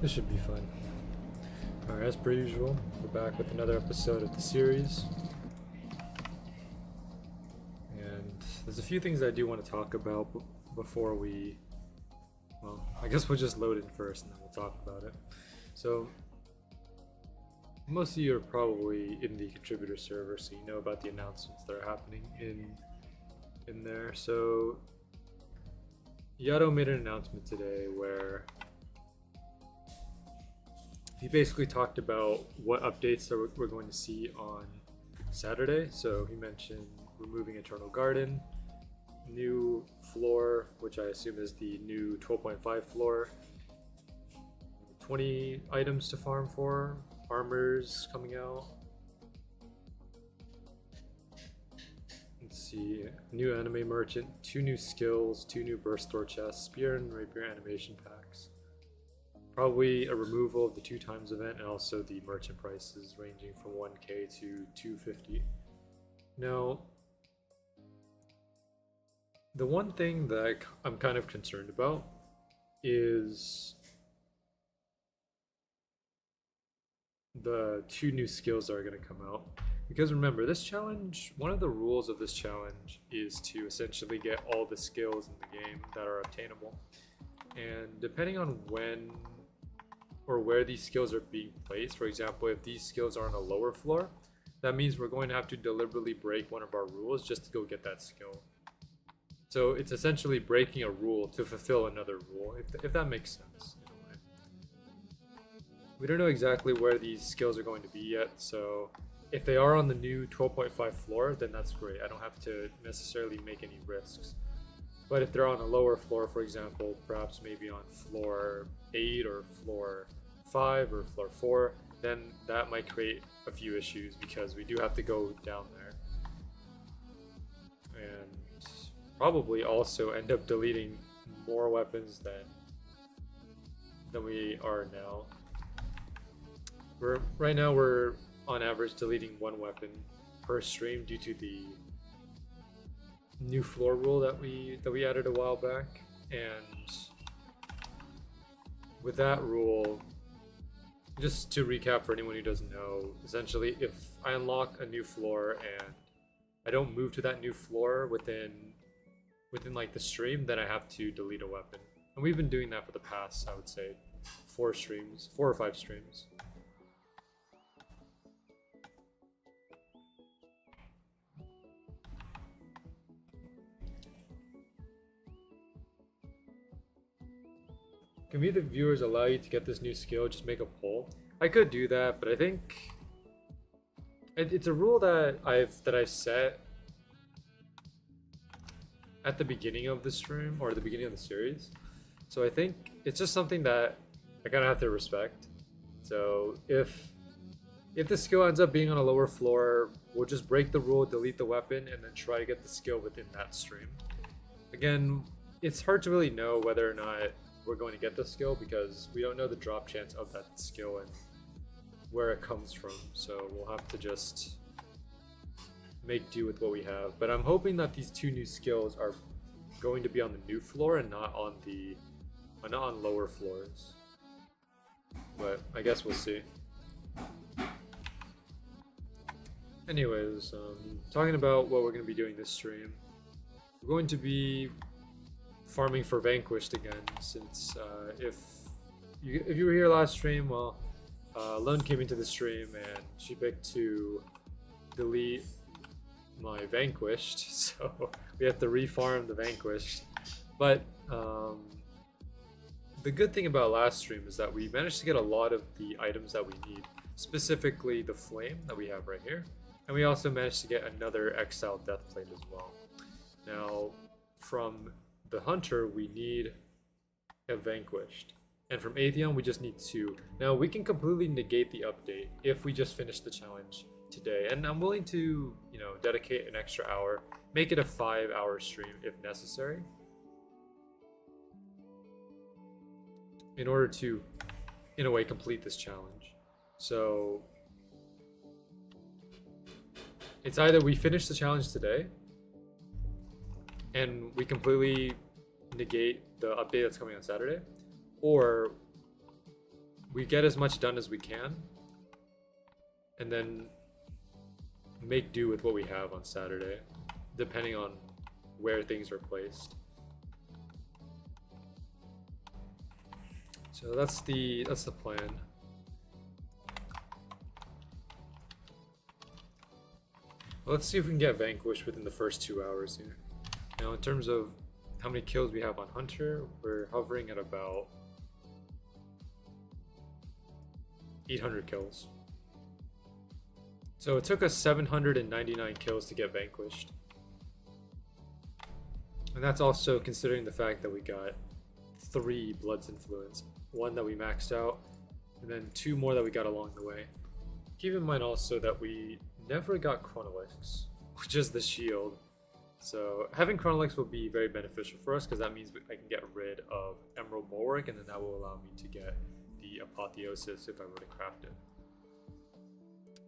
This should be fun. Alright, as per usual, we're back with another episode of the series. And there's a few things I do want to talk about before we... Well, I guess we'll just load in first and then we'll talk about it. So, most of you are probably in the contributor server, so you know about the announcements that are happening in there. So, Yato made an announcement today where he basically talked about what updates that we're going to see on Saturday. So he mentioned removing Eternal Garden, new floor, which I assume is the new 12.5 floor, 20 items to farm for, armors coming out. Let's see, new anime merchant, 2 new skills, 2 new burst door chests, spear and rapier animation packs. Probably a removal of the 2x event and also the merchant prices ranging from 1k to 250. Now, the one thing that I'm kind of concerned about is the 2 new skills that are going to come out. Because remember, this challenge, one of the rules of this challenge is to essentially get all the skills in the game that are obtainable. And depending on when or where these skills are being placed, for example, if these skills are on a lower floor, that means we're going to have to deliberately break one of our rules just to go get that skill. So it's essentially breaking a rule to fulfill another rule, if that makes sense in a way. We don't know exactly where these skills are going to be yet, so if they are on the new 12.5 floor, then that's great. I don't have to necessarily make any risks. But if they're on a lower floor, for example, perhaps maybe on floor 8 or floor 5 or floor 4, then that might create a few issues because we do have to go down there. And probably also end up deleting more weapons than we are now. Right now we're on average deleting 1 weapon per stream due to the new floor rule that we added a while back. And with that rule, just to recap for anyone who doesn't know, essentially if I unlock a new floor and I don't move to that new floor within like the stream, then I have to delete a weapon. And we've been doing that for the past, I would say, 4 or 5 streams. Can we, the viewers, allow you to get this new skill? Just make a poll. I could do that, but I think it's a rule that I've set at the beginning of the stream or the beginning of the series. So I think it's just something that I kind of have to respect. So if the skill ends up being on a lower floor, we'll just break the rule, delete the weapon, and then try to get the skill within that stream. Again, it's hard to really know whether or not we're going to get the skill because we don't know the drop chance of that skill and where it comes from, so we'll have to just make do with what we have. But I'm hoping that these 2 new skills are going to be on the new floor and not on lower floors, but I guess we'll see. Anyways, talking about what we're going to be doing this stream, we're going to be farming for Vanquished again, since if you were here last stream, well, Lone came into the stream and she picked to delete my Vanquished, so we have to refarm the Vanquished. But the good thing about last stream is that we managed to get a lot of the items that we need, specifically the flame that we have right here, and we also managed to get another Exile Deathplate as well. Now, from the Hunter, we need a Vanquished, and from Atheon, we just need 2. Now, we can completely negate the update if we just finish the challenge today, and I'm willing to, dedicate an extra hour, make it a 5-hour stream if necessary, in order to, in a way, complete this challenge. So, it's either we finish the challenge today, and we completely negate the update that's coming on Saturday, or we get as much done as we can, and then make do with what we have on Saturday, depending on where things are placed. So that's the plan. Let's see if we can get vanquished within the first 2 hours here. Now, in terms of how many kills we have on Hunter, we're hovering at about 800 kills. So it took us 799 kills to get vanquished. And that's also considering the fact that we got 3 Blood's Influence. 1 that we maxed out, and then 2 more that we got along the way. Keep in mind also that we never got Chronolix, which is the shield. So having Chronolix will be very beneficial for us because that means I can get rid of Emerald Bulwark, and then that will allow me to get the Apotheosis if I were to craft it.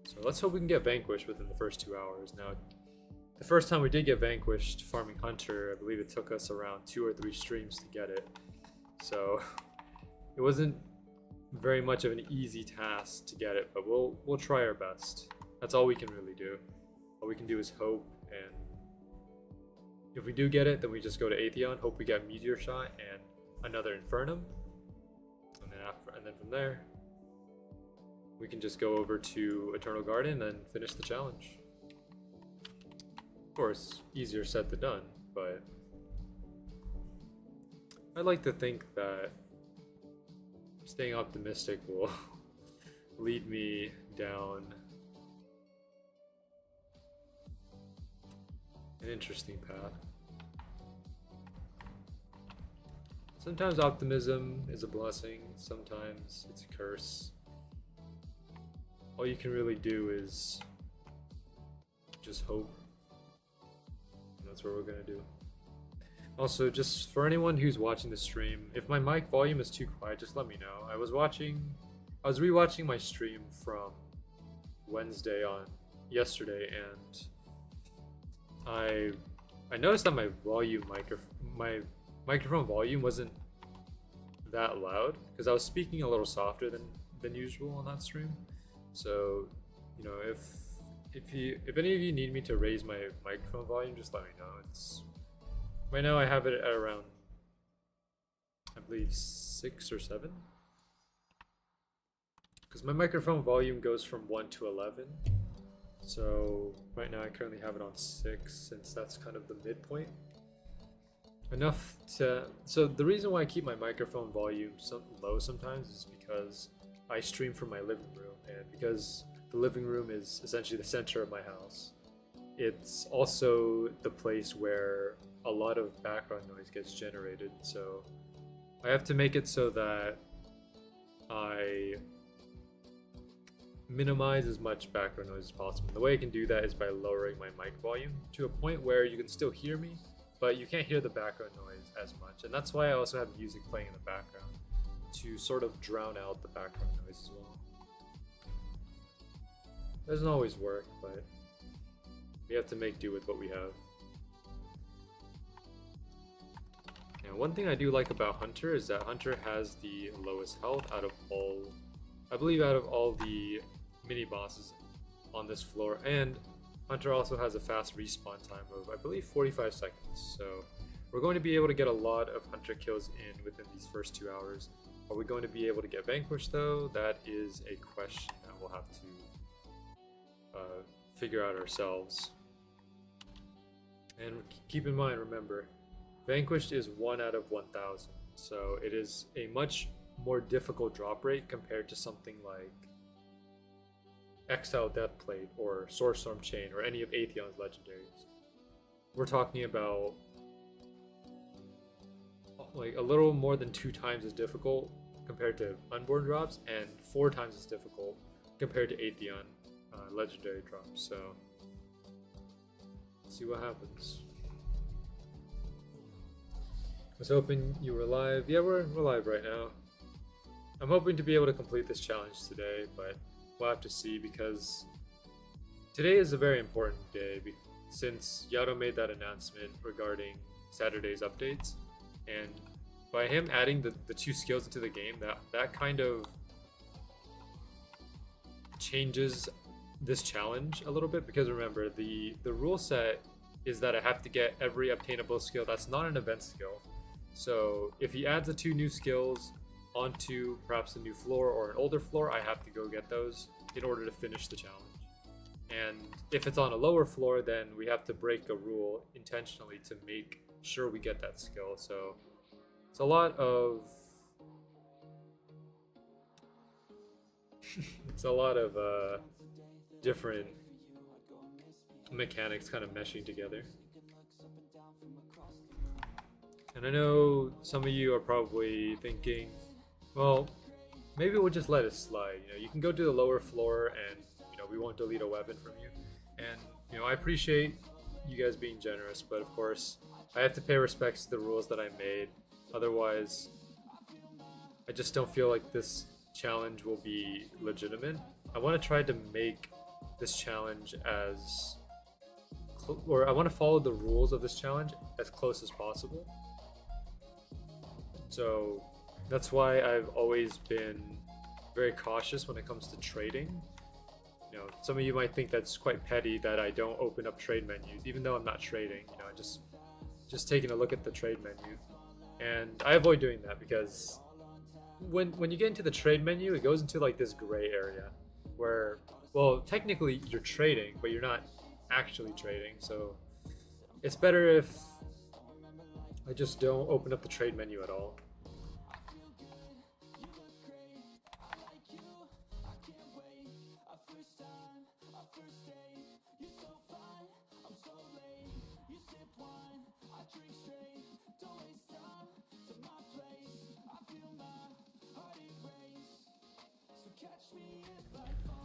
So let's hope we can get vanquished within the first 2 hours. Now, the first time we did get vanquished farming Hunter, I believe it took us around 2 or 3 streams to get it. So it wasn't very much of an easy task to get it, but we'll try our best. That's all we can really do. All we can do is hope, and if we do get it, then we just go to Atheon, hope we get Meteor Shot and another Infernum, and then from there we can just go over to Eternal Garden and finish the challenge. Of course, easier said than done, but I'd like to think that staying optimistic will lead me down an interesting path. Sometimes optimism is a blessing, sometimes it's a curse. All you can really do is just hope. And that's what we're gonna do. Also, just for anyone who's watching the stream, if my mic volume is too quiet, just let me know. I was rewatching my stream from yesterday, and I noticed that my microphone volume wasn't that loud because I was speaking a little softer than usual on that stream. So, you know, if any of you need me to raise my microphone volume, just let me know. Right now I have it at around, I believe, 6 or 7. Because my microphone volume goes from 1 to 11. So right now I currently have it on 6, since that's kind of the midpoint. So the reason why I keep my microphone volume low sometimes is because I stream from my living room, and because the living room is essentially the center of my house, it's also the place where a lot of background noise gets generated. So I have to make it so that I minimize as much background noise as possible. The way I can do that is by lowering my mic volume to a point where you can still hear me, but you can't hear the background noise as much. And that's why I also have music playing in the background to sort of drown out the background noise as well. Doesn't always work, but we have to make do with what we have. Now, one thing I do like about Hunter is that Hunter has the lowest health out of all, I believe, out of all the mini bosses on this floor, and Hunter also has a fast respawn time of, I believe, 45 seconds. So we're going to be able to get a lot of Hunter kills in within these first 2 hours. Are we going to be able to get vanquished though? That is a question that we'll have to figure out ourselves. And keep in mind, remember, vanquished is 1 out of 1,000. So it is a much more difficult drop rate compared to something like Exile Deathplate or Soulstorm Chain or any of Atheon's legendaries. We're talking about like a little more than 2 times as difficult compared to Unborn drops, and 4 times as difficult compared to Atheon legendary drops. So let's see what happens. I was hoping you were live. Yeah, we're live right now. I'm hoping to be able to complete this challenge today, but we'll have to see, because today is a very important day since Yado made that announcement regarding Saturday's updates, and by him adding the 2 skills into the game, that kind of changes this challenge a little bit, because remember the rule set is that I have to get every obtainable skill that's not an event skill. So if he adds the 2 new skills onto perhaps a new floor or an older floor, I have to go get those in order to finish the challenge. And if it's on a lower floor, then we have to break a rule intentionally to make sure we get that skill. So it's a lot of different mechanics kind of meshing together. And I know some of you are probably thinking, well, maybe we'll just let it slide. You know, you can go to the lower floor and, you know, we won't delete a weapon from you. And, you know, I appreciate you guys being generous, but of course, I have to pay respects to the rules that I made. Otherwise, I just don't feel like this challenge will be legitimate. I want to try to make this challenge as or I want to follow the rules of this challenge as close as possible. So that's why I've always been very cautious when it comes to trading. You know, some of you might think that's quite petty that I don't open up trade menus, even though I'm not trading. You know, I just taking a look at the trade menu, and I avoid doing that because when you get into the trade menu, it goes into like this gray area where, well, technically you're trading, but you're not actually trading. So it's better if I just don't open up the trade menu at all.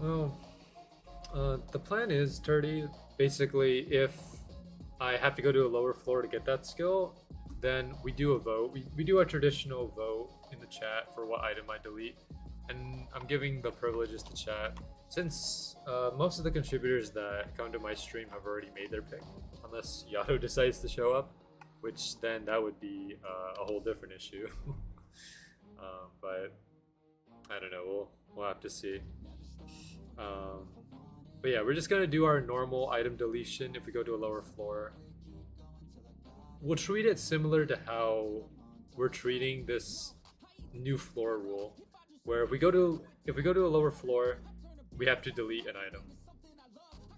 Well, the plan is, Turdy, basically if I have to go to a lower floor to get that skill, then we do a vote. We do a traditional vote in the chat for what item I delete, and I'm giving the privileges to chat since most of the contributors that come to my stream have already made their pick, unless Yato decides to show up, which then that would be a whole different issue. But I don't know, we'll have to see. But yeah, we're just gonna do our normal item deletion if we go to a lower floor. We'll treat it similar to how we're treating this new floor rule, where if we go to a lower floor, we have to delete an item.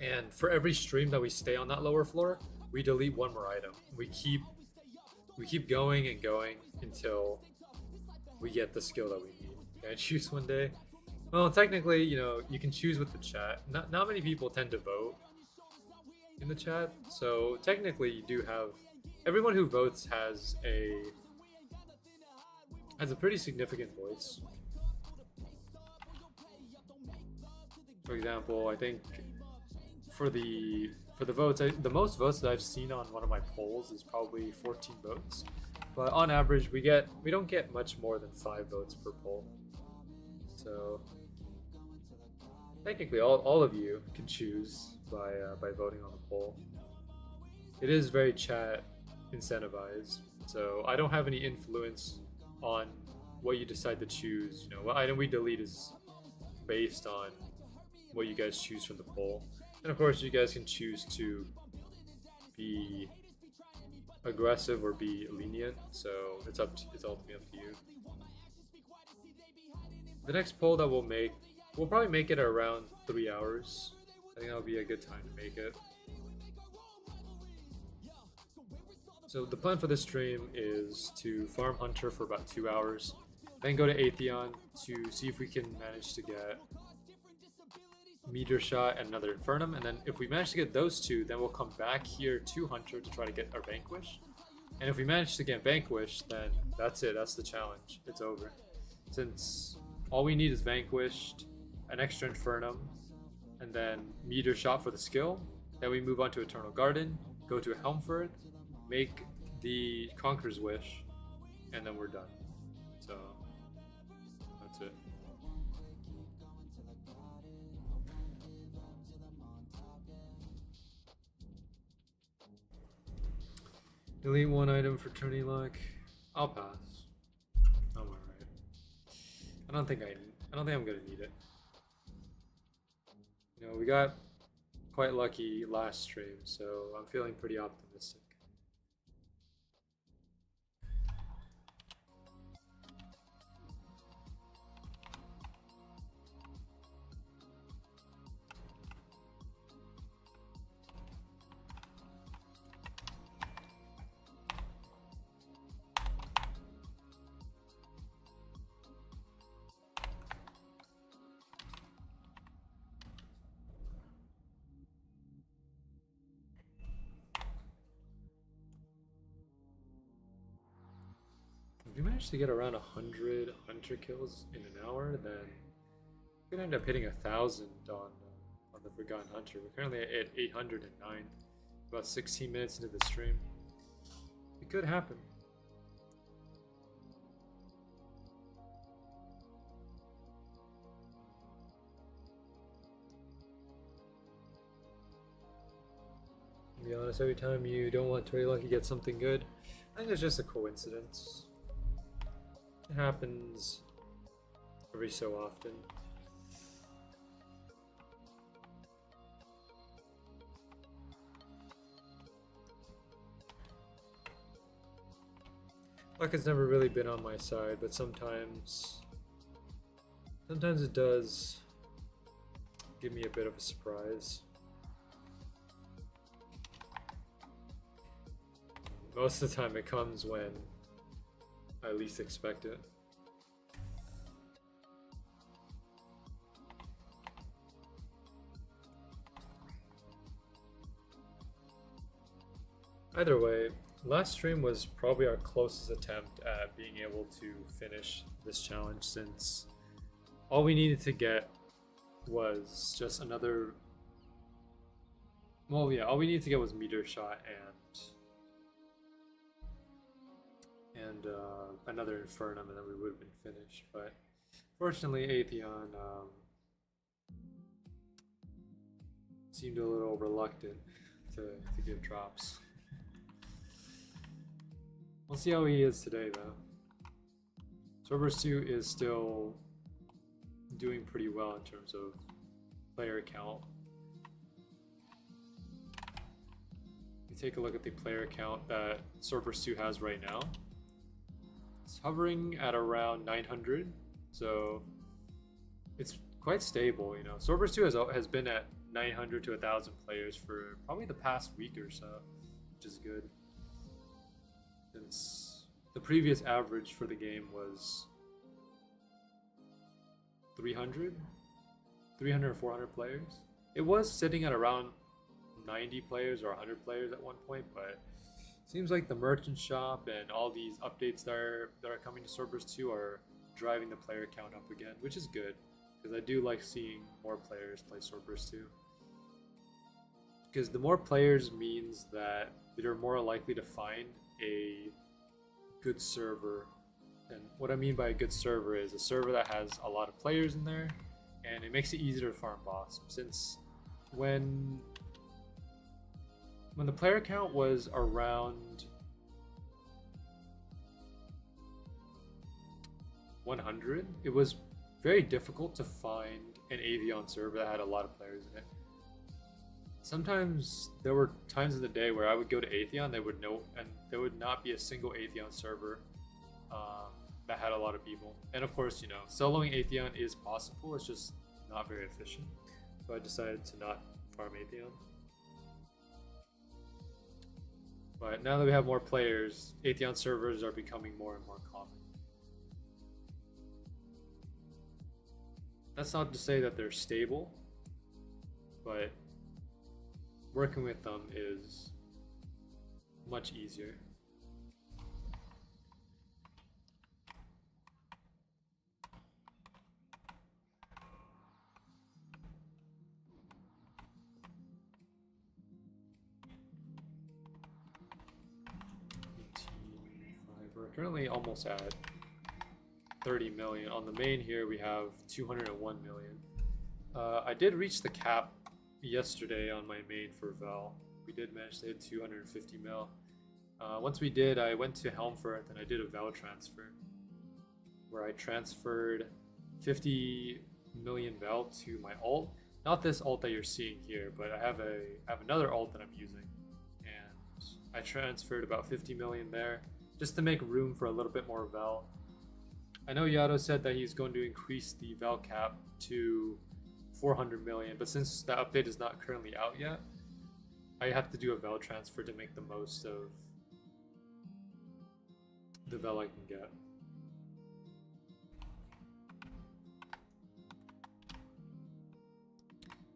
And for every stream that we stay on that lower floor, we delete one more item. We keep going and going until we get the skill that we need. Can I choose one day? Well, technically, you know, you can choose with the chat. Not many people tend to vote in the chat, so technically you do have, everyone who votes has a pretty significant voice. For example, I think for the votes, the most votes that I've seen on one of my polls is probably 14 votes, but on average we don't get much more than 5 votes per poll. So technically, all of you can choose by voting on the poll. It is very chat incentivized, so I don't have any influence on what you decide to choose. You know, what item we delete is based on what you guys choose from the poll, and of course, you guys can choose to be aggressive or be lenient. So it's ultimately up to you. The next poll that we'll probably make it around 3 hours. I think that'll be a good time to make it. So the plan for this stream is to farm Hunter for about 2 hours, then go to Atheon to see if we can manage to get Meteor Shot and another Infernum, and then if we manage to get those 2, then we'll come back here to Hunter to try to get our Vanquish. And if we manage to get Vanquish, then that's it, that's the challenge, it's over. Since all we need is Vanquished, an extra Infernum, and then Meteor Shot for the skill. Then we move on to Eternal Garden, go to Helmfirth, make the Conqueror's Wish, and then we're done. So that's it. Delete one item for turning luck. I'll pass. I'm alright. I don't think I'm gonna need it. You know, we got quite lucky last stream, so I'm feeling pretty optimistic. If we manage to get around 100 hunter kills in an hour, then we're gonna end up hitting 1,000 on the Forgotten Hunter. We're currently at 809, about 16 minutes into the stream. It could happen. To be honest, every time you don't want very lucky get something good, I think it's just a coincidence. It happens every so often. Luck has never really been on my side, but sometimes it does give me a bit of a surprise. Most of the time it comes when I least expect it. Either way, last stream was probably our closest attempt at being able to finish this challenge, since all we needed to get was just another... Well, yeah, all we needed to get was meter shot and another Infernum, and then we would have been finished. But fortunately, Atheon seemed a little reluctant to give drops. We'll see how he is today, though. Swordburst 2 is still doing pretty well in terms of player count. You take a look at the player count that Swordburst 2 has right now. It's hovering at around 900, so it's quite stable. You know, Swordburst 2 has been at 900 to 1,000 players for probably the past week or so, which is good. Since the previous average for the game was 300 or 400 players. It was sitting at around 90 players or 100 players at one point, but seems like the merchant shop and all these updates that are coming to Swordburst 2 are driving the player count up again, which is good, because I do like seeing more players play Swordburst 2. Because the more players means that you're more likely to find a good server. And what I mean by a good server is a server that has a lot of players in there, and it makes it easier to farm boss. Since when the player count was around 100, it was very difficult to find an Avion server that had a lot of players in it. Sometimes there were times in the day where I would go to Atheon, and there would not be a single Atheon server that had a lot of people. And of course, you know, soloing Atheon is possible, it's just not very efficient. So I decided to not farm Atheon. But now that we have more players, Atheon servers are becoming more and more common. That's not to say that they're stable, but working with them is much easier. We're currently almost at 30 million. On the main here we have 201 million. I did reach the cap yesterday on my main for Val. We did manage to hit 250 mil. Once we did, I went to Helmfirth and I did a Val transfer where I transferred 50 million Val to my alt, Not this alt that you're seeing here, but I have another alt that I'm using, and I transferred about 50 million there just to make room for a little bit more Vel. I know Yato said that he's going to increase the Vel cap to 400 million, but since the update is not currently out yet, I have to do a Vel transfer to make the most of the Vel I can get.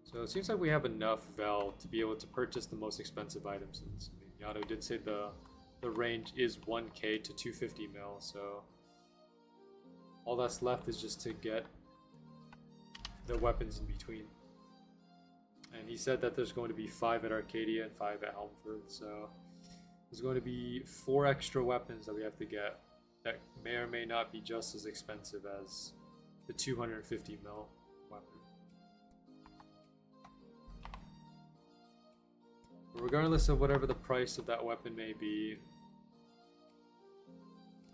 So it seems like we have enough Vel to be able to purchase the most expensive items. Since Yato did say the range is 1k to 250 mil, so all that's left is just to get the weapons in between. And he said that there's going to be 5 at Arcadia and 5 at Helmfirth, so there's going to be 4 extra weapons that we have to get that may or may not be just as expensive as the 250 mil weapon. But regardless of whatever the price of that weapon may be,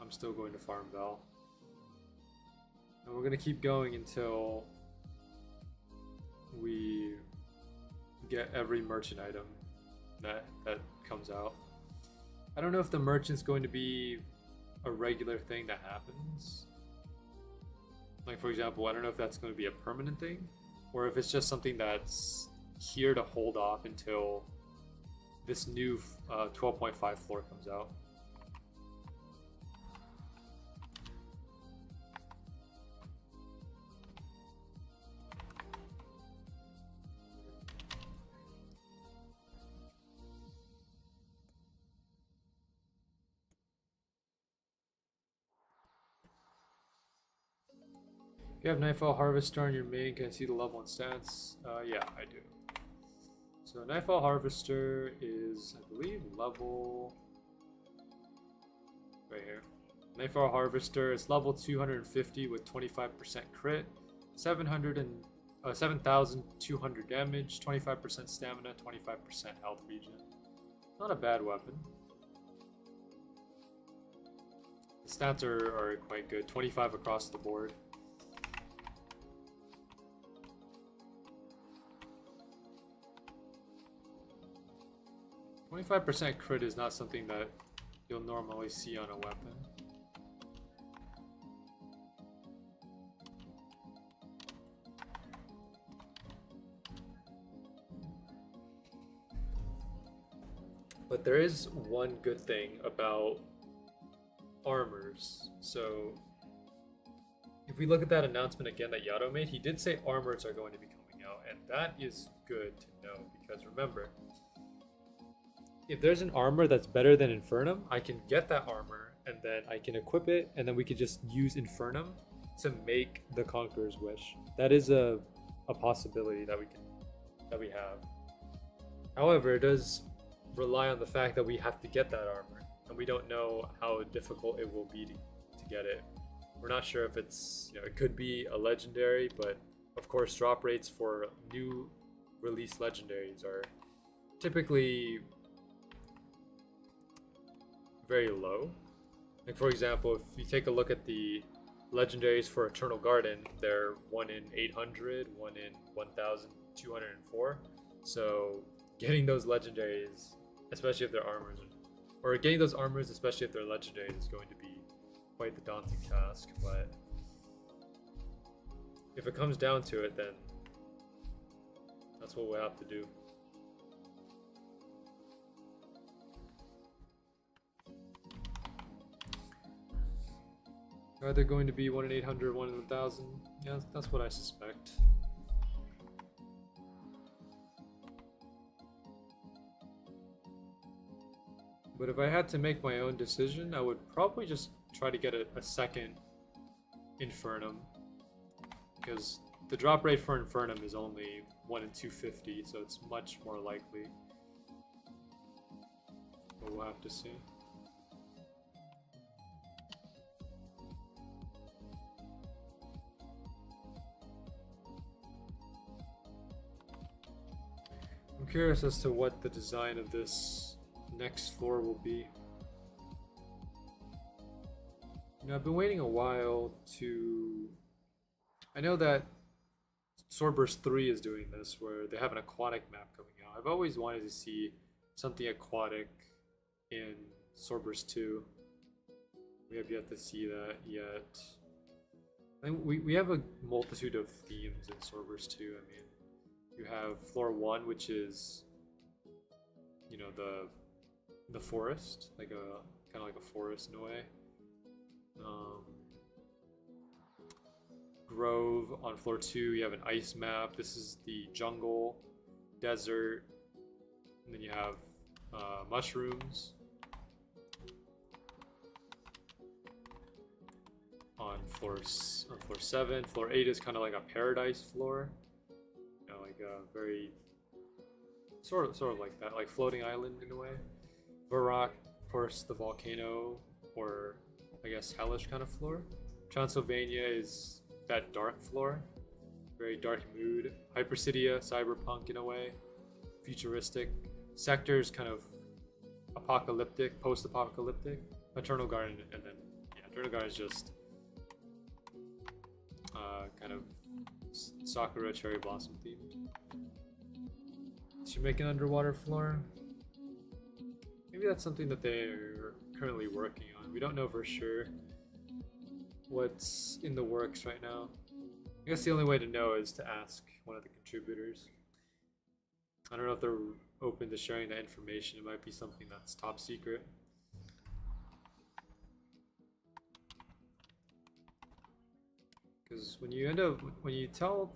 I'm still going to farm Vel. And we're going to keep going until we get every merchant item that comes out. I don't know if the merchant's going to be a regular thing that happens. Like, for example, I don't know if that's going to be a permanent thing, or if it's just something that's here to hold off until this new 12.5 floor comes out. If you have Nightfall Harvester on your main, can I see the level and stats? Yeah, I do. So Nightfall Harvester is, I believe, level right here. Nightfall Harvester is level 250 with 25% crit, 7,200 damage, 25% stamina, 25% health regen. Not a bad weapon. The stats are quite good, 25 across the board. 25% crit is not something that you'll normally see on a weapon. But there is one good thing about armors. So if we look at that announcement again that Yato made, he did say armors are going to be coming out, and that is good to know, because remember, if there's an armor that's better than Infernum, I can get that armor and then I can equip it, and then we could just use Infernum to make the Conqueror's Wish. That is a possibility that we have. However, it does rely on the fact that we have to get that armor, and we don't know how difficult it will be to get it. We're not sure if it's, it could be a legendary, but of course drop rates for new release legendaries are typically very low. Like, for example, if you take a look at the legendaries for Eternal Garden, they're 1 in 800, 1 in 1204. So getting those legendaries, especially if they're armors, or getting those armors, especially if they're legendaries, is going to be quite the daunting task. But if it comes down to it, then that's what we'll have to do. Are there going to be 1 in 800, 1 in 1000? Yeah, that's what I suspect. But if I had to make my own decision, I would probably just try to get a second Infernum, because the drop rate for Infernum is only 1 in 250, so it's much more likely. But we'll have to see. I'm curious as to what the design of this next floor will be. I've been waiting a while to... I know that Swordburst 3 is doing this, where they have an aquatic map coming out. I've always wanted to see something aquatic in Swordburst 2. We have yet to see that yet. I think we have a multitude of themes in Swordburst 2. I mean, you have floor 1, which is, you know, the forest, like a kind of like a forest in a way. Grove on floor 2. You have an ice map. This is the jungle, desert, and then you have mushrooms. On floor 7. Floor 8 is kind of like a paradise floor. You know, like a very sort of like that, like floating island in a way. Varrock, of course, the volcano, or I guess hellish kind of floor. Transylvania is that dark floor, very dark mood. Hypercitia, cyberpunk in a way, futuristic. Sectors kind of apocalyptic, post-apocalyptic. Eternal Garden, and then yeah, Eternal Garden is just kind of Sakura cherry blossom themed. Should make an underwater floor. Maybe that's something that they're currently working on. We don't know for sure what's in the works right now. I guess the only way to know is to ask one of the contributors. I don't know if they're open to sharing that information. It might be something that's top secret. Because when you tell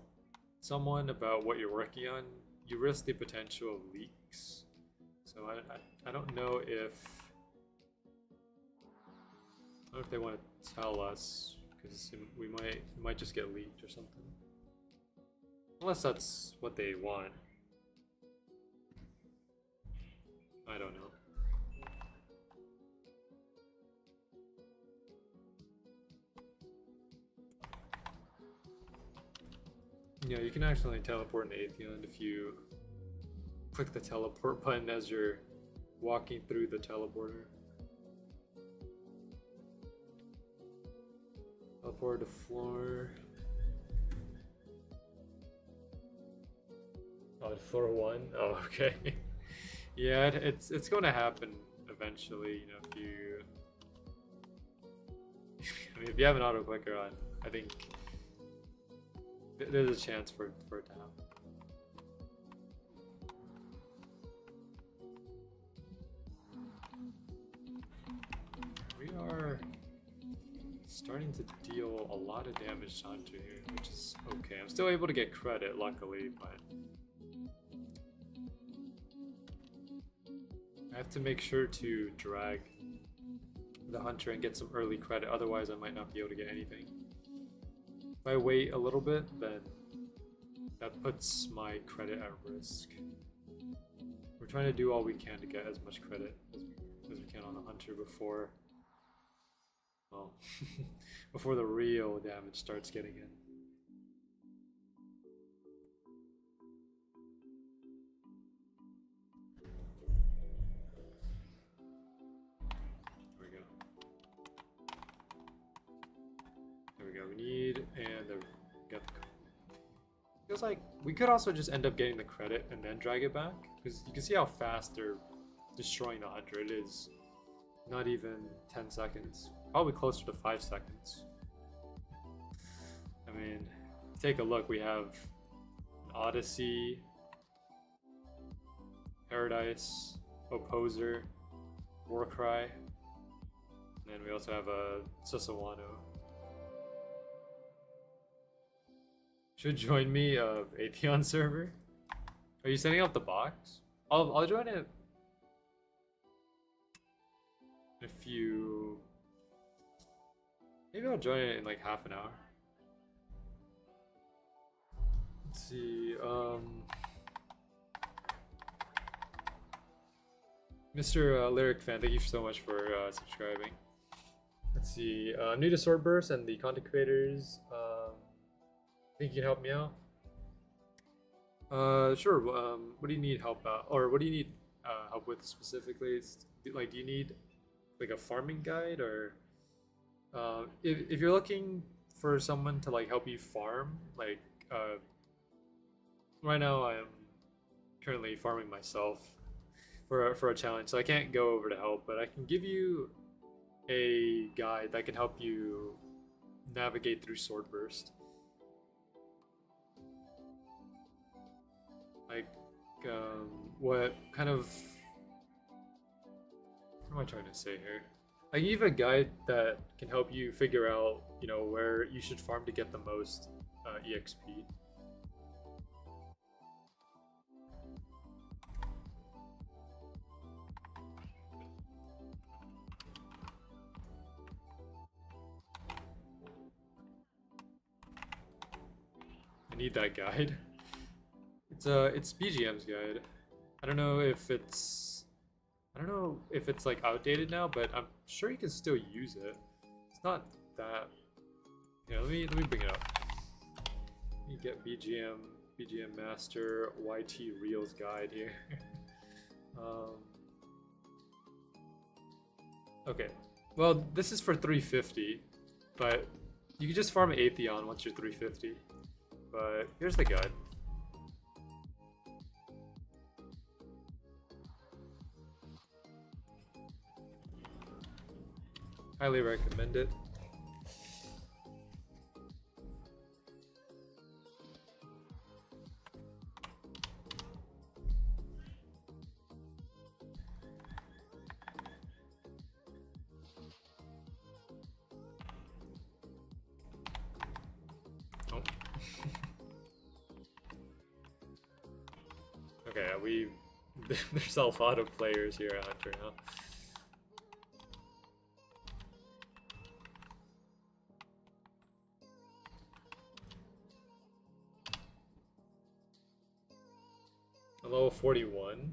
someone about what you're working on, you risk the potential of leaks. So I don't know if they want to tell us, because we might just get leaked or something. Unless that's what they want. I don't know. Yeah, you can actually teleport in Atheon if you click the teleport button as you're walking through the teleporter. Teleport to floor. Oh, floor 1? Oh, okay. Yeah, it's going to happen eventually, you know, if you... I mean, if you have an auto clicker on, I think there's a chance for it to happen. We are starting to deal a lot of damage to Hunter here, which is okay. I'm still able to get credit, luckily, but I have to make sure to drag the Hunter and get some early credit, otherwise I might not be able to get anything. If I wait a little bit, then that puts my credit at risk. We're trying to do all we can to get as much credit as we can on the Hunter before, well, before the real damage starts getting in. We need, and there we got the code. Feels like we could also just end up getting the credit and then drag it back, because you can see how fast they're destroying the Hunter. It is not even 10 seconds, probably closer to 5 seconds. I mean, take a look. We have an Odyssey, Paradise, Opposer, Warcry, and then we also have a Susawano. Should join me Atheon server. Are you setting up the box? I'll join it in a few. Maybe I'll join it in like half an hour. Let's see. Mr. Lyric Fan, thank you so much for subscribing. Let's see. I'm new to Swordburst and the content creators. Think you can help me out? Sure. What do you need help out, or what do you need help with specifically? It's, like, do you need like a farming guide, or if you're looking for someone to like help you farm, like right now I am currently farming myself for a challenge, so I can't go over to help, but I can give you a guide that can help you navigate through Swordburst. Like, what kind of... What am I trying to say here? I give a guide that can help you figure out, you know, where you should farm to get the most EXP. I need that guide. It's BGM's guide. I don't know if it's like outdated now, but I'm sure you can still use it. It's not that. Yeah, let me bring it up. Let me get BGM Master YT Reels guide here. Okay. Well, this is for 350, but you can just farm Atheon once you're 350. But here's the guide. Highly recommend it. Oh. Okay, there's a lot of players here at Hunter now. Level 41.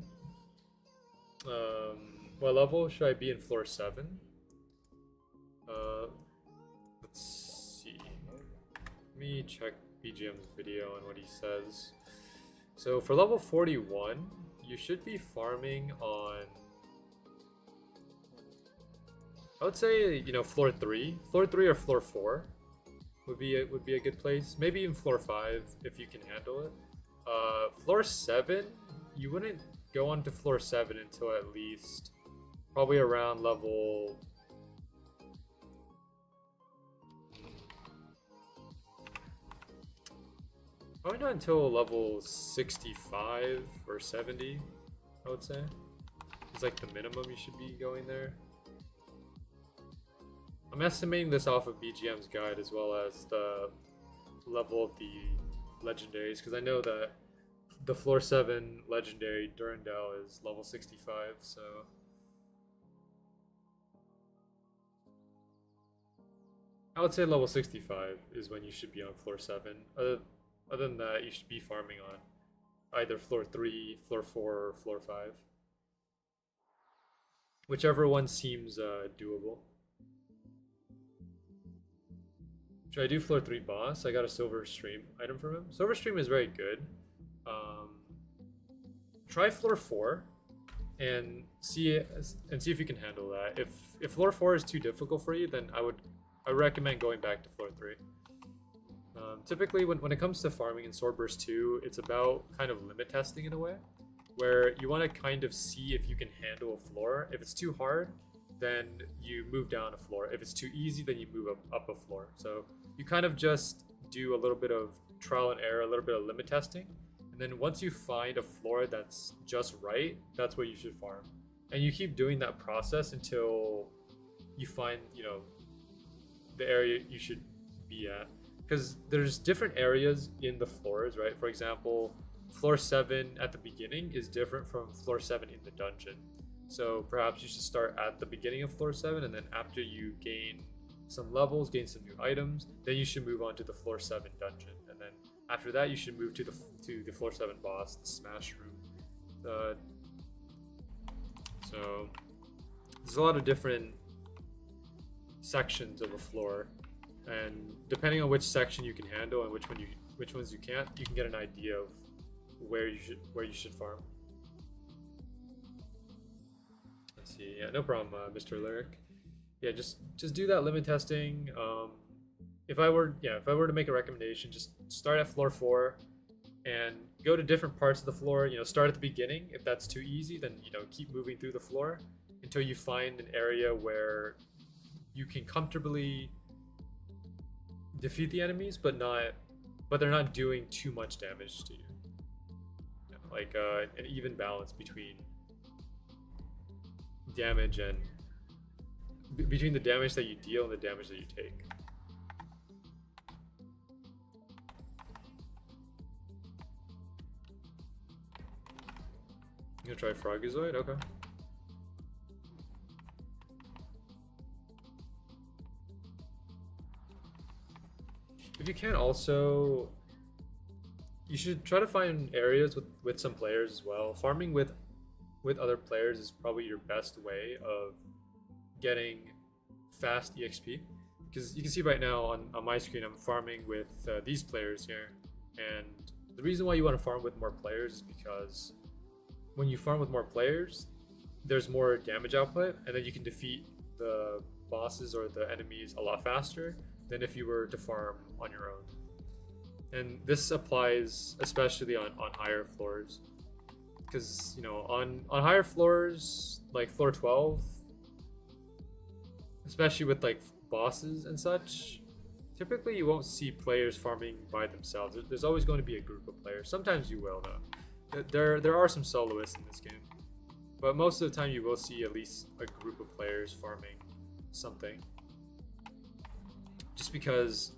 What level should I be in floor 7? Let's see. Let me check BGM's video and what he says. So for level 41, you should be farming on, I would say, you know, floor 3. Floor 3 or floor 4 would be a good place. Maybe even floor 5 if you can handle it. Floor 7, you wouldn't go on to floor 7 until at least probably around level... Probably not until level 65 or 70, I would say. It's like the minimum you should be going there. I'm estimating this off of BGM's guide as well as the level of the legendaries, because I know that the floor 7 legendary Durandal is level 65, so... I would say level 65 is when you should be on floor 7. Other than that, you should be farming on either floor 3, floor 4, or floor 5. Whichever one seems doable. Should I do floor 3 boss? I got a silver stream item from him. Silver stream is very good. Try floor 4 and see if you can handle that. If floor 4 is too difficult for you, then I recommend going back to floor 3. Typically, when it comes to farming in Swordburst 2, it's about kind of limit testing in a way, where you want to kind of see if you can handle a floor. If it's too hard, then you move down a floor. If it's too easy, then you move up a floor. So you kind of just do a little bit of trial and error, a little bit of limit testing. And then once you find a floor that's just right, that's where you should farm. And you keep doing that process until you find, you know, the area you should be at. Because there's different areas in the floors, right? For example, floor 7 at the beginning is different from floor 7 in the dungeon. So perhaps you should start at the beginning of floor 7, and then after you gain some levels, gain some new items, then you should move on to the floor 7 dungeon. And then after that, you should move to the floor 7 boss, the smash room. So there's a lot of different sections of a floor, and depending on which section you can handle and which ones you can't, you can get an idea of where you should farm. Let's see. Yeah, no problem, Mr. Lyric. Yeah, just do that limit testing. If I were to make a recommendation, just start at floor 4, and go to different parts of the floor. You know, start at the beginning. If that's too easy, then you know keep moving through the floor until you find an area where you can comfortably defeat the enemies, but they're not doing too much damage to you. You know, like an even balance between damage and between the damage that you deal and the damage that you take. You gonna try Frogazoid? Okay. If you can also, you should try to find areas with some players as well. Farming with other players is probably your best way of getting fast EXP. Because you can see right now on my screen, I'm farming with these players here. And the reason why you want to farm with more players is because when you farm with more players, there's more damage output, and then you can defeat the bosses or the enemies a lot faster than if you were to farm on your own. And this applies especially on higher floors. Because, you know, on higher floors, like floor 12, especially with like bosses and such, typically you won't see players farming by themselves. There's always going to be a group of players. Sometimes you will, though. There are some soloists in this game, but most of the time you will see at least a group of players farming something. Just because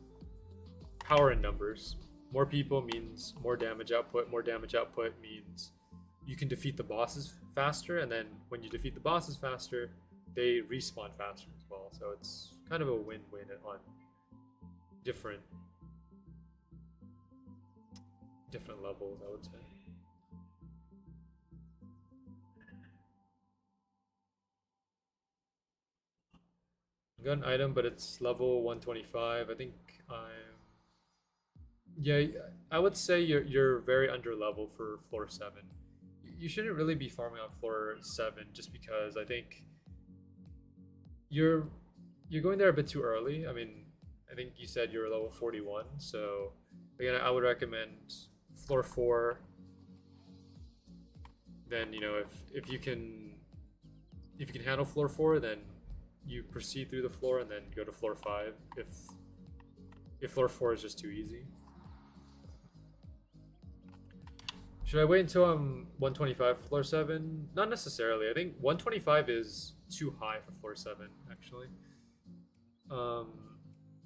power in numbers. More people means more damage output. More damage output means you can defeat the bosses faster, and then when you defeat the bosses faster, they respawn faster as well. So it's kind of a win-win on different levels, I would say. I got an item, but it's level 125. I think yeah, I would say you're very under level for floor 7. You shouldn't really be farming on floor 7 just because I think you're going there a bit too early. I mean, I think you said you're level 41, so again, I would recommend floor 4. Then, you know, if you can handle floor 4, then you proceed through the floor and then go to floor 5 if floor 4 is just too easy. Should I wait until I'm 125 for floor 7? Not necessarily. I think 125 is too high for floor 7, actually.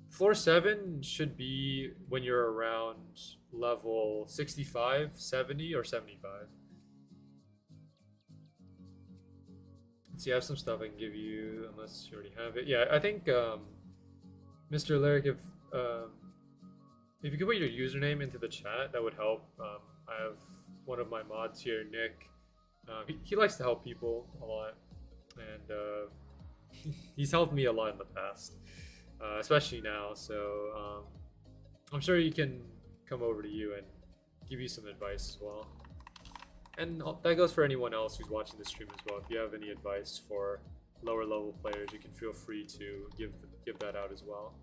Floor 7 should be when you're around level 65, 70, or 75. Let's see, I have some stuff I can give you, unless you already have it. Yeah, I think, Mr. Lyric, if you could put your username into the chat, that would help. I have one of my mods here, Nick. He likes to help people a lot, and he's helped me a lot in the past, especially now. So I'm sure he can come over to you and give you some advice as well. And that goes for anyone else who's watching the stream as well. If you have any advice for lower level players, you can feel free to give that out as well.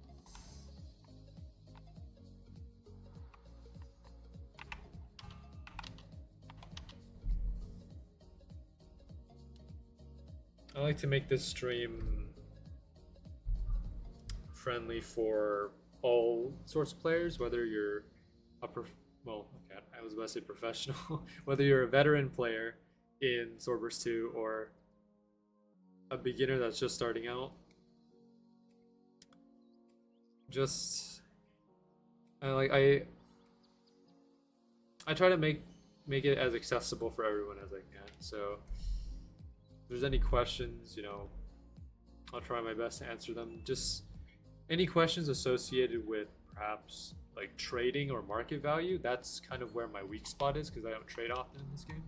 I like to make this stream friendly for all sorts of players, whether you're I was about to say professional, whether you're a veteran player in Swordburst 2 or a beginner that's just starting out. Just I try to make it as accessible for everyone as I can. So if there's any questions, you know, I'll try my best to answer them. Just any questions associated with perhaps like trading or market value, that's kind of where my weak spot is because I don't trade often in this game.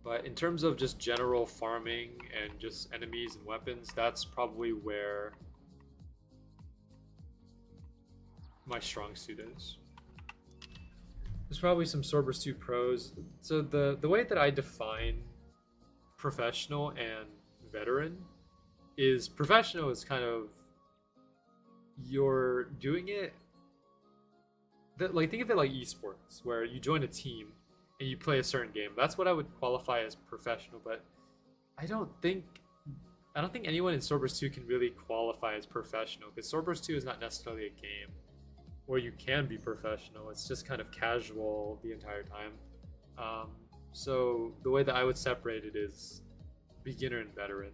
But in terms of just general farming and just enemies and weapons, that's probably where my strong suit is. There's probably some Swordburst 2 pros. So the way that I define professional and veteran is professional is kind of you're doing it like think of it like esports, where you join a team and you play a certain game. That's what I would qualify as professional. But I don't think I don't think anyone in Swordburst 2 can really qualify as professional, because Swordburst 2 is not necessarily a game where you can be professional. It's just kind of casual the entire time. So the way that I would separate it is beginner and veteran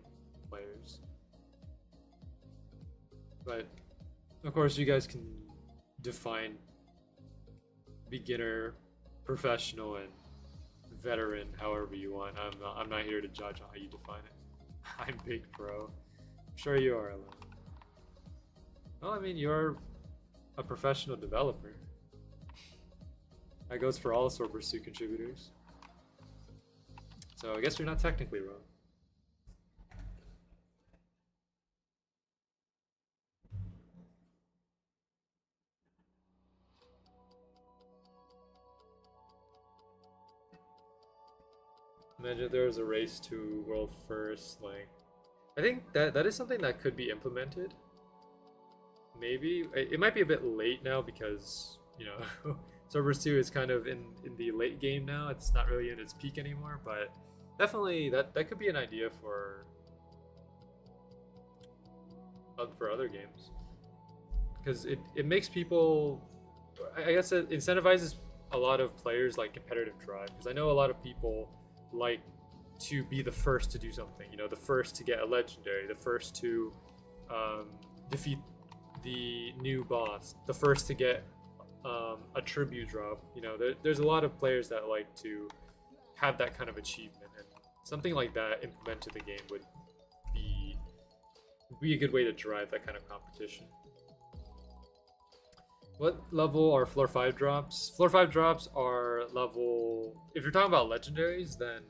players. But of course, you guys can define beginner, professional, and veteran however you want. I'm not here to judge on how you define it. I'm big pro. I'm sure you are, Ellen. Well, I mean, you're a professional developer. That goes for all Swordburst 2 contributors. So I guess you're not technically wrong. Imagine if there was a race to world first, like I think that is something that could be implemented. Maybe it might be a bit late now because, you know, Swordburst 2 is kind of in the late game now. It's not really in its peak anymore, but definitely that could be an idea for other games, because it makes people, I guess it incentivizes a lot of players like competitive drive, because I know a lot of people like to be the first to do something, you know, the first to get a legendary, the first to defeat the new boss, the first to get a tribute drop. You know, there's a lot of players that like to have that kind of achievement, and something like that implemented in the game would be a good way to drive that kind of competition. What level are floor 5 drops? Floor 5 drops are level... If you're talking about legendaries, then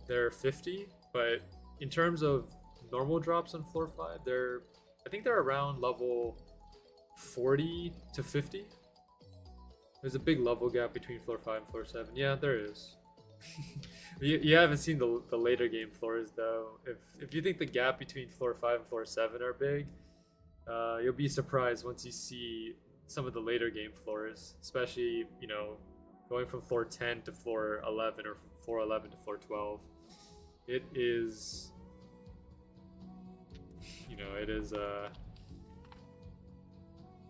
they're 50. But in terms of normal drops on floor 5, I think they're around level 40 to 50. There's a big level gap between floor 5 and floor 7. Yeah, there is. You haven't seen the later game floors, though. If you think the gap between floor 5 and floor 7 are big, you'll be surprised once you see some of the later game floors, especially, you know, going from floor 10 to floor 11, or from floor 11 to floor 12. It is, you know, it is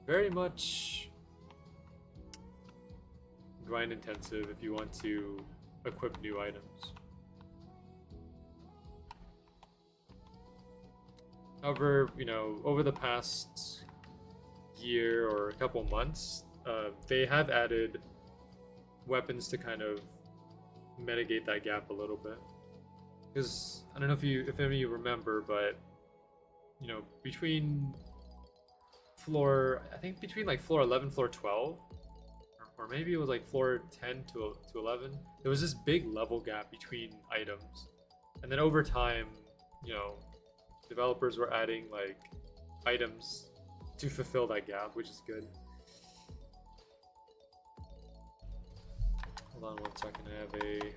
very much grind intensive if you want to equip new items. However, you know, over the past year or a couple months, they have added weapons to kind of mitigate that gap a little bit. Because I don't know if any of you remember, but you know, between like floor 11, floor 12, or maybe it was like floor 10 to 11, there was this big level gap between items. And then over time, you know, developers were adding like items to fulfill that gap, which is good. Hold on one second, I have a...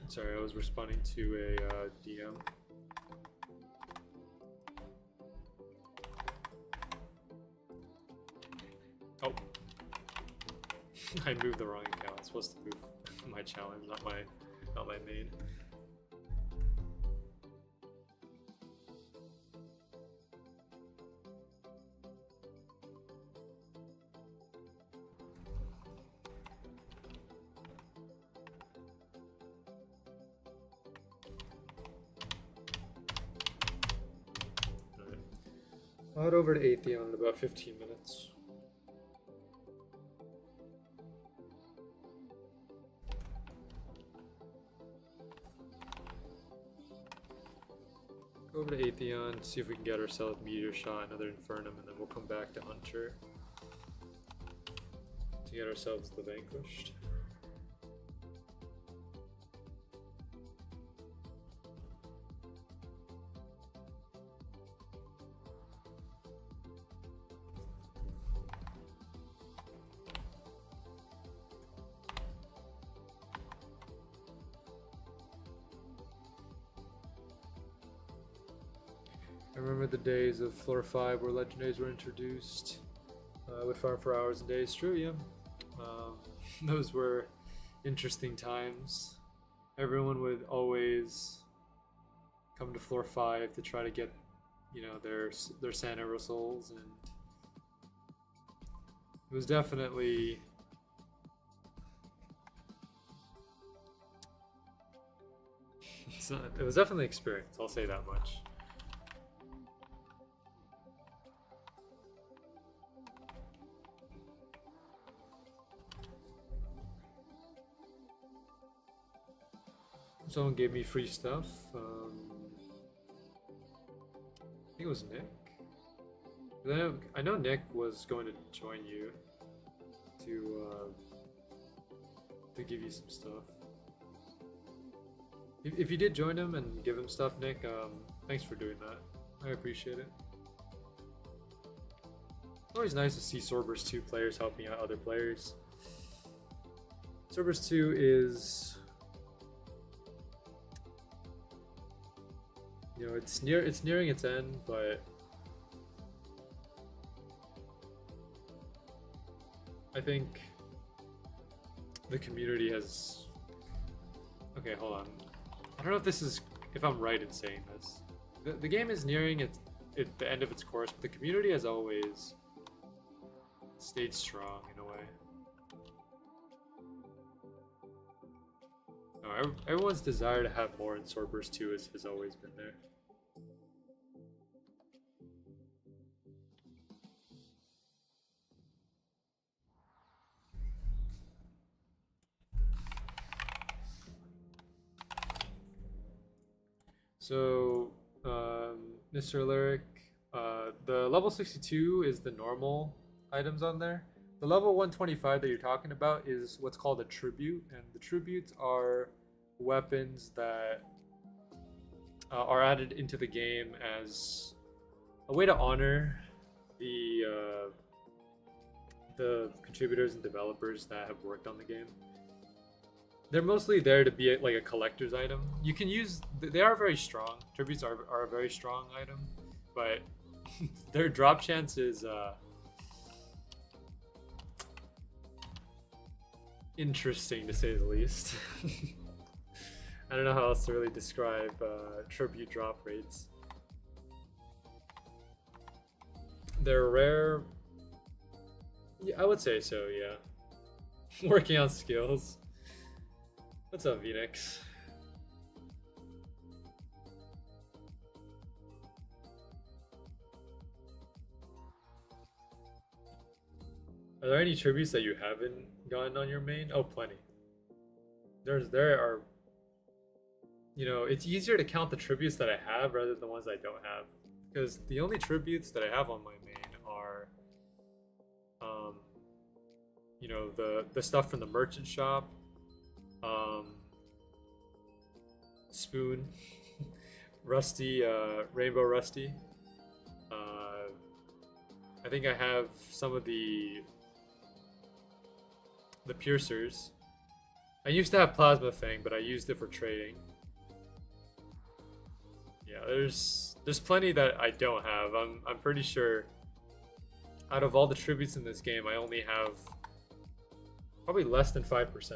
Sorry, I was responding to a DM. Oh. I moved the wrong account. I'm supposed to move my challenge, not my main. I'll head over to Atheon in about 15 minutes. Go over to Atheon, see if we can get ourselves Meteor Shot, another Infernum, and then we'll come back to Hunter to get ourselves the Vanquished. I remember the days of floor 5 where legendaries were introduced. I would farm for hours and days. True, yeah. Those were interesting times. Everyone would always come to floor 5 to try to get, you know, their Santa souls, and it was definitely it was definitely experience, I'll say that much. Someone gave me free stuff. I think it was Nick. I know Nick was going to join you to give you some stuff. If you did join him and give him stuff, Nick, thanks for doing that. I appreciate it. Always nice to see Swordburst 2 players helping out other players. Swordburst 2 is, you know, it's nearing its end, but I think the community has. Okay, hold on. I don't know if I'm right in saying this. The game is nearing the end of its course, but the community has always stayed strong in a way. No, everyone's desire to have more in Swordburst 2 has always been there. So, Mr. Lyric, the level 62 is the normal items on there. The level 125 that you're talking about is what's called a tribute, and the tributes are weapons that are added into the game as a way to honor the contributors and developers that have worked on the game. They're mostly there to be like a collector's item. You can use, they are very strong. Tributes are a very strong item, but their drop chance is interesting to say the least. I don't know how else to really describe tribute drop rates. They're rare. Yeah, I would say so, yeah. Working on skills. What's up, Venix? Are there any tributes that you haven't gotten on your main? Oh, plenty. There are. You know, it's easier to count the tributes that I have rather than the ones I don't have, because the only tributes that I have on my main are, you know, the stuff from the merchant shop. Spoon, Rusty, Rainbow Rusty. I think I have some of the piercers. I used to have Plasma Fang, but I used it for trading. Yeah, there's plenty that I don't have. I'm pretty sure out of all the tributes in this game, I only have probably less than 5%.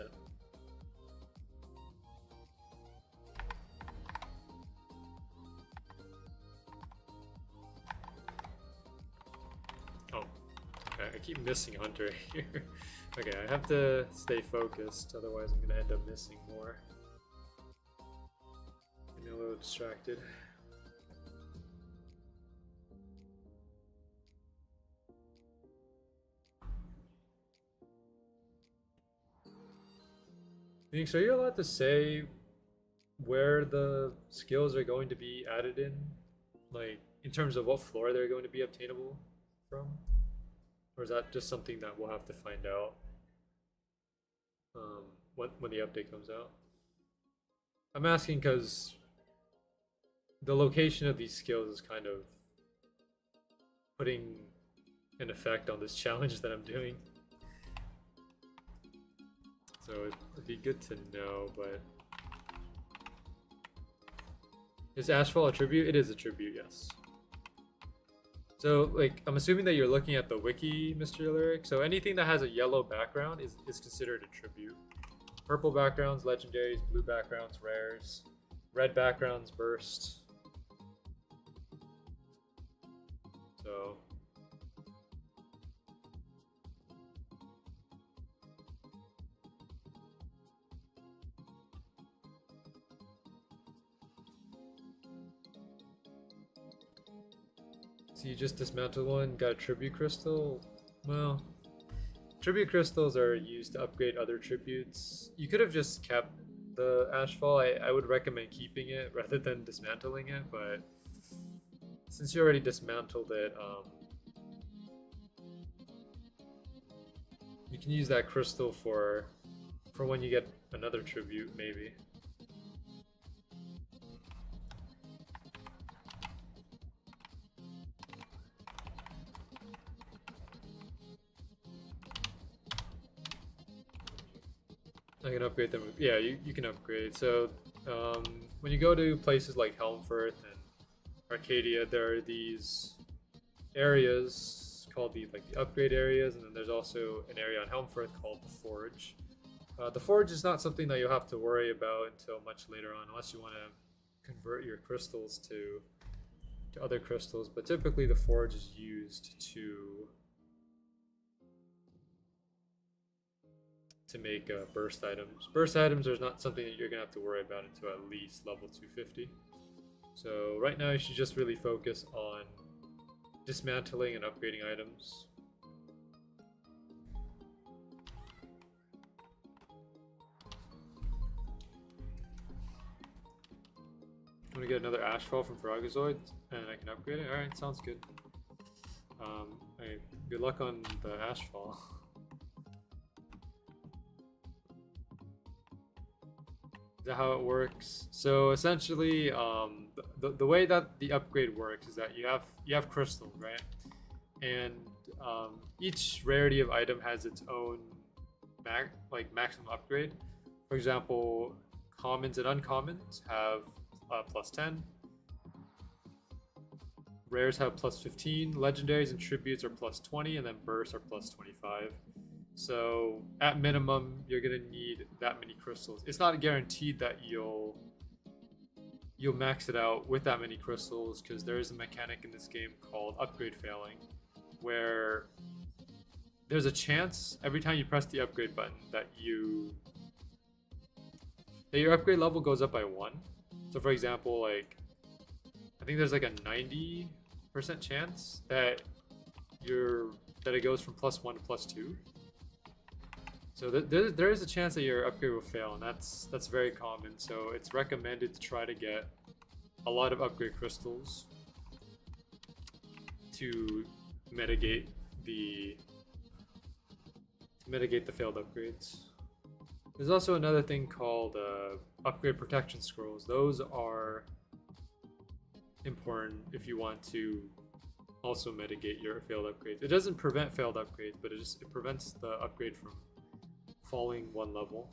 I keep missing Hunter here. Okay, I have to stay focused, otherwise I'm gonna end up missing more. Getting a little distracted. Phoenix, are you allowed to say where the skills are going to be added in? Like, in terms of what floor they're going to be obtainable from? Or is that just something that we'll have to find out when the update comes out? I'm asking because the location of these skills is kind of putting an effect on this challenge that I'm doing. So it'd be good to know, but... Is Ashfall a tribute? It is a tribute, yes. So, like, I'm assuming that you're looking at the wiki, Mr. Lyric. So anything that has a yellow background is considered a tribute. Purple backgrounds, legendaries. Blue backgrounds, rares. Red backgrounds, burst. So... So you just dismantled one, got a tribute crystal? Well, tribute crystals are used to upgrade other tributes. You could have just kept the Ashfall. I would recommend keeping it rather than dismantling it, but since you already dismantled it, you can use that crystal for when you get another tribute, maybe. I can upgrade them. Yeah, you can upgrade. So when you go to places like Helmfirth and Arcadia, there are these areas called the upgrade areas, and then there's also an area on Helmfirth called the Forge. The Forge is not something that you'll have to worry about until much later on, unless you want to convert your crystals to other crystals. But typically, the Forge is used to make burst items. Burst items are not something that you're gonna have to worry about until at least level 250. So right now you should just really focus on dismantling and upgrading items. I'm gonna get another Ashfall from Fragazoid and I can upgrade it. Alright, sounds good. Good luck on the Ashfall. Is that how it works? So essentially, the way that the upgrade works is that you have crystals, right? And each rarity of item has its own maximum upgrade. For example, commons and uncommons have plus 10. Rares have plus 15. Legendaries and tributes are plus 20, and then bursts are plus 25. So at minimum, you're gonna need that many crystals. It's not guaranteed that you'll max it out with that many crystals, because there is a mechanic in this game called upgrade failing, where there's a chance every time you press the upgrade button that your upgrade level goes up by 1. So for example, like I think there's like a 90% chance that it goes from +1 to +2. So there is a chance that your upgrade will fail, and that's very common. So it's recommended to try to get a lot of upgrade crystals to mitigate the failed upgrades. There's also another thing called upgrade protection scrolls. Those are important if you want to also mitigate your failed upgrades. It doesn't prevent failed upgrades, but it prevents the upgrade from falling one level.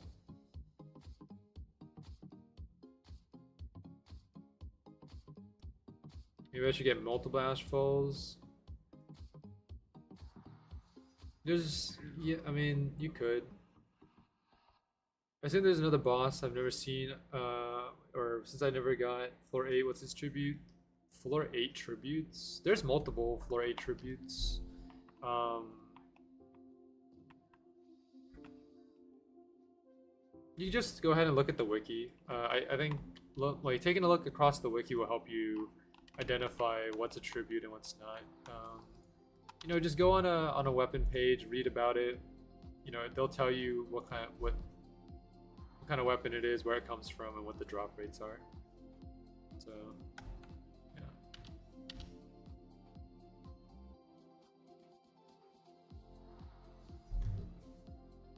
Maybe I should get multiple Ashfalls. I mean, you could. I think there's another boss I've never seen, or since I never got floor 8, what's his tribute? Floor 8 tributes? There's multiple floor 8 tributes. You just go ahead and look at the wiki. I think taking a look across the wiki will help you identify what's a tribute and what's not. Just go on a weapon page, read about it. They'll tell you what kind of weapon it is, where it comes from, and what the drop rates are. So,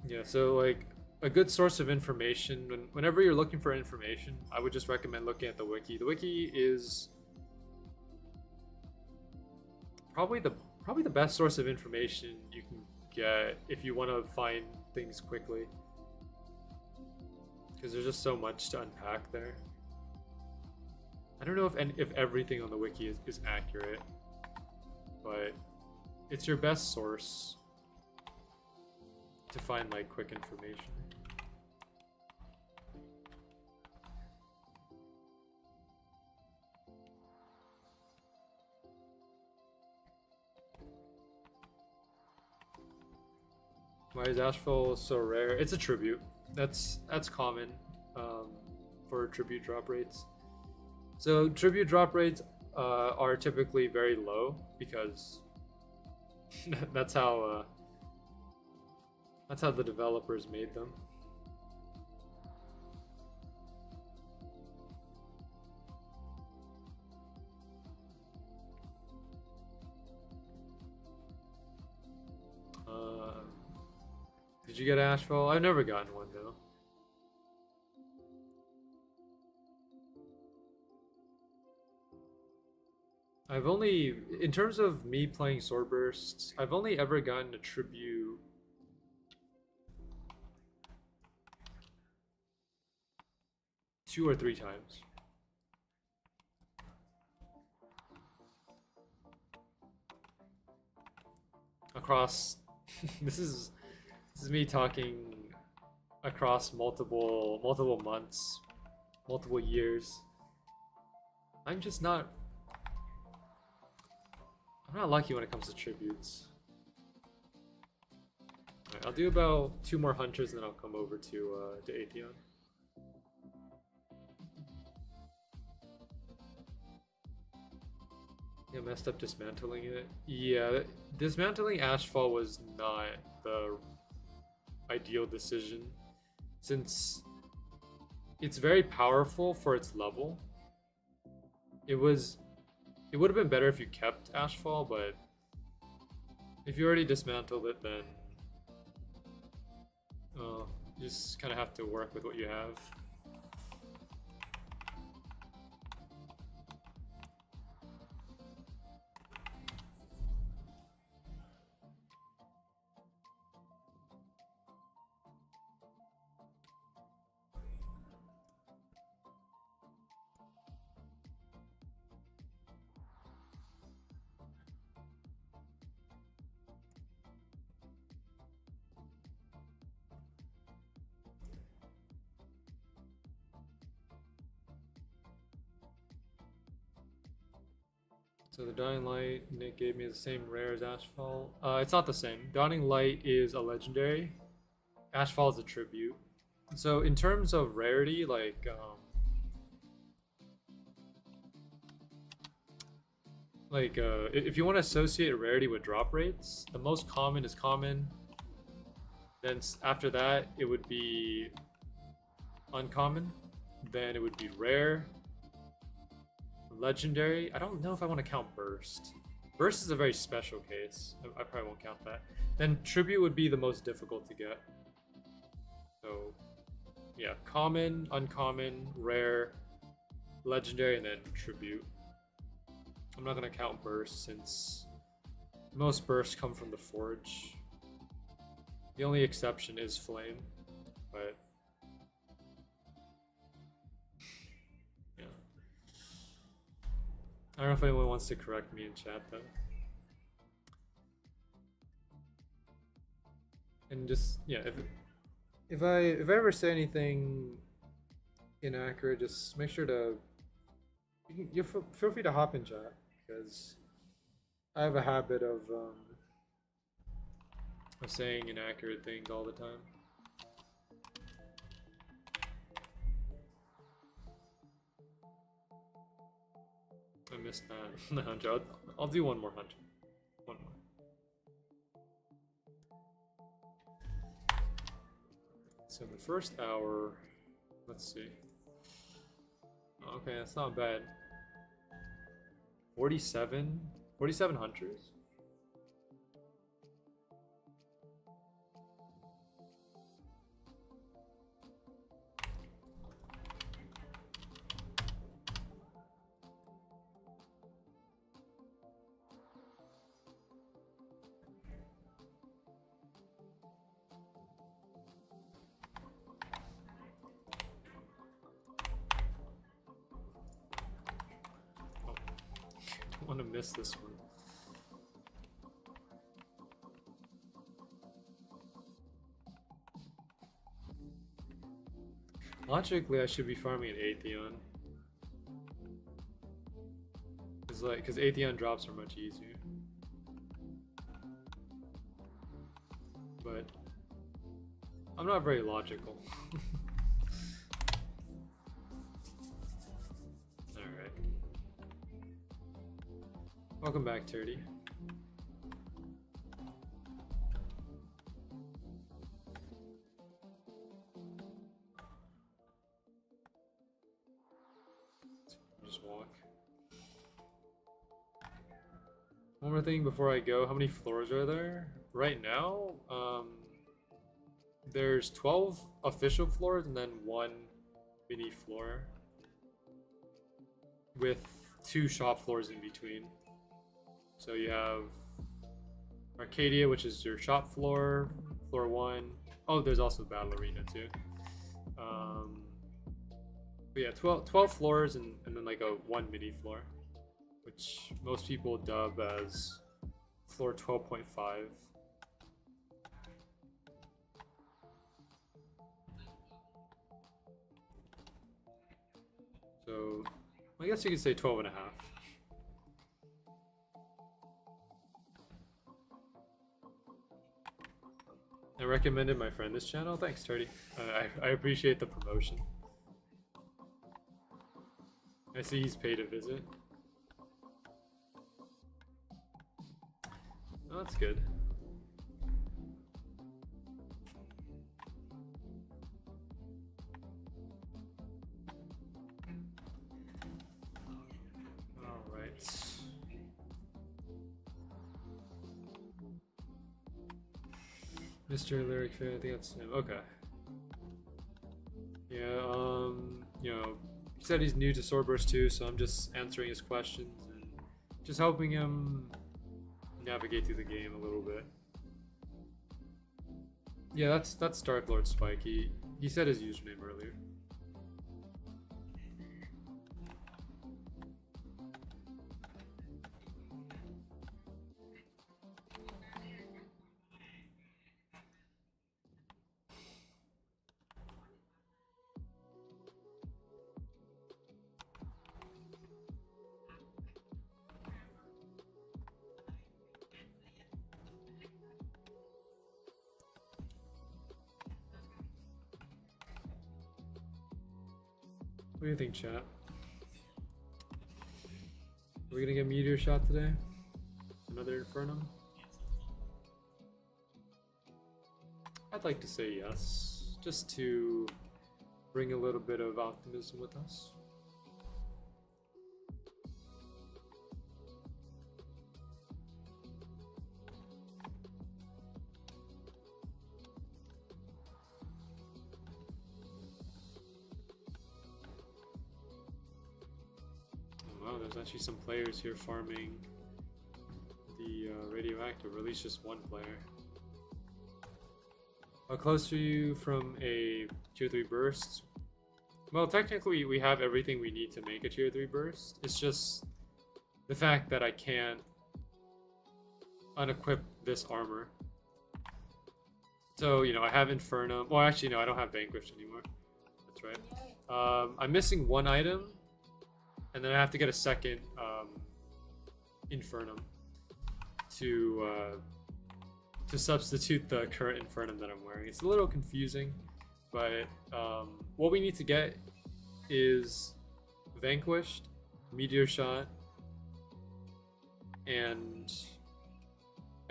yeah. So like a good source of information whenever you're looking for information, I would just recommend looking at the wiki. The wiki is probably the best source of information you can get if you want to find things quickly, because there's just so much to unpack there. I don't know if everything on the wiki is accurate. but it's your best source to find like quick information. Why is Ashfall so rare? It's a tribute. That's common for tribute drop rates. So tribute drop rates are typically very low because that's how the developers made them. Did you get Ashfall? I've never gotten one though. I've only, in terms of me playing Swordburst, I've only ever gotten a tribute. Two or three times. Across, this is me talking across multiple months, multiple years. I'm not lucky when it comes to tributes. Alright, I'll do about 2 more hunters and then I'll come over to Atheon. Yeah, messed up dismantling it. Yeah, dismantling Ashfall was not the ideal decision since it's very powerful for its level. It would have been better if you kept Ashfall, but if you already dismantled it, then you just kind of have to work with what you have. So the Dying Light Nick gave me the same rare as Ashfall. It's not the same. Dying Light is a legendary. Ashfall is a tribute. So in terms of rarity, like if you want to associate rarity with drop rates, the most common is common. Then after that, it would be uncommon. Then it would be rare. Legendary. I don't know if I want to count burst. Burst is a very special case. I probably won't count that. Then tribute would be the most difficult to get. So yeah, common, uncommon, rare, legendary, and then tribute. I'm not gonna count burst since most bursts come from the forge. The only exception is flame, but I don't know if anyone wants to correct me in chat though. And just yeah, if I ever say anything inaccurate, just make sure to you feel free to hop in chat because I have a habit of saying inaccurate things all the time. I missed that. The hunter. I'll do one more hunter. One more. So the first hour, let's see. Okay, that's not bad. 47 hunters? Want to miss this one. Logically, I should be farming an Atheon. Because Atheon drops are much easier. But I'm not very logical. Alright. Welcome back, Turdy. Just walk. One more thing before I go. How many floors are there? Right now, there's 12 official floors and then 1 mini floor with 2 shop floors in between. So you have Arcadia, which is your shop floor, floor 1. Oh, there's also Battle Arena too. But yeah, 12 floors and then like a 1 mini floor, which most people dub as floor 12.5. So I guess you could say 12 and a half. I recommended my friend this channel. Thanks, Turdy. I appreciate the promotion. I see he's paid a visit. Oh, that's good. Mr. Lyric Fan, I think that's him. Okay. Yeah, you know, he said he's new to Swordburst too, so I'm just answering his questions and just helping him navigate through the game a little bit. Yeah, that's Dark Lord Spike. He said his username earlier. What do you think, chat? Are we gonna get Meteor Shot today? Another Infernum? I'd like to say yes, just to bring a little bit of optimism with us. Wow, there's actually some players here farming the radioactive, or at least just one player. How close are you from a tier 3 burst? Well, technically we have everything we need to make a tier 3 burst. It's just the fact that I can't unequip this armor. So, you know, I have Infernum. Well, actually, no, I don't have Vanquished anymore. That's right. I'm missing one item. And then I have to get a second Infernum to substitute the current Infernum that I'm wearing. It's a little confusing, but what we need to get is Vanquished, Meteor Shot, and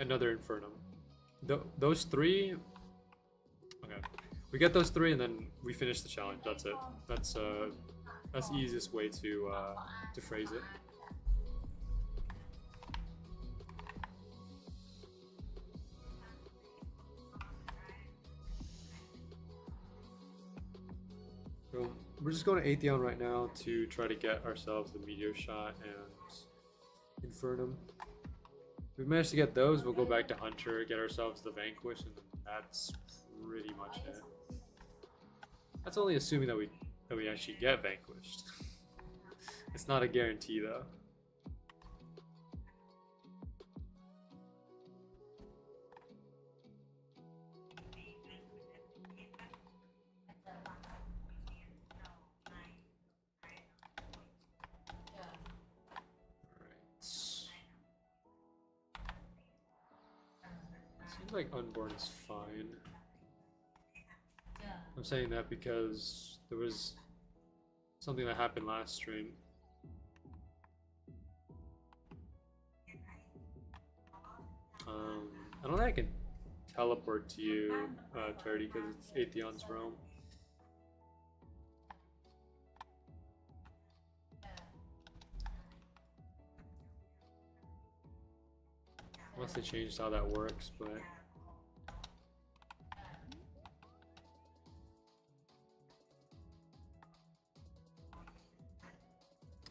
another Infernum. Those three. Okay, we get those three, and then we finish the challenge. That's it. That's the easiest way to phrase it. So we're just going to Atheon right now to try to get ourselves the Meteor Shot and Infernum. If we manage to get those, we'll go back to Hunter, get ourselves the Vanquish, and that's pretty much it. That's only assuming that we actually get Vanquished. It's not a guarantee though. like Unborn is fine. I'm saying that because there was something that happened last stream. I don't think I can teleport to you, Turdy, because it's Atheon's realm. Unless they changed how that works, but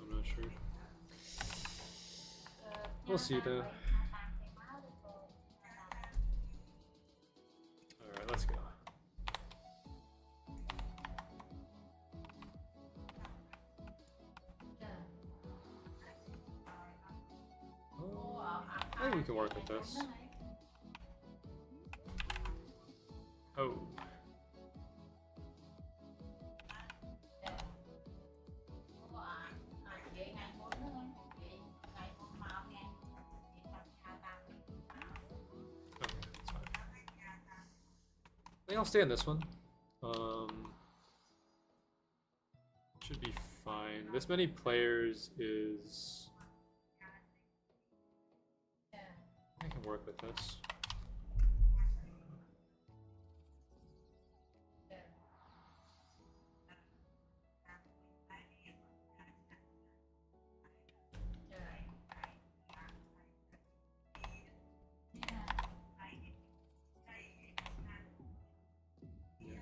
I'm not sure. We'll see though. Alright, let's go. I think we can work with this. Oh. I think I'll stay on this one. Should be fine. This many players is... I can work with this.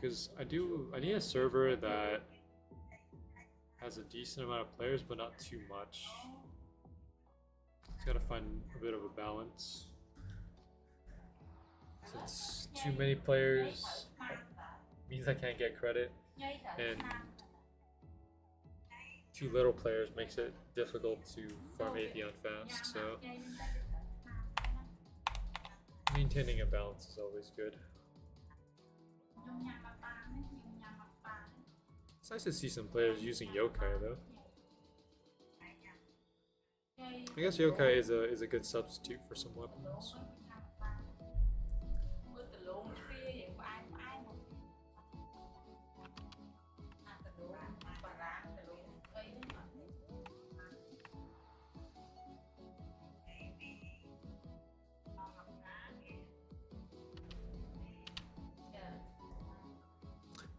Because I need a server that has a decent amount of players, but not too much. Just gotta find a bit of a balance. Since too many players means I can't get credit, and too little players makes it difficult to farm Atheon fast, so maintaining a balance is always good. It's nice to see some players using yokai though. I guess yokai is a good substitute for some weapons.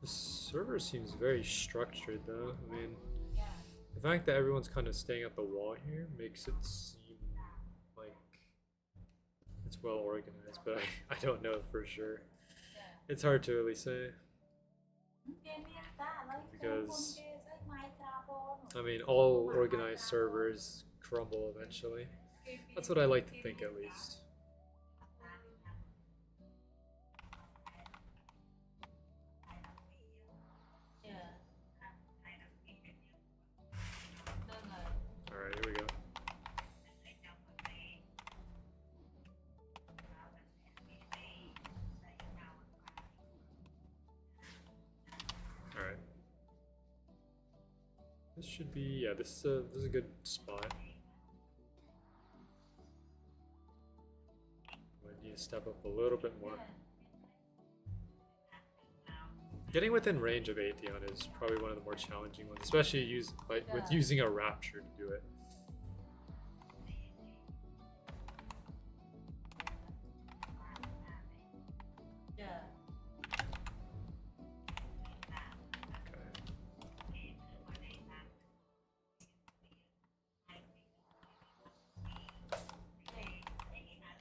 The server seems very structured though. I mean, the fact that everyone's kind of staying at the wall here makes it seem like it's well organized, but I don't know for sure. It's hard to really say. Because, I mean, all organized servers crumble eventually. That's what I like to think at least. Alright, here we go. Alright. This should be, yeah, this is a good spot. I need to step up a little bit more. Getting within range of Atheon is probably one of the more challenging ones, especially with using a Rapture to do it.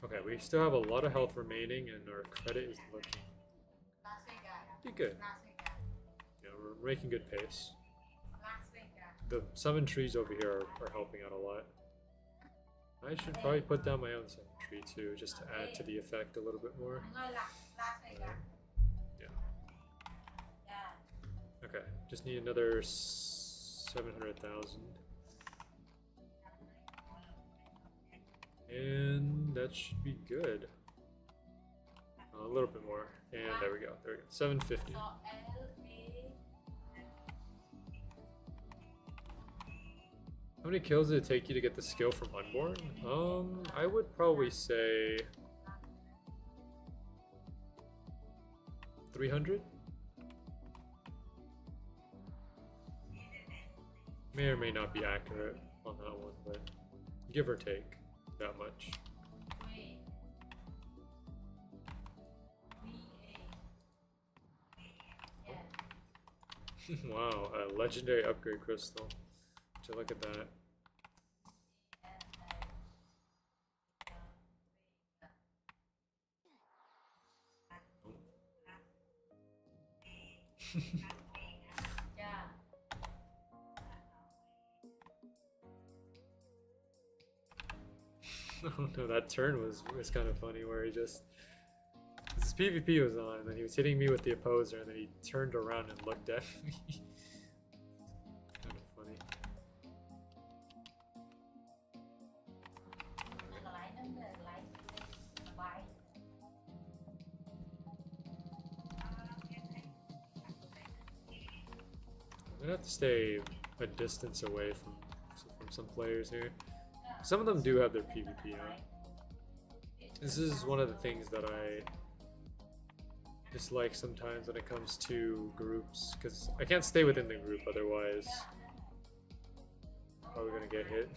Okay, we still have a lot of health remaining, and our credit is looking pretty good. Yeah, we're making good pace. The summon trees over here are helping out a lot. I should probably put down my own summon tree too, just to add to the effect a little bit more. Yeah. Okay, just need another 700,000. And that should be good. A little bit more. And there we go. There we go. 750. How many kills did it take you to get the skill from Unborn? I would probably say 300? May or may not be accurate on that one, but give or take that much. Wow, a legendary upgrade crystal. So look at that. Oh no, that turn was kind of funny where he just... His PvP was on, and then he was hitting me with the opposer, and then he turned around and looked at me. Kind of funny. I'm gonna have to stay a distance away from some players here. Some of them do have their PvP on. This is one of the things that I dislike sometimes when it comes to groups, because I can't stay within the group, otherwise probably gonna get hit.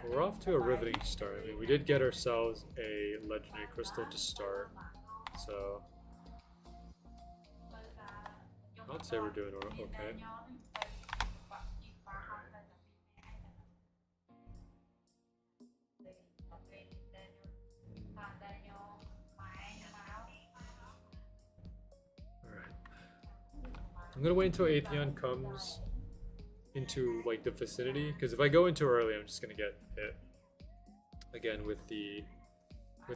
We're off to a riveting start. I mean, we did get ourselves a legendary crystal to start, so I'd say we're doing okay. I'm gonna wait until Atheon comes into like the vicinity, because if I go into early, I'm just gonna get hit again with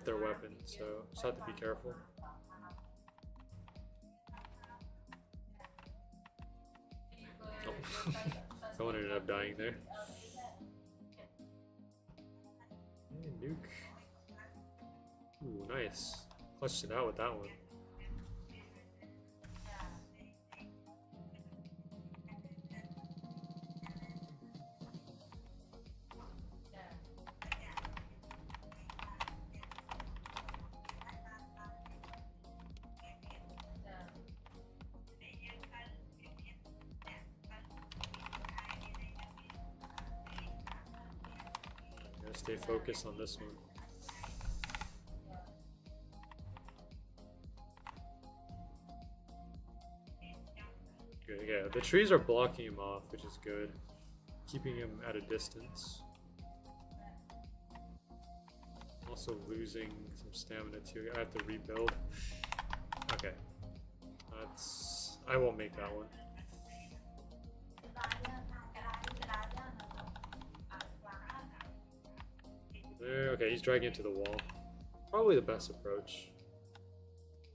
their weapon. So just have to be careful. Oh. Someone ended up dying there. Hey, nuke. Ooh, nice. Clutched it out with that one. Stay focused on this one. Good, yeah. The trees are blocking him off, which is good. Keeping him at a distance. Also losing some stamina too. I have to rebuild. Okay. I won't make that one. Okay, he's dragging into the wall. Probably the best approach.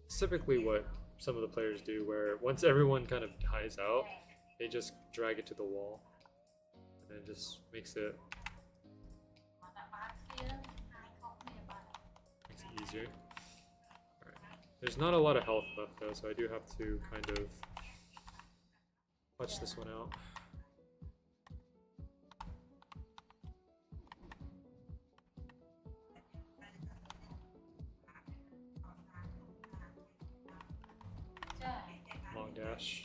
It's typically what some of the players do, where once everyone kind of dies out, they just drag it to the wall. And it just makes it easier. Alright. There's not a lot of health left though, so I do have to kind of clutch this one out. Long dash.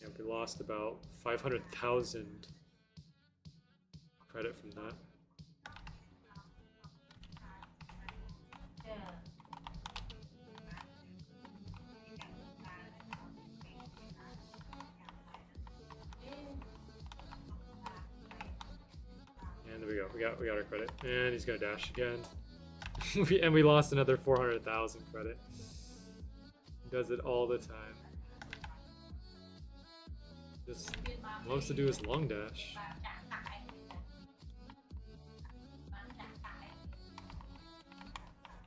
Yeah, we lost about 500,000 credit from that. And there we go. We got our credit. And he's gonna dash again. And we lost another 400,000 credit. Does it all the time. Just loves to do his long dash.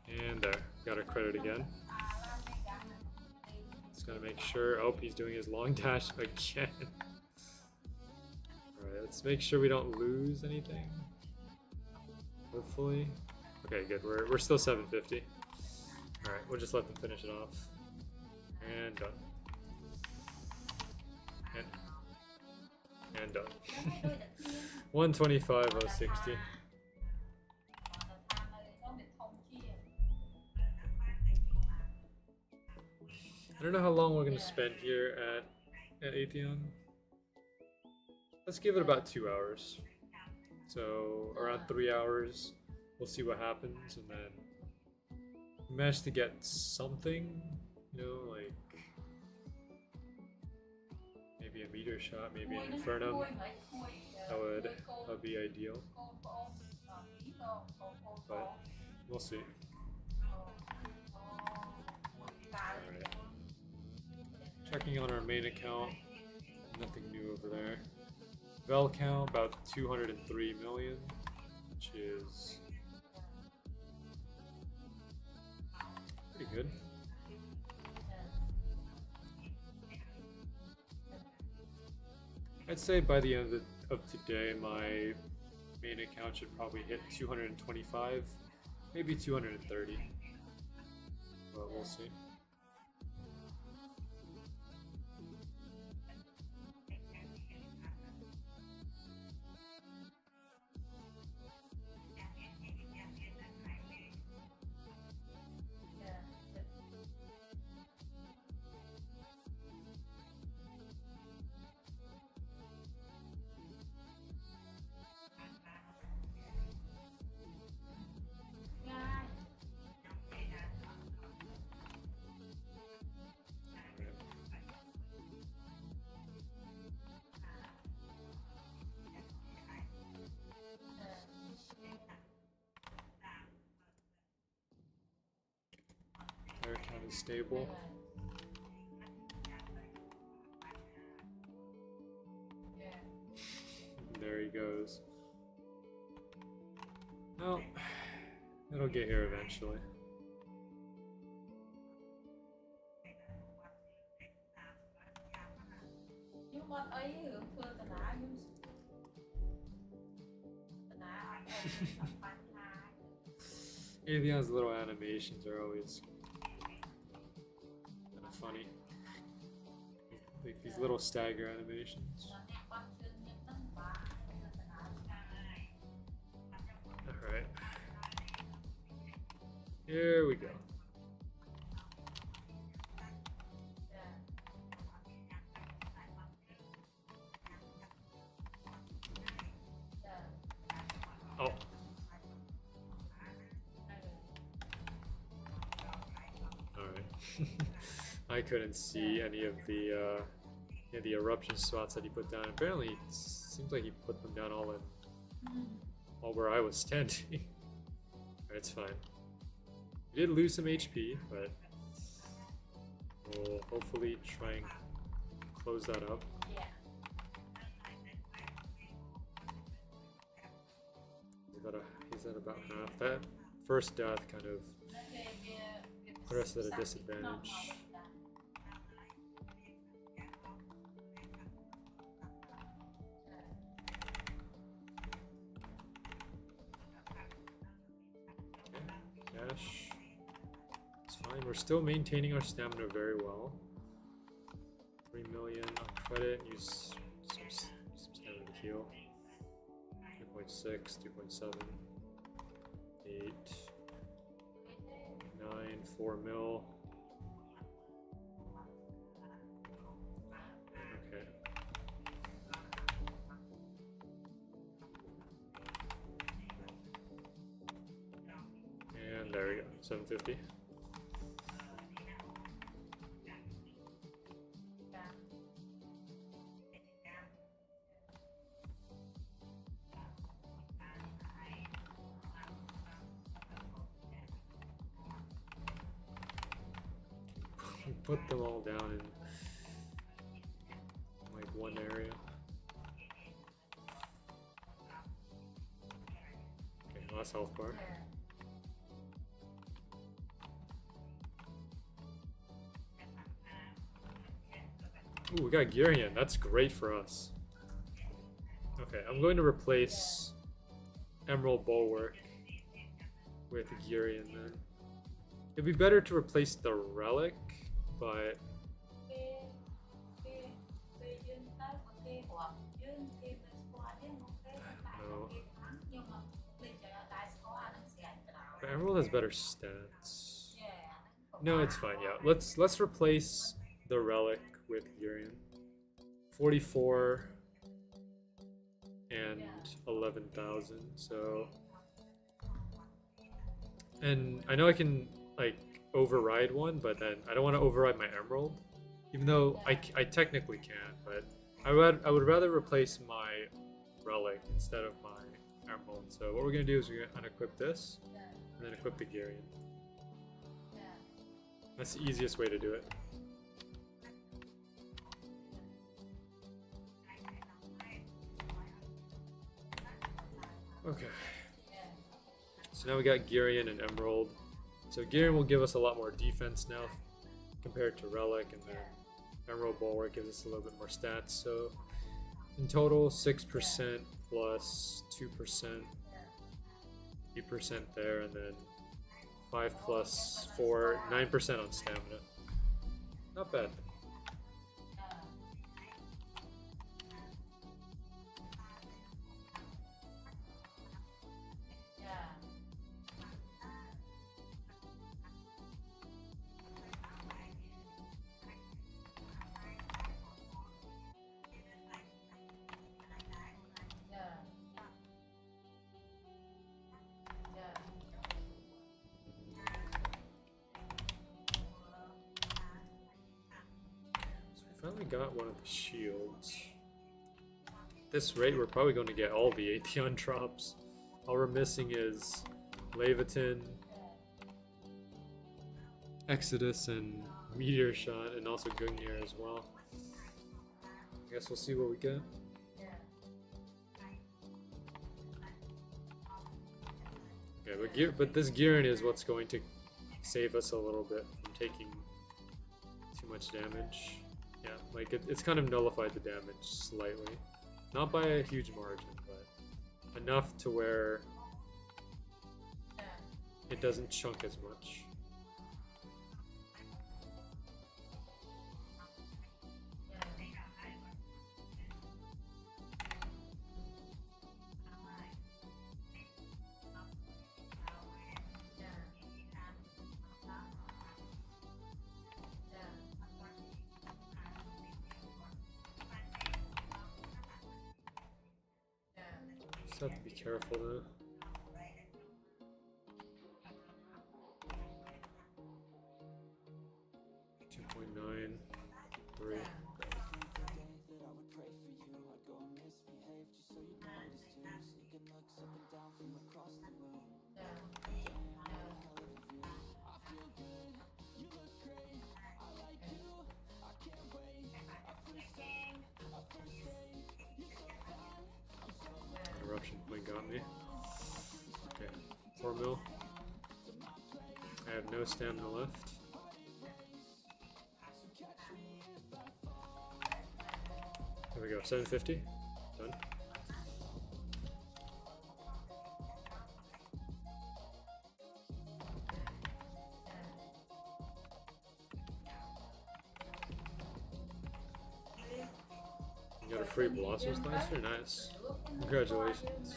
And there, got our credit again. Just gotta make sure. Oh, he's doing his long dash again. Alright, let's make sure we don't lose anything. Hopefully. Okay, good. We're still 750. Alright, we'll just let them finish it off. And done. And done. 125,060. I don't know how long we're gonna spend here at Atheon. Let's give it about 2 hours. So around 3 hours, we'll see what happens, and then we manage to get something, you know, like maybe a meteor shot, maybe an infernum. That would be ideal. But we'll see. Alright. Checking on our main account. Nothing new over there. Vel count about 203 million, which is pretty good. I'd say by the end of today, my main account should probably hit 225, maybe 230, but we'll see. Player count is stable. There he goes. Well, it'll get here eventually. Atheon's little animations are always kind of funny. Like these little stagger animations. Alright. Here we go. Oh. Alright. I couldn't see any of the eruption spots that he put down. Apparently, it seems like he put them down all where I was standing. Alright, it's fine. We did lose some HP, but we'll hopefully try and close that up. He's at about half. That first death kind of put us at a disadvantage. Cash. It's fine. We're still maintaining our stamina very well. 3 million on credit. Use some stamina to heal. 3.6, 3.7, 8, 9, 4 mil. Okay. And there we go, 750. Put them all down in like one area. Okay, last health bar. Ooh, we got Girion. That's great for us. Okay, I'm going to replace Emerald Bulwark with Girion then. It'd be better to replace the Relic, but no. But Emerald has better stats. No, it's fine. Yeah, let's replace the relic with Urian. 44 and 11,000. So, and I know I can like override one, but then I don't want to override my emerald, even though I technically can. But I would rather replace my relic instead of my emerald. So what we're gonna do is we're gonna unequip this and then equip the Garian. That's the easiest way to do it. Okay. So now we got Garian and Emerald. So Garian will give us a lot more defense now compared to Relic, and then Emerald Bulwark gives us a little bit more stats. So in total, 6% plus 2%, 8% there, and then 5 plus 4, 9% on stamina. Not bad. Finally got one of the shields. At this rate, we're probably going to get all the Atheon drops. All we're missing is Leviathan, Exodus, and Meteor Shot, and also Gungnir as well. I guess we'll see what we get. Okay, but this Garen is what's going to save us a little bit from taking too much damage. Yeah, like it's kind of nullified the damage slightly. Not by a huge margin, but enough to where it doesn't chunk as much. Just have to be careful though. Eruption point got me. Okay, 4 mil. I have no stamina left. There we go, 750. Done. You got a free Blossom Slicer? Nice. Congratulations.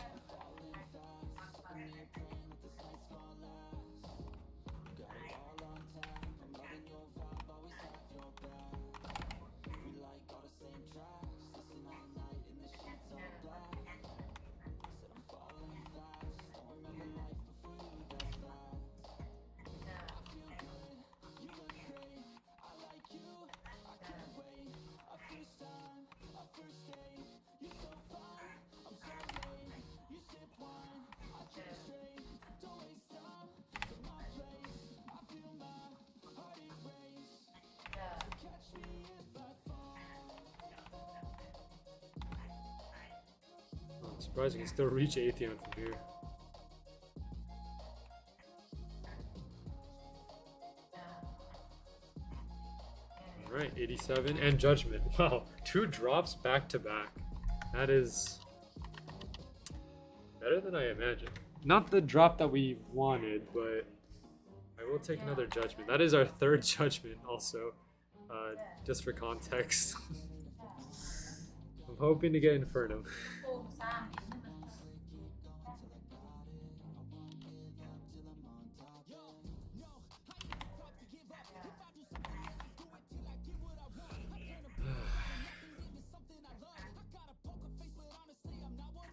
I'm surprised you can still reach Atheon from here. Alright, 87 and Judgment. Wow, 2 drops back to back. That is better than I imagined. Not the drop that we wanted, but I will take another Judgment. That is our 3rd Judgment also, just for context. I'm hoping to get Inferno.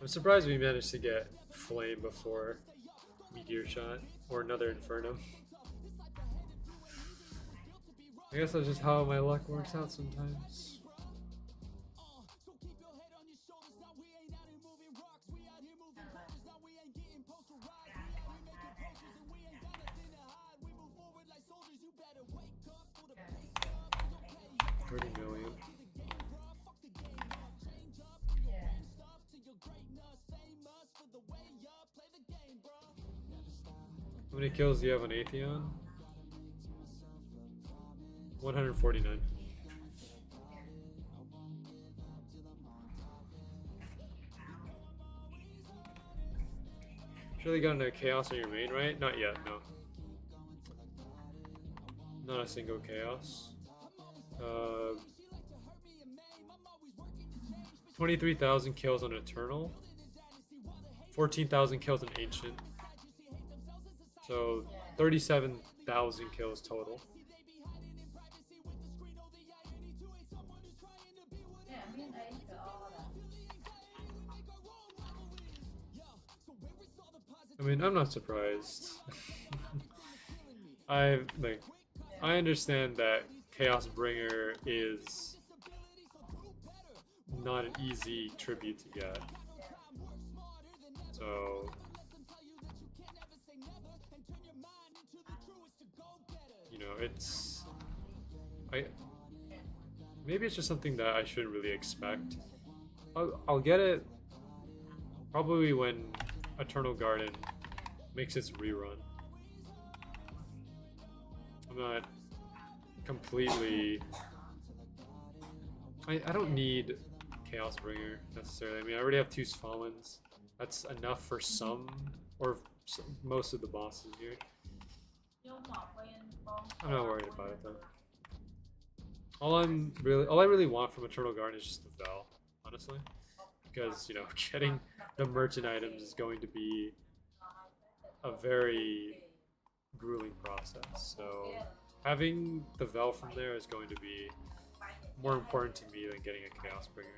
I'm surprised we managed to get Flame before Meteor Shot or another Infernum. I guess that's just how my luck works out sometimes. $30 million. How many kills do you have on Atheon? 149. Sure they got into chaos on your main, right? Not yet, no. Not a single chaos. 23,000 kills on Eternal. 14,000 kills on Ancient. So 37,000 kills total. I mean, I'm not surprised. I understand that Chaos Bringer is not an easy tribute to get. So you know, maybe it's just something that I shouldn't really expect. I'll get it probably when Eternal Garden makes its rerun. I'm not completely... I don't need Chaos Bringer necessarily. I mean, I already have 2 Svalins. That's enough for some, or most of the bosses here. I'm not worried about it though. All I really want from Eternal Garden is just the Vel, honestly. Because, you know, getting the merchant items is going to be a very grueling process. So having the Vel from there is going to be more important to me than getting a Chaos Bringer.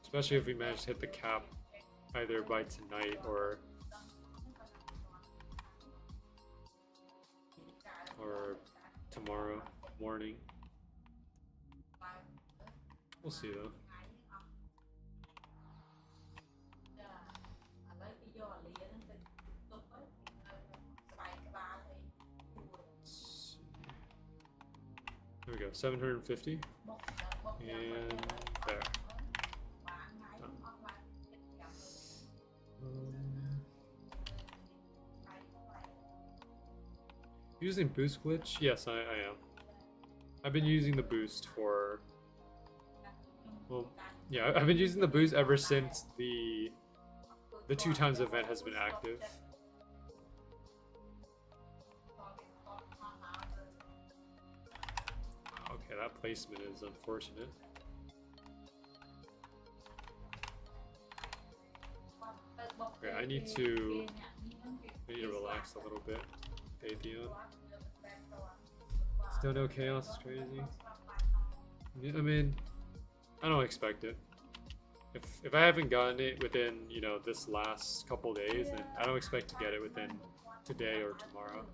Especially if we manage to hit the cap either by tonight or tomorrow morning. We'll see though. There we go, 750. And there. Using boost glitch? Yes, I am. I've been using the boost for... Well, yeah, I've been using the boost ever since the 2 times event has been active. Okay, that placement is unfortunate. Okay, I need to relax a little bit. Atheon. Still no chaos, is crazy. I mean, I don't expect it. If I haven't gotten it within, you know, this last couple days, then I don't expect to get it within today or tomorrow.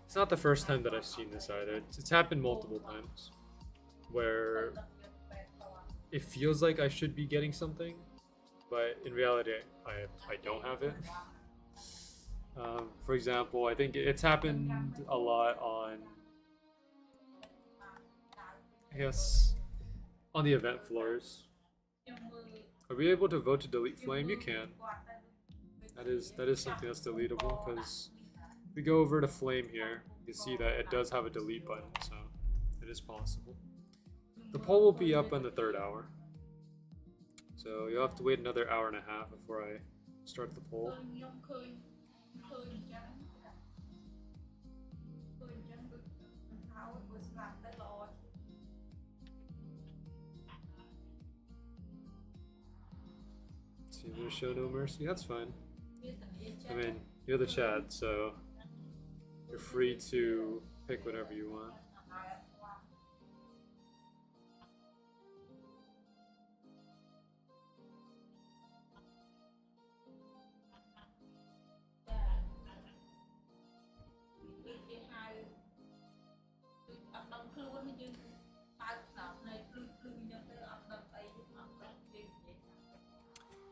It's not the first time that I've seen this either. It's happened multiple times where it feels like I should be getting something, but in reality I don't have it. For example, I think it's happened a lot on, I guess, on the event floors. Are we able to vote to delete Flame? You can. That is something that's deletable, because if we go over to Flame here, you see that it does have a delete button, so it is possible. The poll will be up in the 3rd hour, so you'll have to wait another hour and a half before I start the poll. See, there's show no mercy. That's fine. I mean, you're the chat, so You're free to pick whatever you want.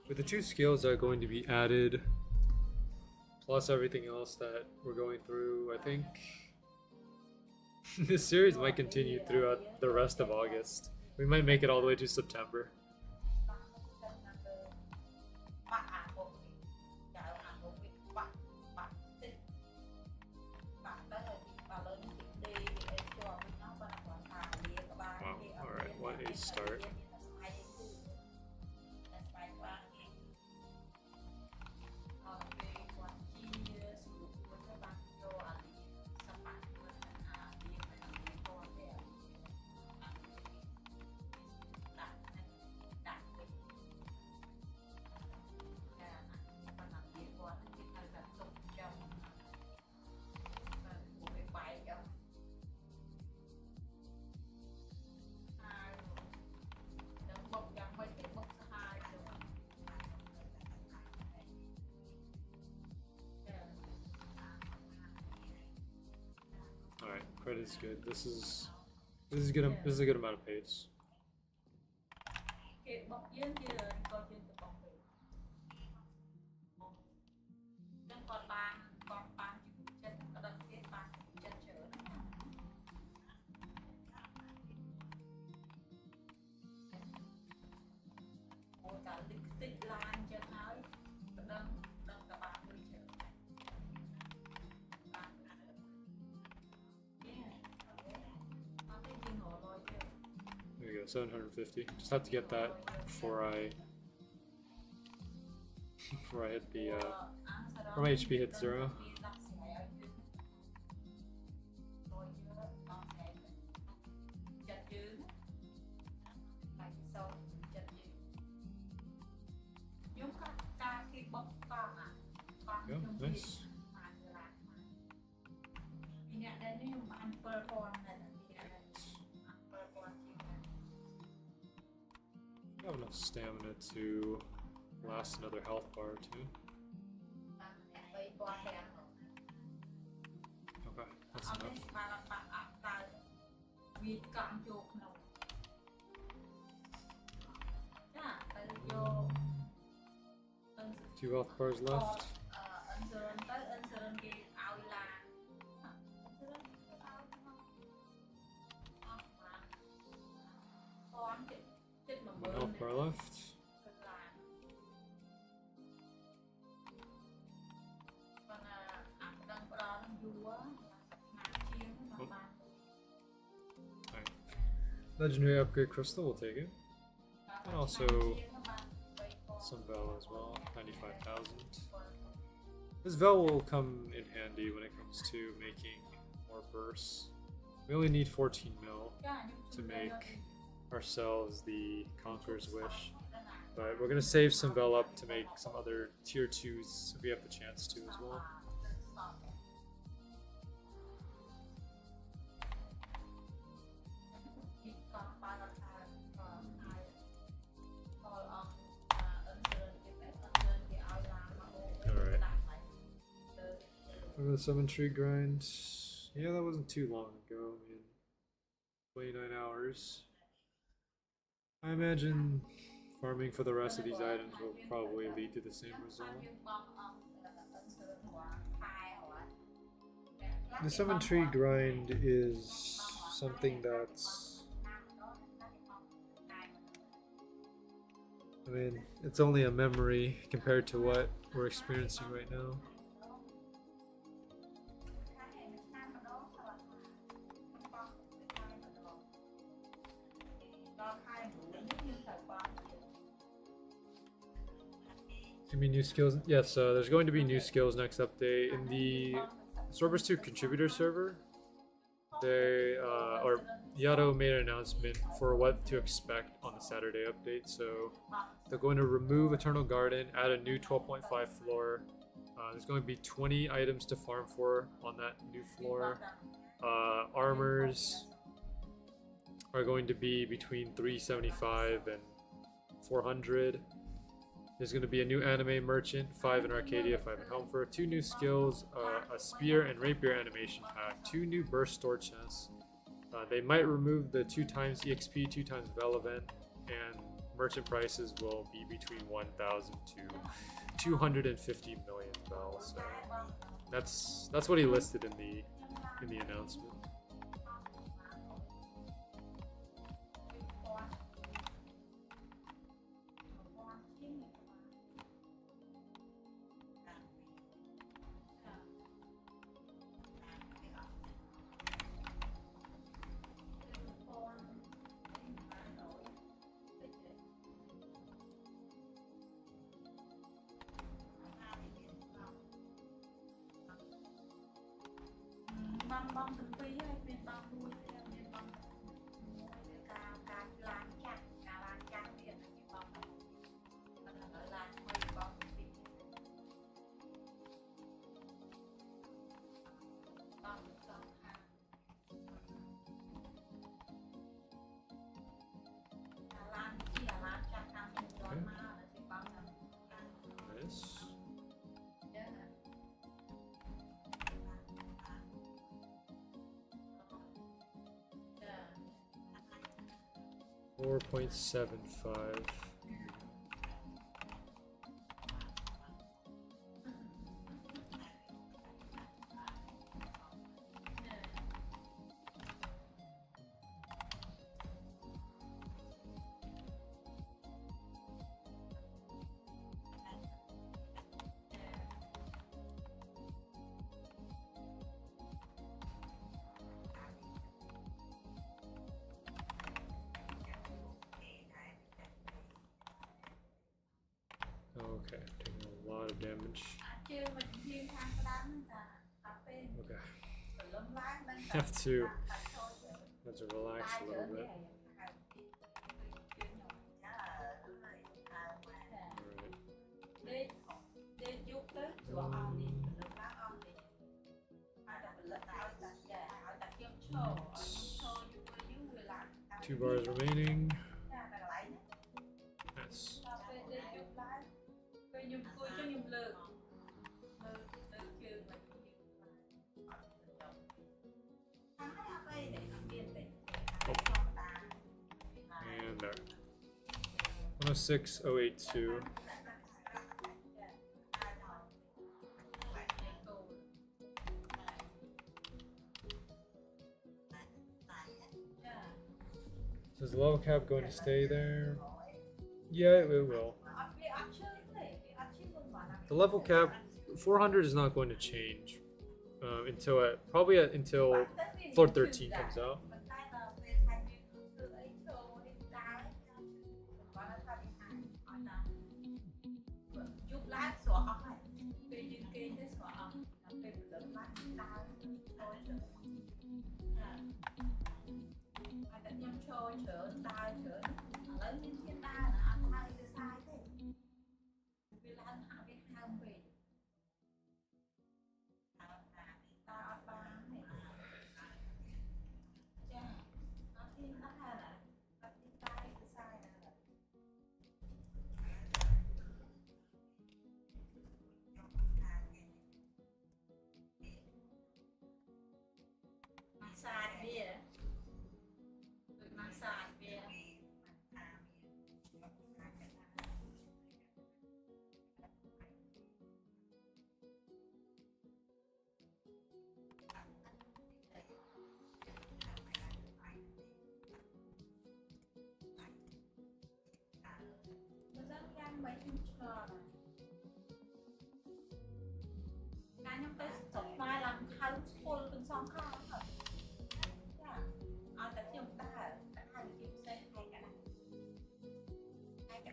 With the 2 skills that are going to be added, plus everything else that we're going through, I think this series might continue throughout the rest of August. We might make it all the way to September. Wow, alright, what a start. Alright, credit is good. This is good. This is a good amount of pace. There you go, 750. Just have to get that before I hit the before my HP hits 0. Yeah, nice. I have enough stamina to last another health bar or 2. Okay, that's enough. 2 health bars left. One health bar left. Oh. Right. Legendary upgrade crystal, we'll take it. And also some Vel as well, 95,000. This Vel will come in handy when it comes to making more bursts. We only need 14 mil to make ourselves the Conqueror's Wish. But we're going to save some Vel up to make some other tier 2s if we have the chance to as well. The 7 tree grind. Yeah, that wasn't too long ago. I mean, 29 hours. I imagine farming for the rest of these items will probably lead to the same result. The 7 tree grind is something that's, I mean, it's only a memory compared to what we're experiencing right now. Gonna be new skills. Yes, there's going to be new skills next update in the Swordburst 2 contributor server. They or Yato made an announcement for what to expect on the Saturday update. So they're going to remove Eternal Garden, add a new 12.5 floor, There's going to be 20 items to farm for on that new floor. Armors are going to be between 375 and 400. There's going to be a new anime merchant, 5 in Arcadia, 5 in Helmfirth, 2 new skills, a spear and rapier animation pack, 2 new burst store chests. They might remove the 2 times EXP, 2 times Vel event, and merchant prices will be between 1,000 to 250 million Vel. So that's what he listed in the announcement. Nice. 4.75. Okay, taking a lot of damage. Okay. Have to relax a little bit. Alright. 2 bars remaining. Nice. And there. 106,082. Is the level cap going to stay there? Yeah, it will. The level cap 400 is not going to change until floor 13 comes out.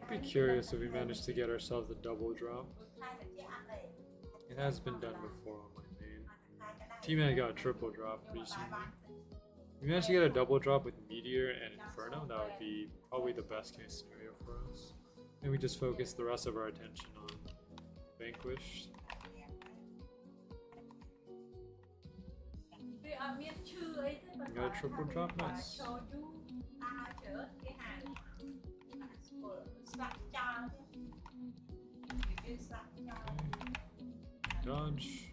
Be curious if we manage to get ourselves a double drop. It has been done before on my main. T-Man got a triple drop recently. If we managed to get a double drop with Meteor and Inferno, that would be probably the best case scenario for us. And we just focus the rest of our attention on Vanquished. Got a triple drop, nice. Dodge.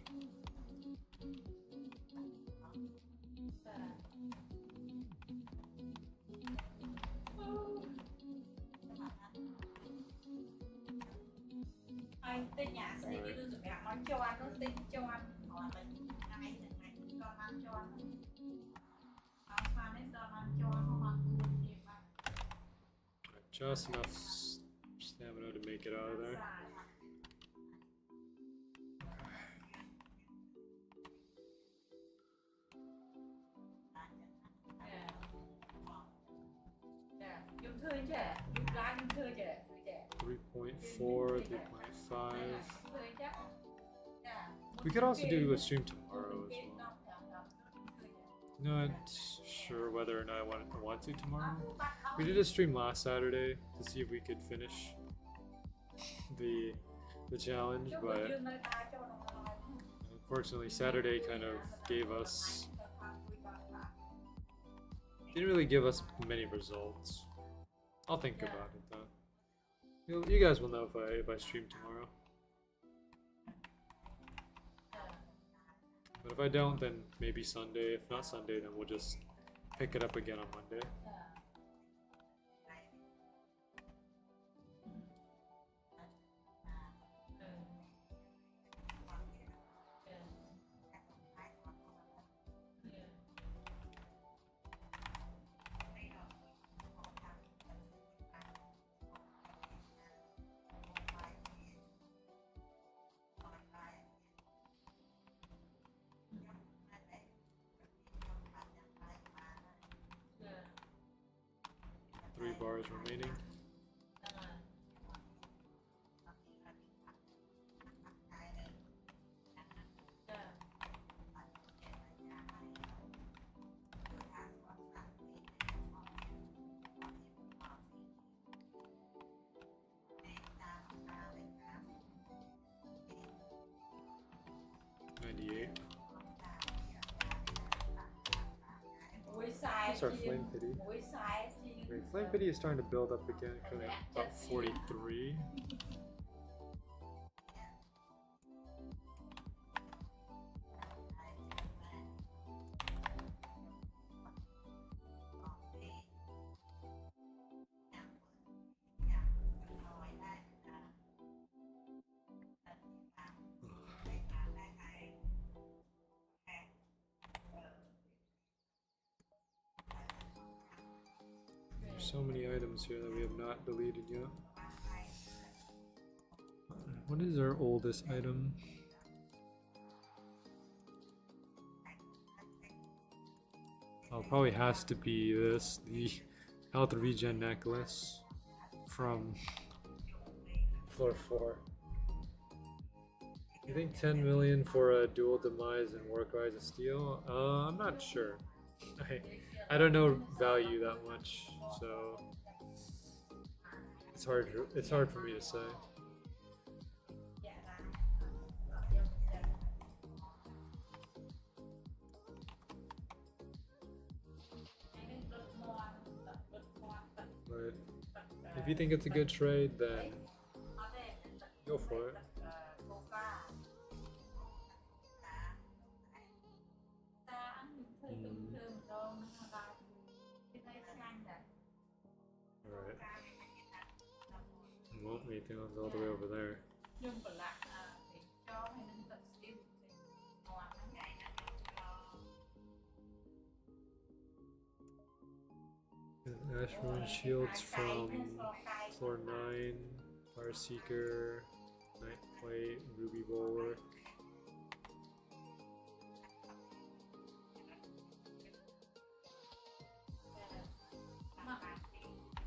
Tên nhà sẽ đi đưa tụi mẹ nói cho anh, nó tin cho anh họ mình ngày cho anh cho anh pha đến cho anh cho anh không ăn nhiều mà Just enough stamina to make it out of there. Dùng thư chứ, dùng lá dùng thư chứ. 3.4, 3.5. We could also do a stream tomorrow as well. Not sure whether or not I want to tomorrow. We did a stream last Saturday to see if we could finish the challenge, but unfortunately Saturday kind of didn't really give us many results. I'll think about it though. You guys will know if I stream tomorrow. But if I don't, then maybe Sunday. If not Sunday, then we'll just pick it up again on Monday. Three bars remaining. That's our Flame Pity. Wait, Flame Pity is starting to build up again, coming up about 43. So many items here that we have not deleted yet. What is our oldest item? Oh, probably has to be this, the health regen necklace from floor 4. You think 10 million for a dual demise and work rise of steel? I'm not sure. I don't know value that much, so it's hard for me to say. But if you think it's a good trade, then go for it. Alright. Well, Maytheon's all the way over there. Ashburn shields from floor 9, Fire Seeker, Night Plate, Ruby Bulwark.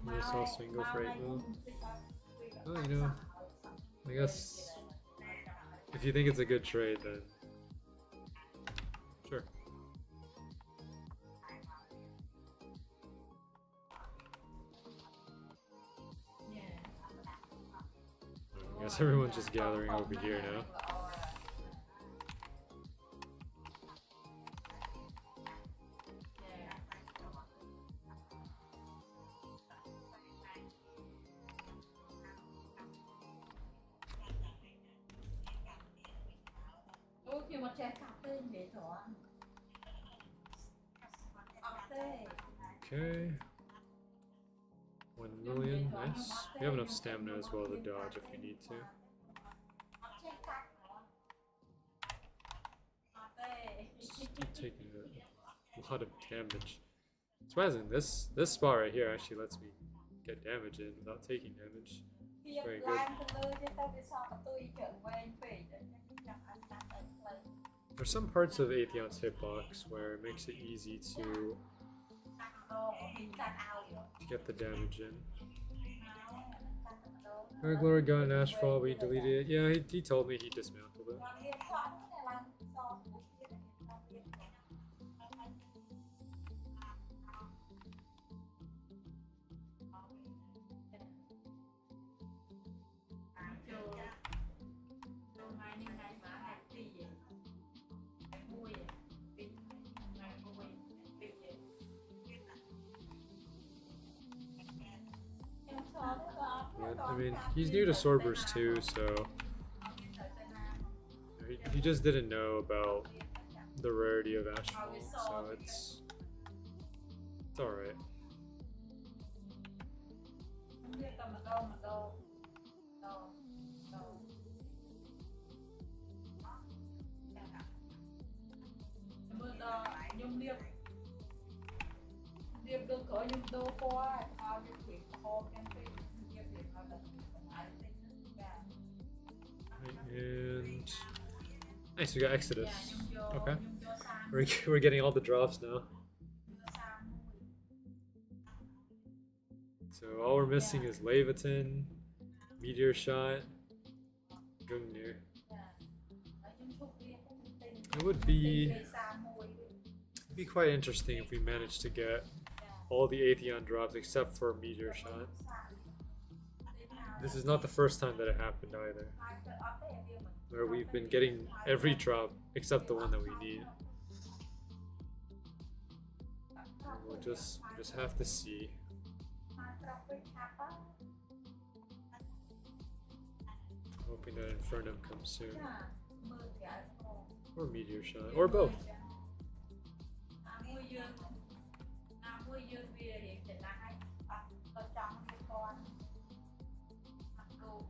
Most all single for 8 mil. Well, you know, I guess if you think it's a good trade, then sure. I guess everyone's just gathering over here now. Ủa khi mà chơi cặp tên vậy thôi. Okay. 1 million, nice. We have enough stamina as well to dodge if we need to. Still taking a lot of damage. Surprising, this spot right here actually lets me get damage in without taking damage. Very good. There's some parts of Atheon's hitbox where it makes it easy to get the damage in. Our glory gun, Ashfall, we deleted it. Yeah, he told me he dismantled it. But, I mean, he's new to Swordburst too, so he just didn't know about the rarity of Ashfall, so it's alright. And nice, we got Exodus. Okay, we're getting all the drops now. So all we're missing is Leviathan, Meteor Shot, Gungnir. It would be quite interesting if we managed to get all the Atheon drops except for Meteor Shot. This is not the first time that it happened either, where we've been getting every drop except the one that we need. And we'll just have to see. Hoping that Infernum comes soon. Or Meteor Shot. Or both.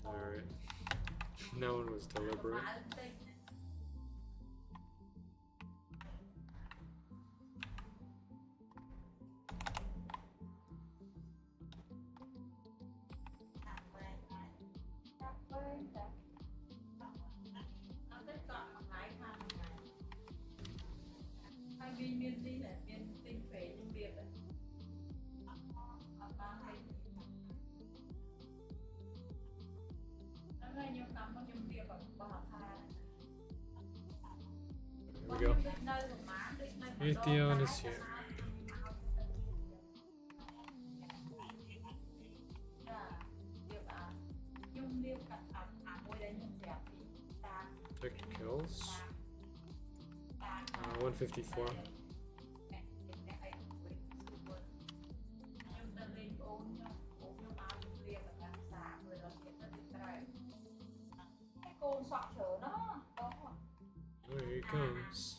Alright. That one was deliberate. Here we go. Atheon is here. Check kills. 154. Here he comes.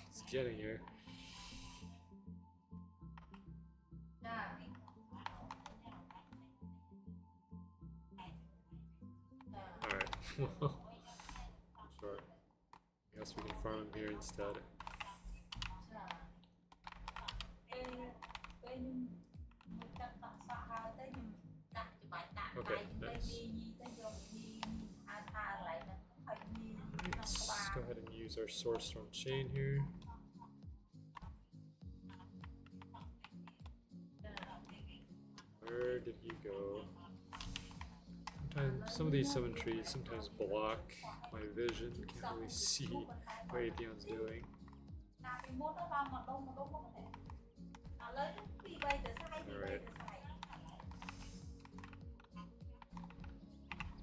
It's getting here. Alright. Sure. Guess we can farm him here instead. Okay, nice. Let's go ahead and use our Source Storm Chain here. Where did he go? Sometimes some of these summon trees sometimes block my vision. Can't really see what Atheon's doing. Alright.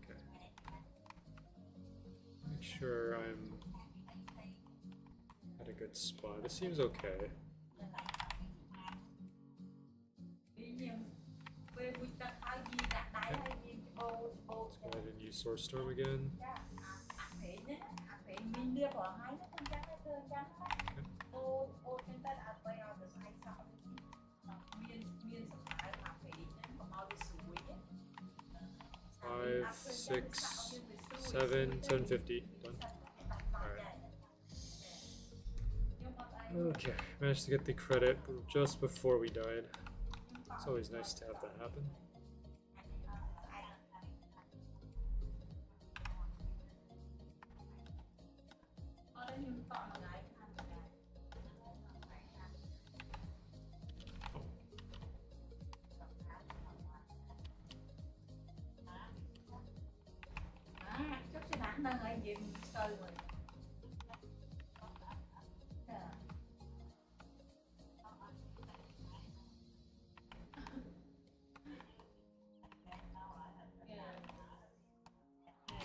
Okay. Make sure I'm at a good spot. This seems okay. Let's go ahead and use Source Storm again. Five, 6, 7, 750. Done. Alright. Okay, managed to get the credit just before we died. It's always nice to have that happen.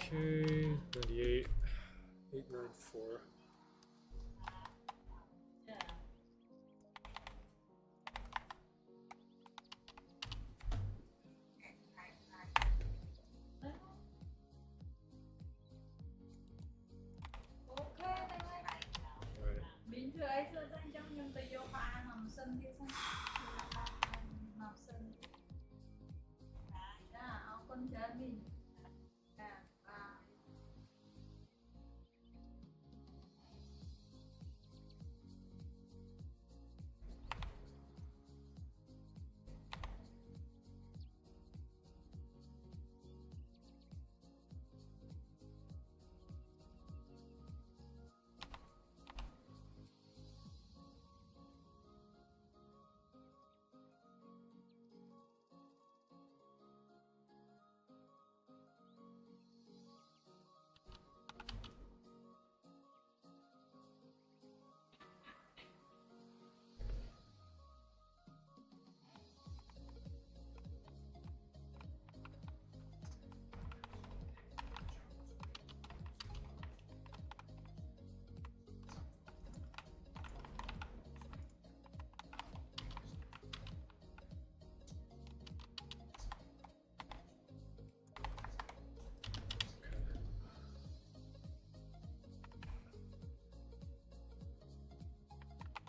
Okay, 98, 894. Bình thường ấy thưa danh trong những tay vô pha nằm sân kia xong nằm sân ông con chơi mình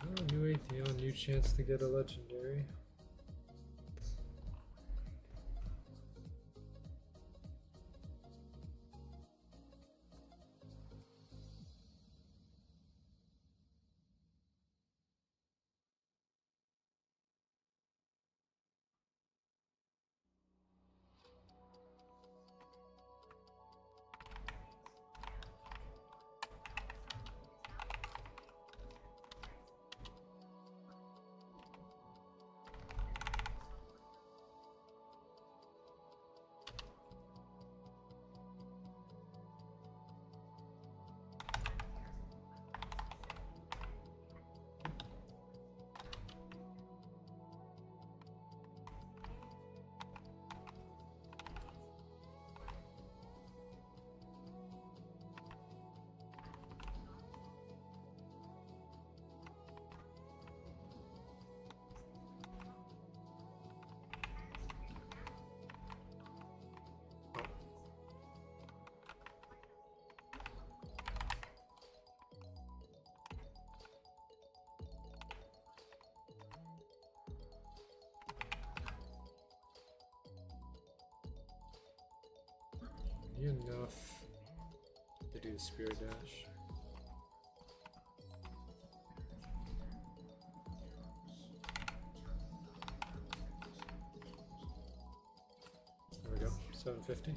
Oh, new Atheon, new chance to get a legendary. Enough to do the Spirit Dash. There we go, 750.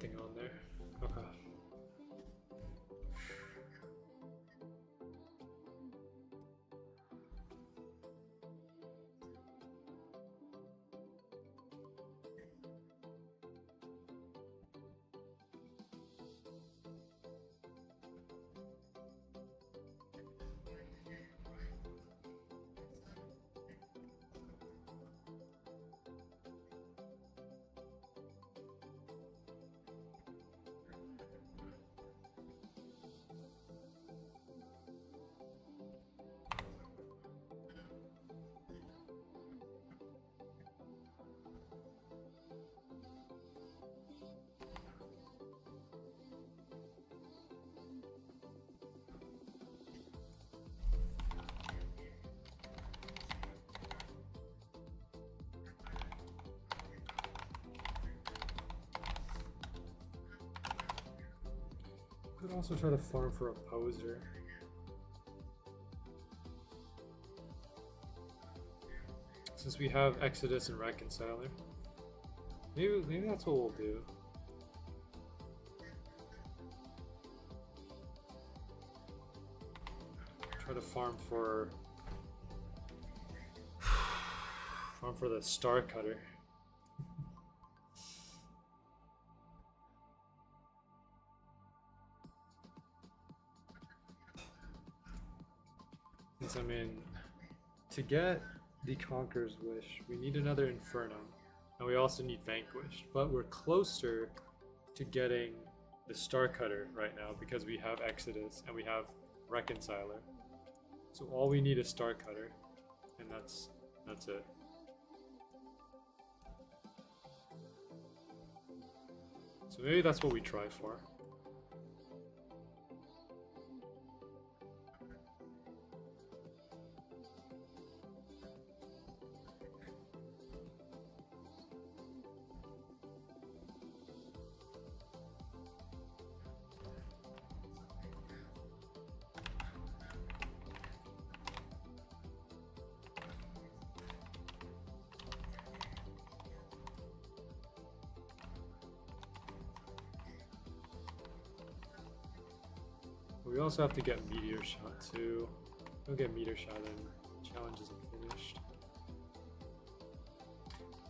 nothing on there. Okay. Could also try to farm for a poser. Since we have Exodus and Reconciler. Maybe that's what we'll do. Try to farm for the Star Cutter. I mean, to get the Conqueror's Wish, we need another Inferno, and we also need Vanquished, but we're closer to getting the Star Cutter right now because we have Exodus and we have Reconciler. So all we need is Star Cutter, and that's it. So maybe that's what we try for. We also have to get Meteor Shot too. We'll get Meteor Shot and challenge isn't finished.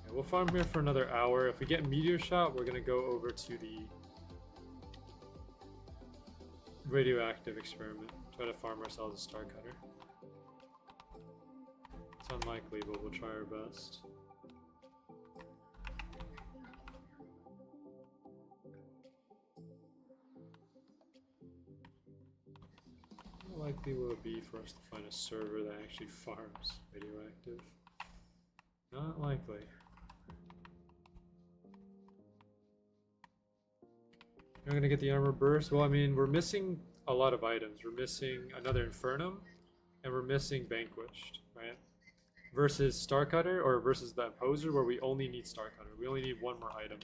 Okay, we'll farm here for another hour. If we get Meteor Shot, we're gonna go over to the radioactive experiment. Try to farm ourselves a Star Cutter. It's unlikely, but we'll try our best. How likely will it be for us to find a server that actually farms radioactive? Not likely. You're gonna get the armor burst? Well, I mean, we're missing a lot of items. We're missing another Infernum, and we're missing Vanquished, right? Versus Star Cutter, or versus the Imposer, where we only need Star Cutter. We only need one more item.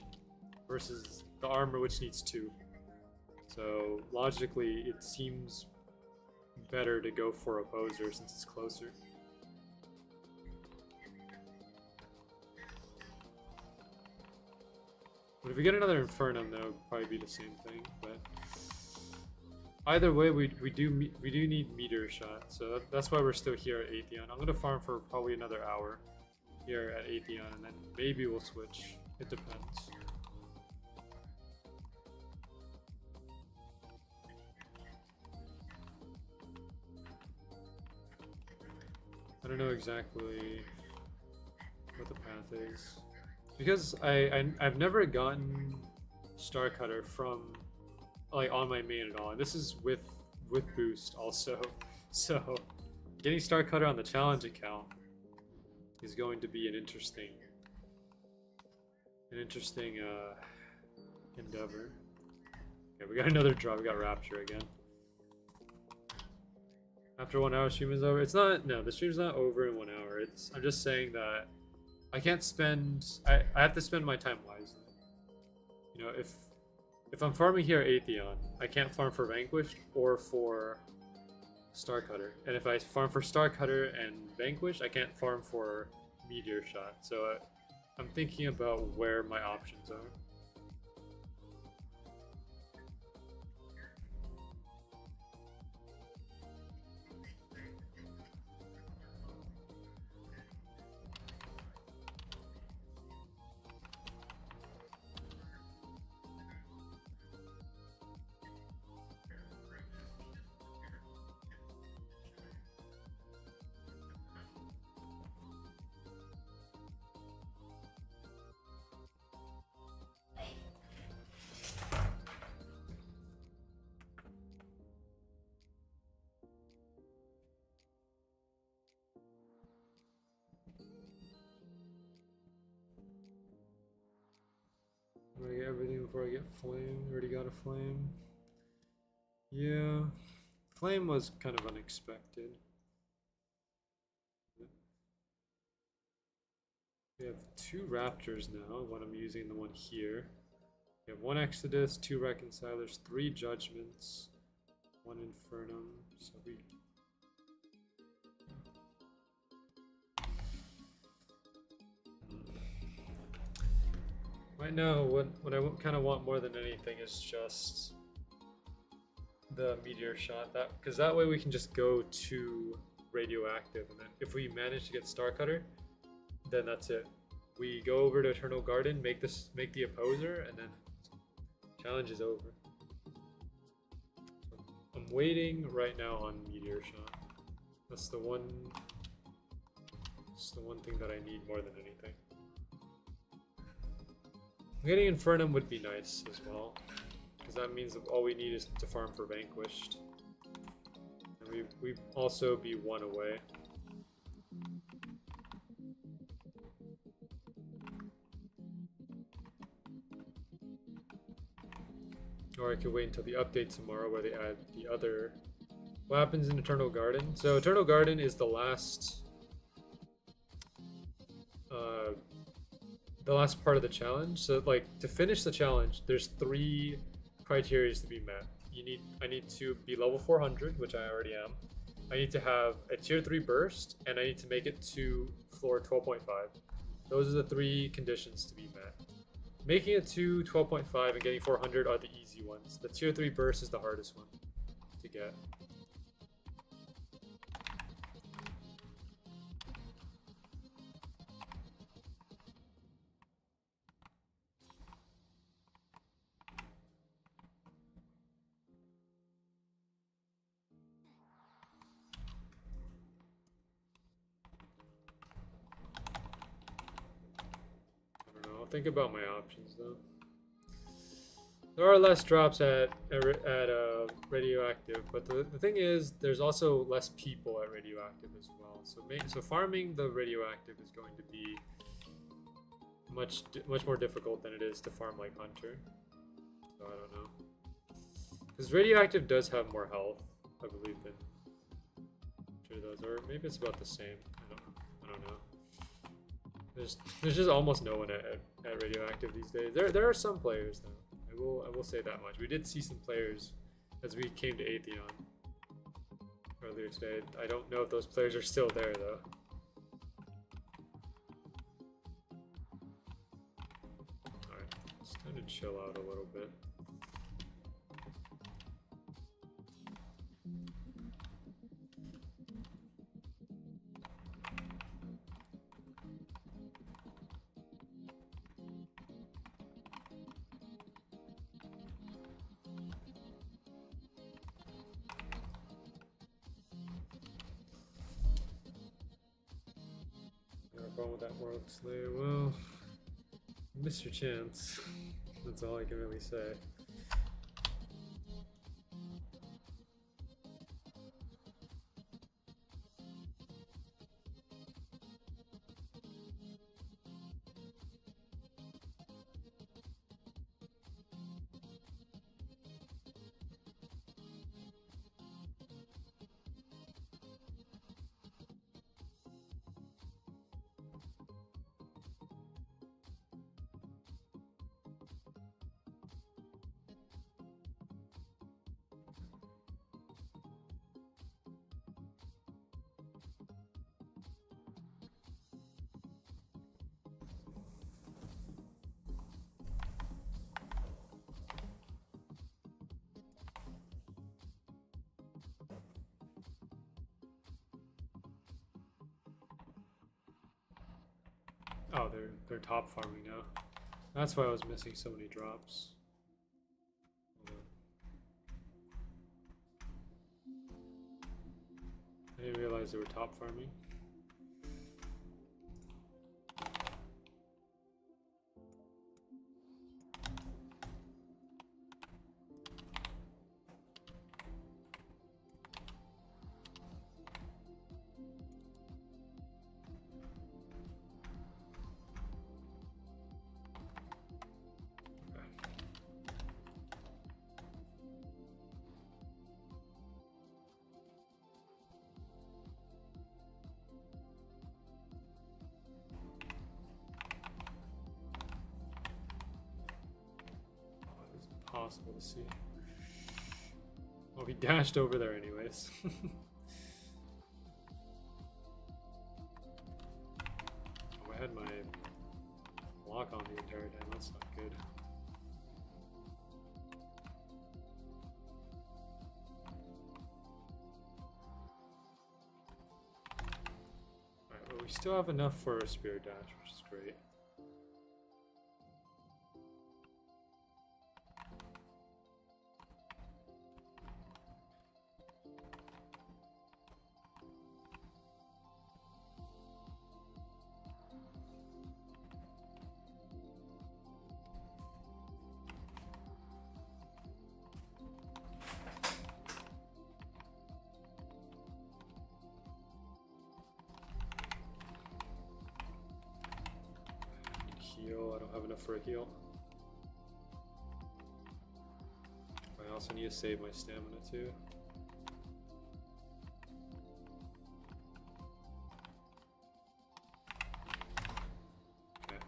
Versus the armor, which needs two. So, logically, it seems better to go for Opposer since it's closer. But if we get another Infernum, that would probably be the same thing. But either way, we do need Meteor Shot, so that's why we're still here at Atheon. I'm gonna farm for probably another hour here at Atheon, and then maybe we'll switch. It depends. I don't know exactly what the path is. Because I've never gotten Star Cutter from like on my main at all. And this is with boost also. So getting Star Cutter on the challenge account is going to be an interesting endeavor. Okay, we got another draw. We got Rapture again. After 1 hour, stream is over. It's not. No, the stream's not over in 1 hour. I'm just saying that I can't spend. I have to spend my time wisely. You know, if I'm farming here at Atheon, I can't farm for Vanquished or for Star Cutter. And if I farm for Star Cutter and Vanquished, I can't farm for Meteor Shot. So I'm thinking about where my options are. I'm gonna get everything before I get flame. Already got a flame. Yeah. Flame was kind of unexpected. We have 2 raptors now. One I'm using, the one here. We have 1 Exodus, 2 Reconcilers, 3 Judgments, 1 Infernum. So we. Right now, what I kind of want more than anything is just the meteor shot. Because that way we can just go to radioactive, and then if we manage to get Starcutter, then that's it. We go over to Eternal Garden, make the opposer, and then challenge is over. So I'm waiting right now on meteor shot. That's the one thing that I need more than anything. Getting Infernum would be nice as well, because that means that all we need is to farm for Vanquished. And we also be 1 away. Or I could wait until the update tomorrow where they add the other. What happens in Eternal Garden? So Eternal Garden is the last part of the challenge. So like to finish the challenge, there's 3 criteria to be met. I need to be level 400, which I already am. I need to have a tier 3 burst, and I need to make it to floor 12.5. Those are the 3 conditions to be met. Making it to 12.5 and getting 400 are the easy ones. The tier 3 burst is the hardest one to get. Think about my options though. There are less drops at radioactive, but the thing is, there's also less people at radioactive as well. So farming the radioactive is going to be much more difficult than it is to farm like Hunter. So I don't know, because radioactive does have more health, I believe, than Hunter does, or maybe it's about the same. I don't know. There's just almost no one at radioactive these days. There are some players though. I will say that much. We did see some players as we came to Atheon earlier today. I don't know if those players are still there though. Alright, it's time to chill out a little bit. With that World Slayer, well, you missed your chance. That's all I can really say. Oh, they're top farming now. That's why I was missing so many drops. I didn't realize they were top farming. impossible to see. Well, he dashed over there anyways. Oh, I had my lock on the entire time. That's not good. Alright, well, we still have enough for a spear dash, which is great. Heal. I don't have enough for a heal. I also need to save my stamina too. Okay.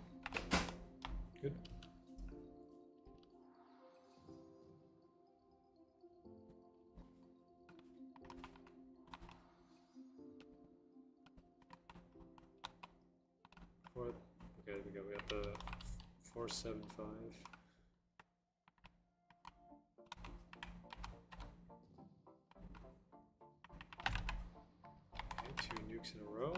Good. Fourth. Okay, we got the 475. Okay, 2 nukes in a row.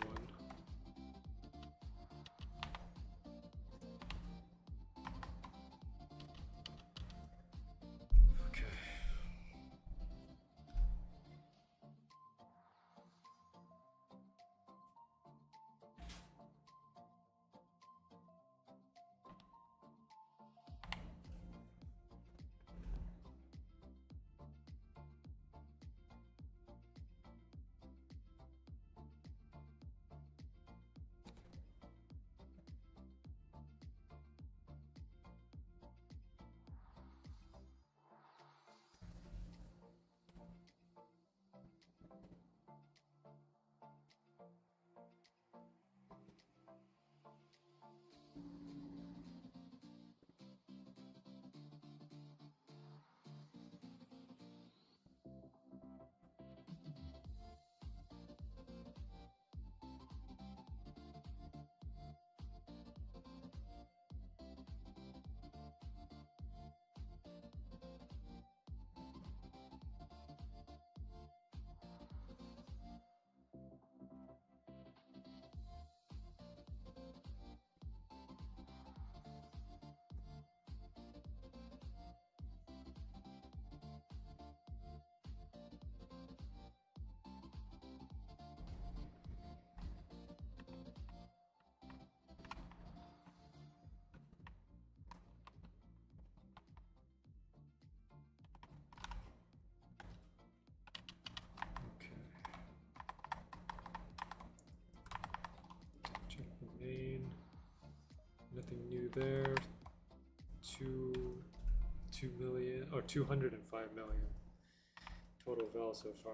One. Okay. Check the main. Nothing new there. 2 million or 205 million total val so far.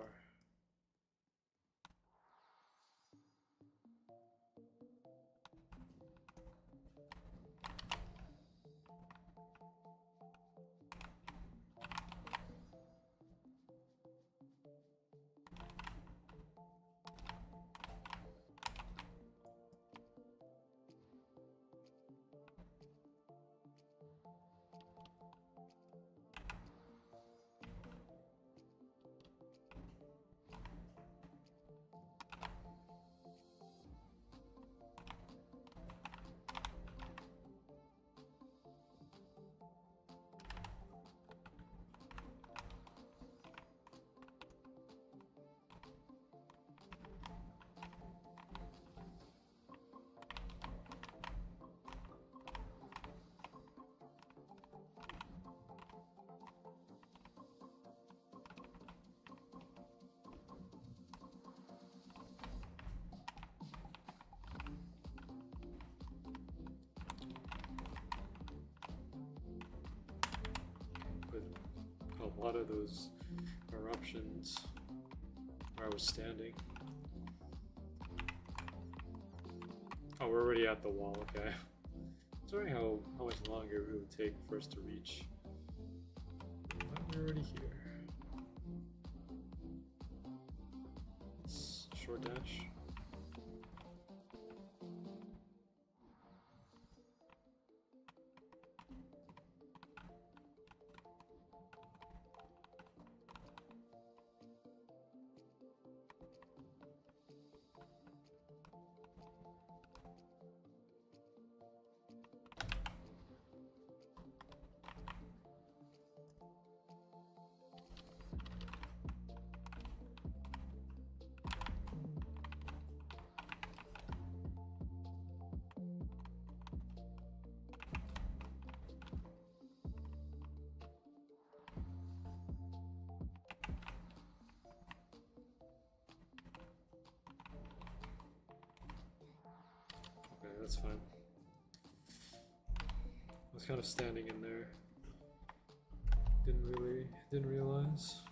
a lot of those eruptions where I was standing. Oh, we're already at the wall, okay. I was wondering how much longer it would take for us to reach. But we're already here. Let's short dash. Okay, that's fine. I was kind of standing in there. Didn't realize.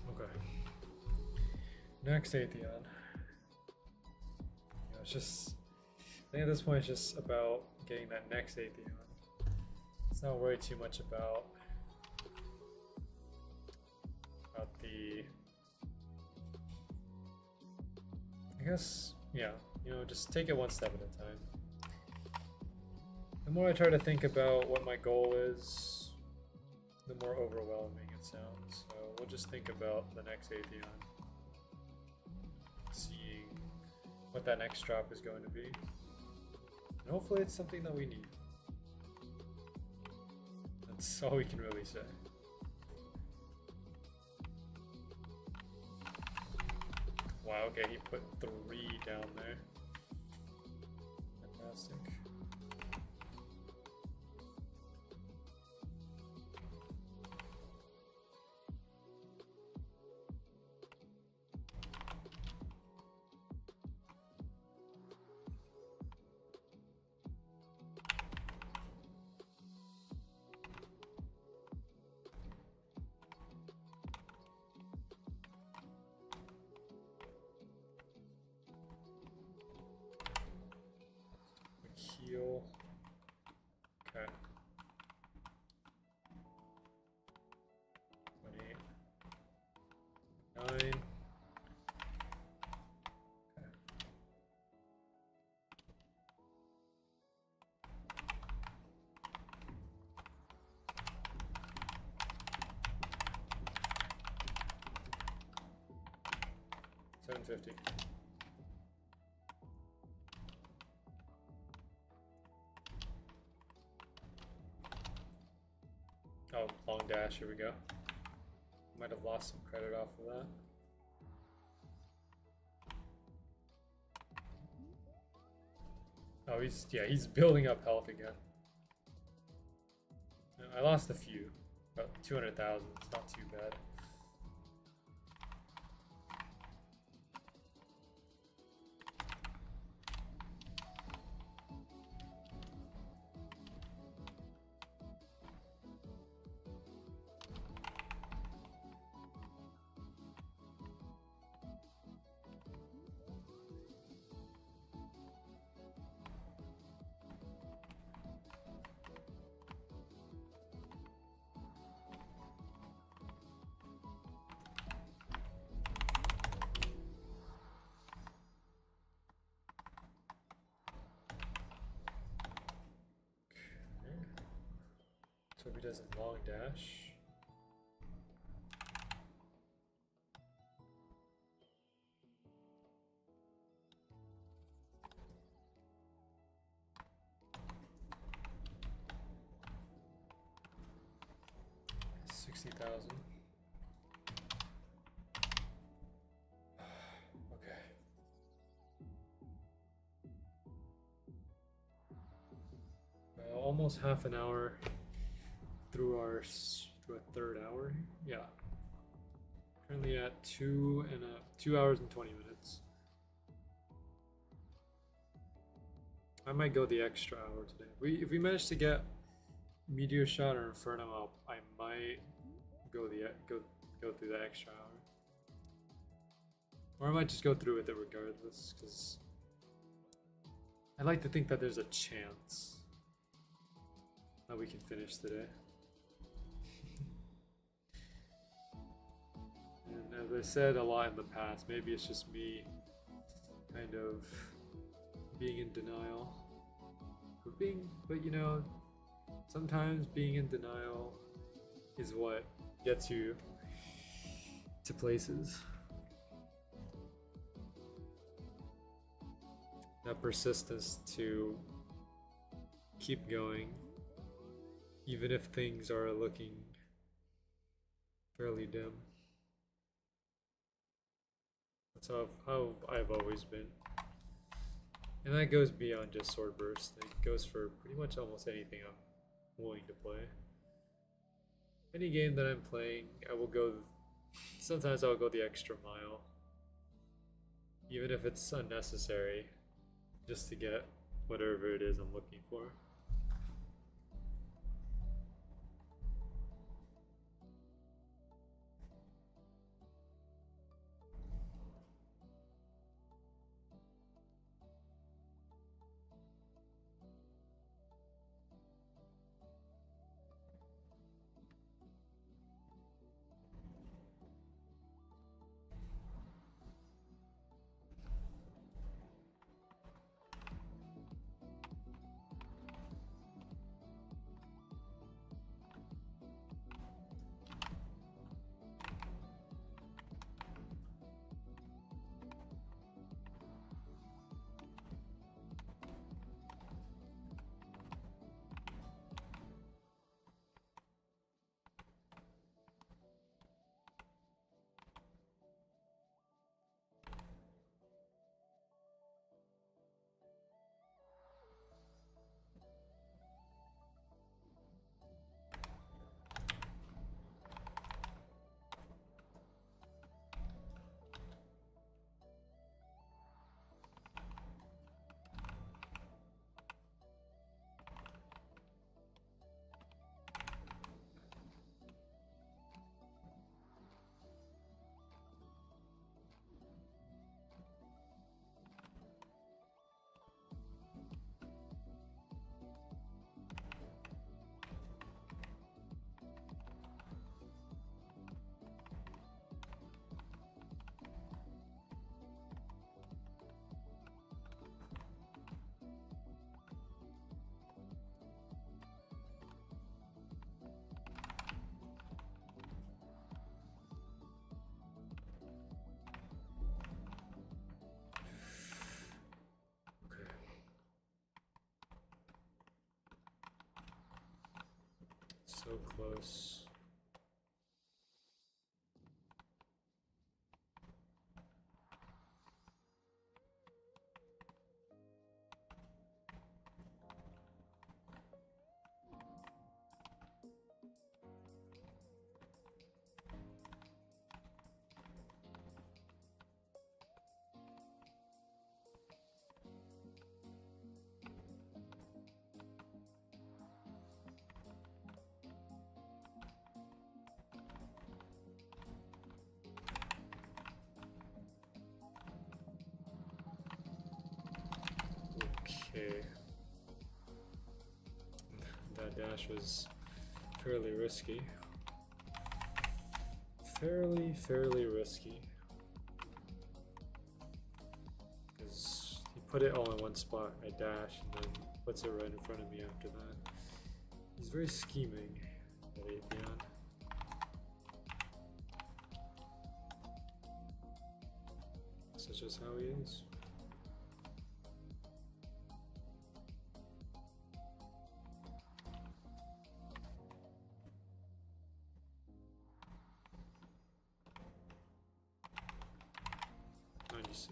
Okay. Next Atheon. It's just, I think at this point it's just about getting that next Atheon. Let's not worry too much about the, I guess, yeah, just take it one step at a time. The more I try to think about what my goal is, the more overwhelming it sounds. So we'll just think about the next Atheon, seeing what that next drop is going to be. And hopefully it's something that we need. That's all we can really say. Wow, okay, he put 3 down there. Fantastic. 50. Oh, long dash, here we go. Might have lost some credit off of that. Oh, he's building up health again. I lost a few, about 200,000, it's not too bad. So if he does a long dash. $60,000. Okay. Almost half an hour through our third hour. Yeah. Currently at 2 hours and 20 minutes. I might go the extra hour today. If we manage to get Meteor Shot or Inferno, I might go through the extra hour. Or I might just go through with it regardless, because I like to think that there's a chance that we can finish today. And as I said a lot in the past, maybe it's just me kind of being in denial. But you know, sometimes being in denial is what gets you to places. That persistence to keep going, even if things are looking fairly dim. That's how I've always been. And that goes beyond just Swordburst. It goes for pretty much almost anything I'm willing to play. Any game that I'm playing, sometimes I'll go the extra mile. Even if it's unnecessary, just to get whatever it is I'm looking for. So close. Okay. That dash was fairly risky. Fairly risky. Because he put it all in one spot, I dash, and then puts it right in front of me after that. He's very scheming, that Atheon. That's just how he is. Six.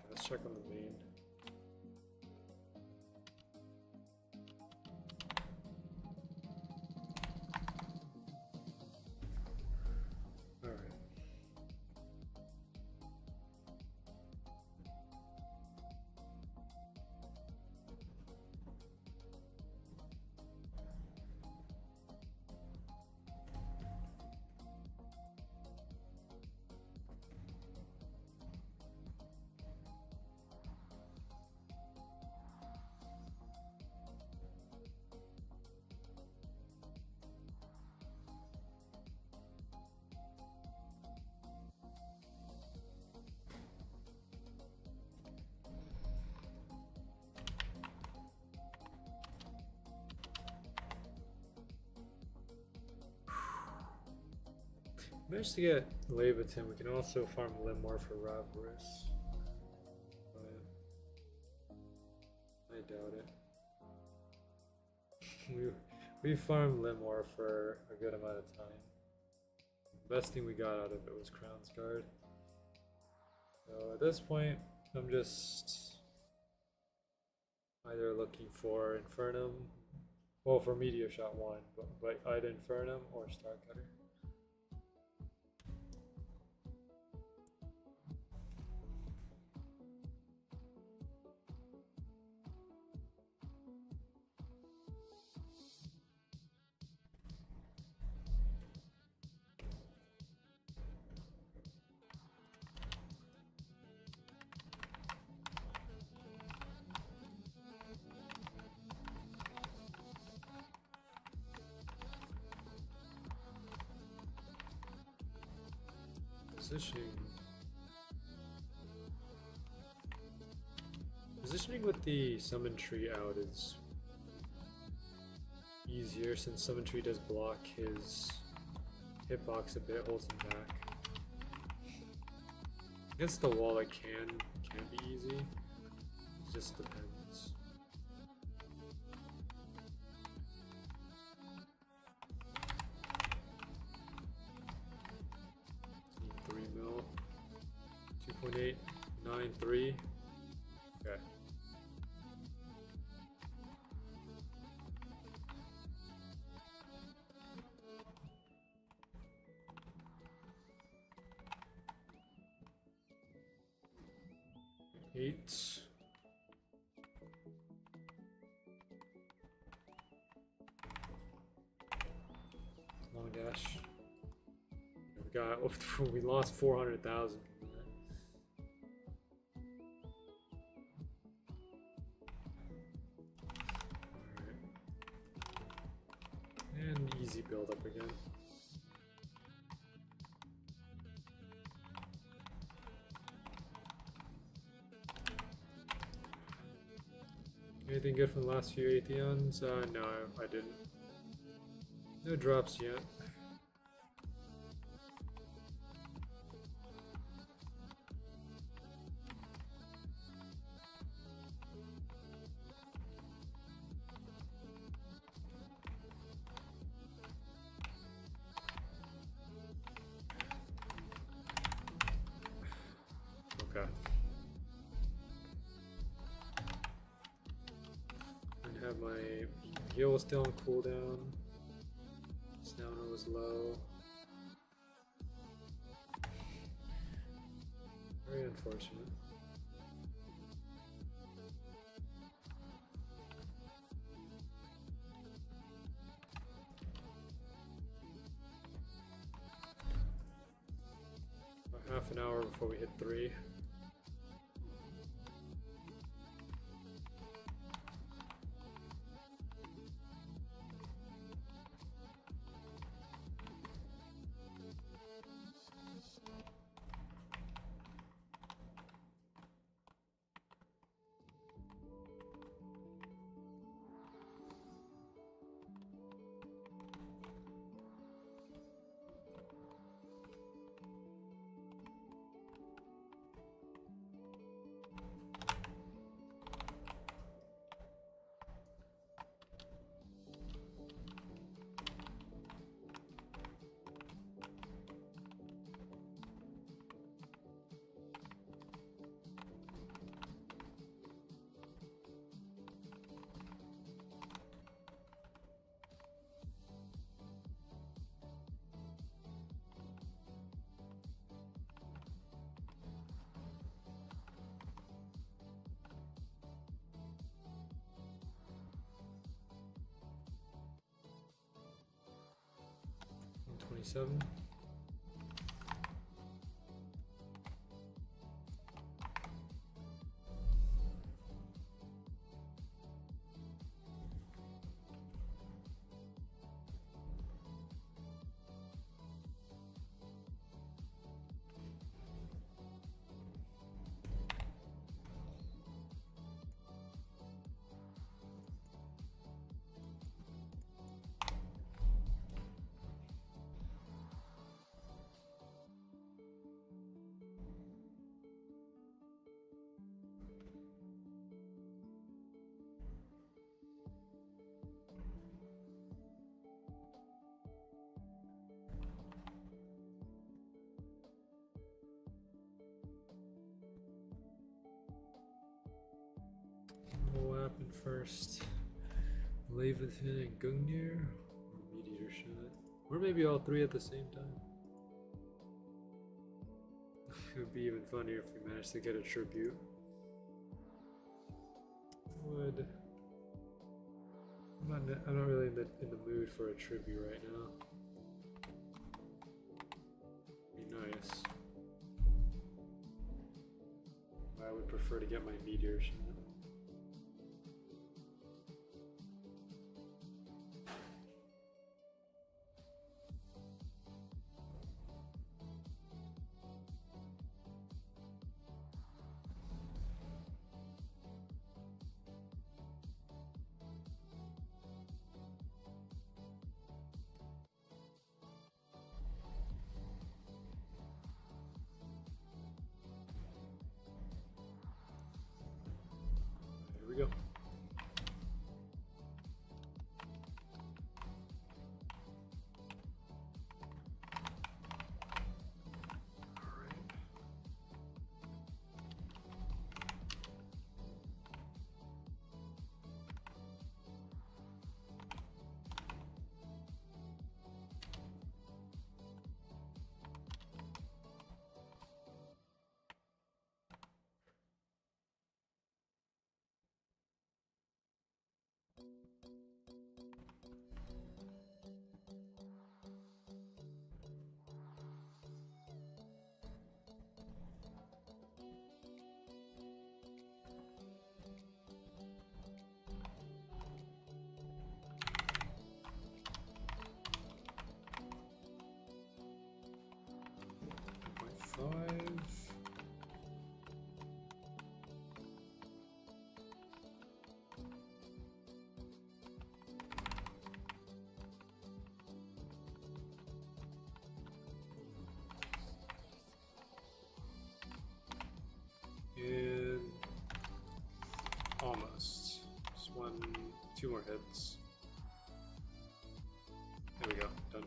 Let's check on the main. All right. Managed to get Levitin. We can also farm Limor for Ravris. But I doubt it. we farmed Limor for a good amount of time. The best thing we got out of it was Crown's Guard. So at this point, I'm just either looking for Infernum, well, for Meteor Shot 1, but either Infernum or Starcutter. Positioning with the summon tree out is easier since summon tree does block his hitbox a bit, holds him back. Against the wall it can be easy. It just depends. $3 mil, 2.893. Okay. Eight. Long dash. We lost 400,000. easy build up again. Anything good from the last few Atheons? No, I didn't. No drops yet. Okay. I have my heal was still on cooldown. Snowner was low. Very unfortunate. About half an hour before we hit 3. $27. What will happen first? Leviathan and Gungnir? Or Meteor Shot? Or maybe all 3 at the same time? It would be even funnier if we managed to get a tribute. Would. I'm not really in the mood for a tribute right now. Be nice. I would prefer to get my Meteor Shot. 2 more hits. There we go, done.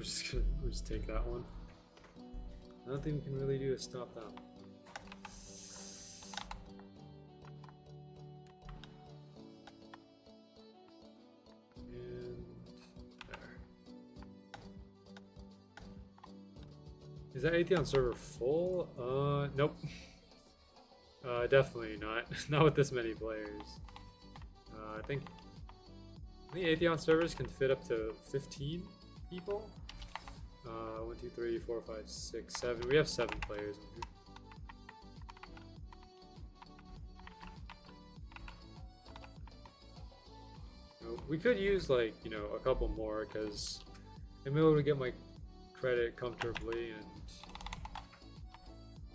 We'll just take that one. Nothing we can really do to stop that one. And there. Is that Atheon server full? Nope. Definitely not. Not with this many players. I think the Atheon servers can fit up to 15 people. 1, 2, 3, 4, 5, 6, 7. We have 7 players in here. We could use, like, you know, a couple more because I'm able to get my credit comfortably, and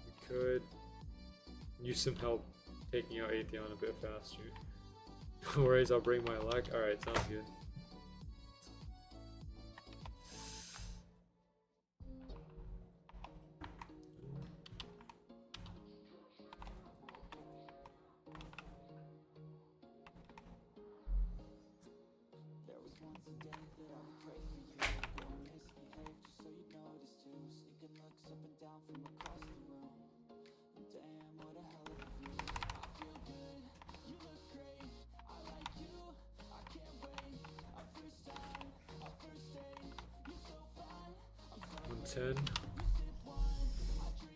we could use some help taking out Atheon a bit faster. No worries, I'll bring my luck. Alright, sounds good.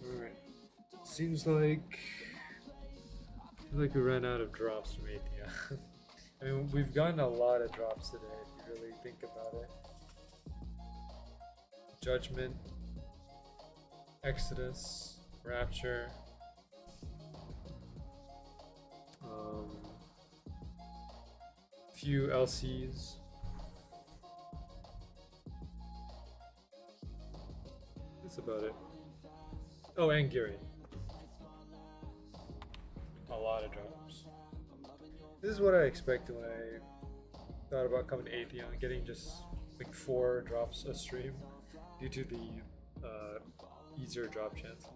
Alright. Seems like we ran out of drops from Atheon. I mean, we've gotten a lot of drops today if you really think about it. Judgment, Exodus, Rapture, few LCs. That's about it. Oh, and Gary. A lot of drops. This is what I expected when I thought about coming to Atheon, getting just like 4 drops a stream due to the easier drop chances.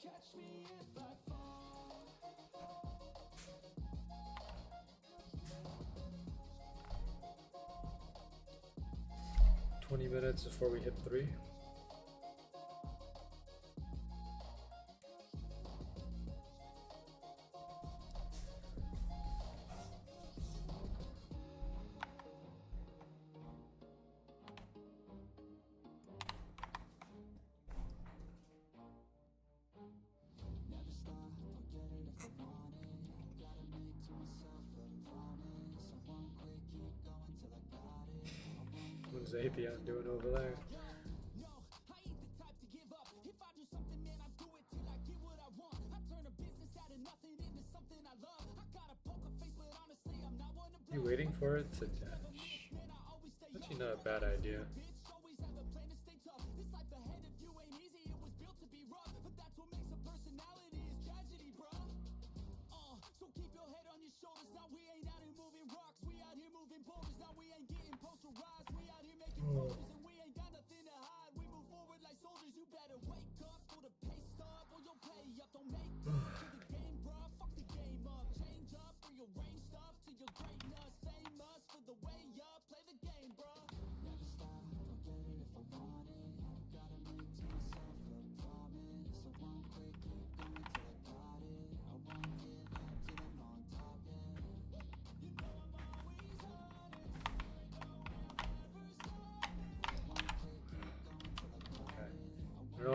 Catch me if I fall. 20 minutes before we hit 3. What's Atheon doing over there? You waiting for it to dash? Actually, not a bad idea.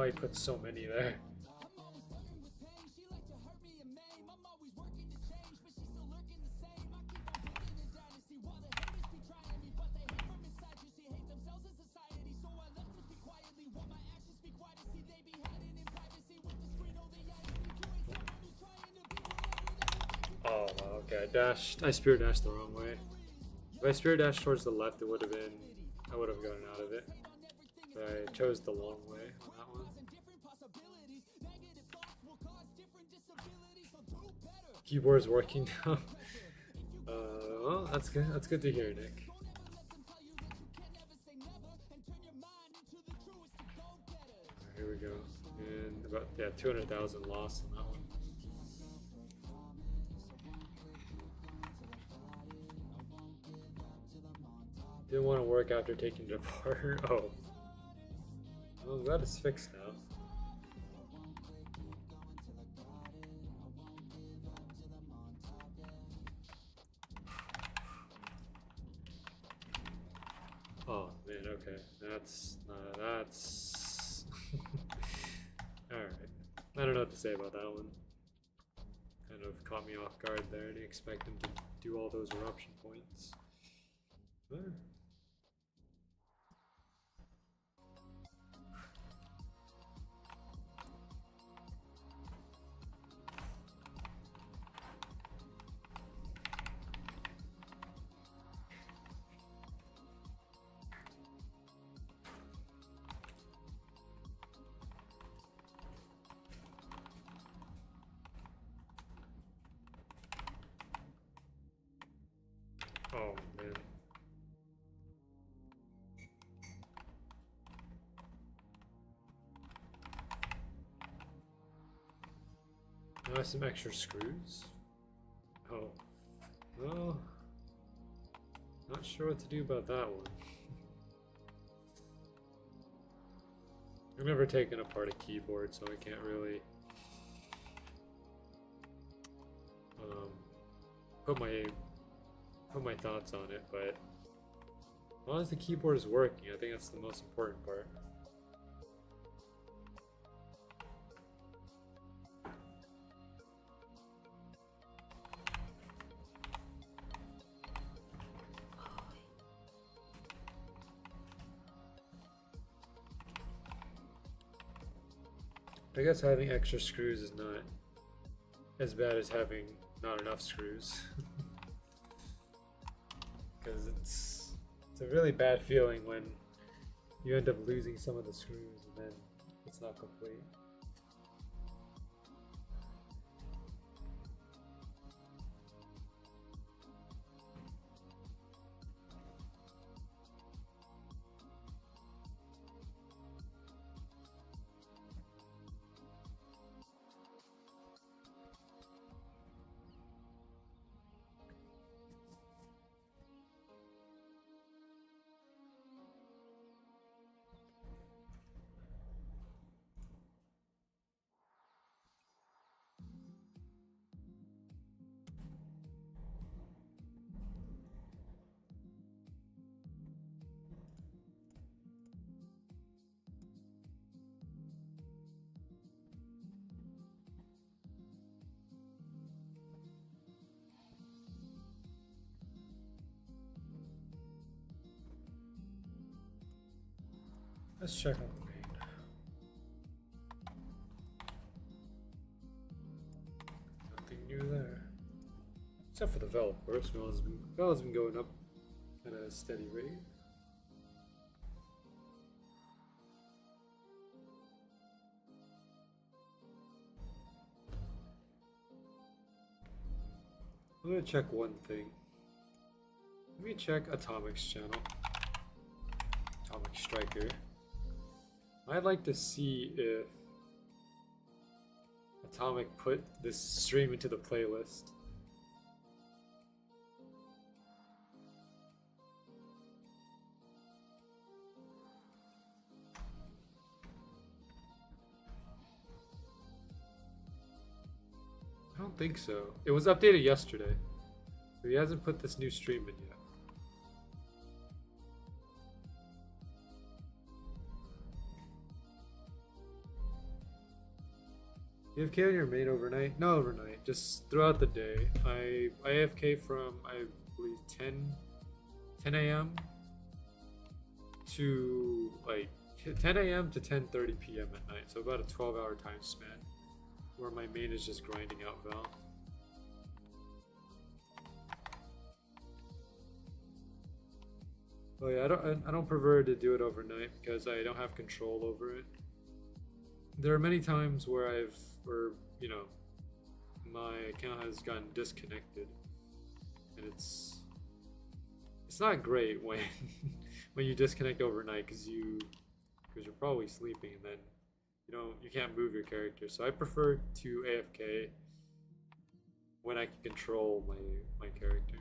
he put so many there. Oh, okay. I spear dashed the wrong way. If I spear dashed towards the left, I would have gotten out of it. But I chose the long way on that one. Keyboard's working now. Well, that's good. That's good to hear, Nick. Here we go. And about 200,000 lost on that one. Didn't want to work after taking it apart. Oh. Well, that is fixed now. Oh man, okay. That's alright. I don't know what to say about that one. Kind of caught me off guard there. I didn't expect him to do all those eruption points. But oh man. Now some extra screws. Oh. Well, not sure what to do about that one. I've never taken apart a keyboard, so I can't really put my thoughts on it, but as long as the keyboard is working, I think that's the most important part. I guess having extra screws is not as bad as having not enough screws. Because it's a really bad feeling when you end up losing some of the screws and then it's not complete. Let's check on the main. Nothing new there. Except for the Vel, of course. Vel has been going up at a steady rate. I'm gonna check one thing. Let me check Atomic's channel. Atomic Striker. I'd like to see if Atomic put this stream into the playlist. I don't think so. It was updated yesterday. So he hasn't put this new stream in yet. You AFK on your main overnight? No, overnight. Just throughout the day. I AFK from I believe 10 a.m. to like 10 a.m. to 10:30 p.m. at night. So about a 12-hour time span where my main is just grinding out Val. Oh yeah, I don't prefer to do it overnight because I don't have control over it. There are many times where you know, my account has gotten disconnected, and it's not great when when you disconnect overnight because you're probably sleeping and then you can't move your character. So I prefer to AFK when I can control my character.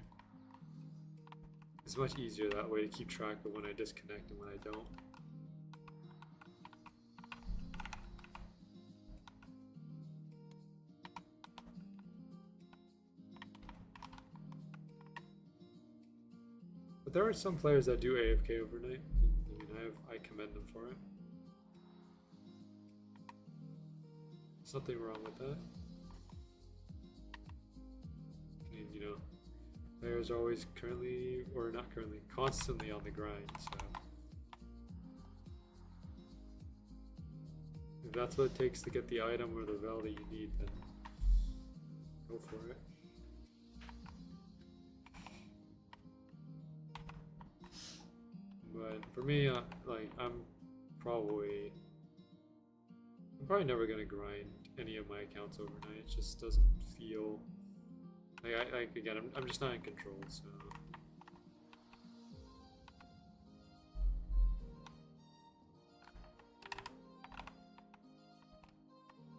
It's much easier that way to keep track of when I disconnect and when I don't. But there are some players that do AFK overnight. I mean, I commend them for it. There's nothing wrong with that. I mean, players are always constantly on the grind, so if that's what it takes to get the item or the val that you need, then go for it. But for me, I'm probably never gonna grind any of my accounts overnight. It just doesn't feel again, I'm just not in control, so.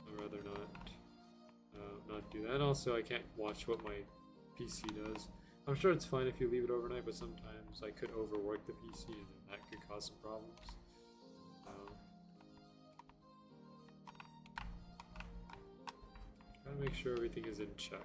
I'd rather not do that. And also, I can't watch what my PC does. I'm sure it's fine if you leave it overnight, but sometimes I could overwork the PC and that could cause some problems. Gotta make sure everything is in check.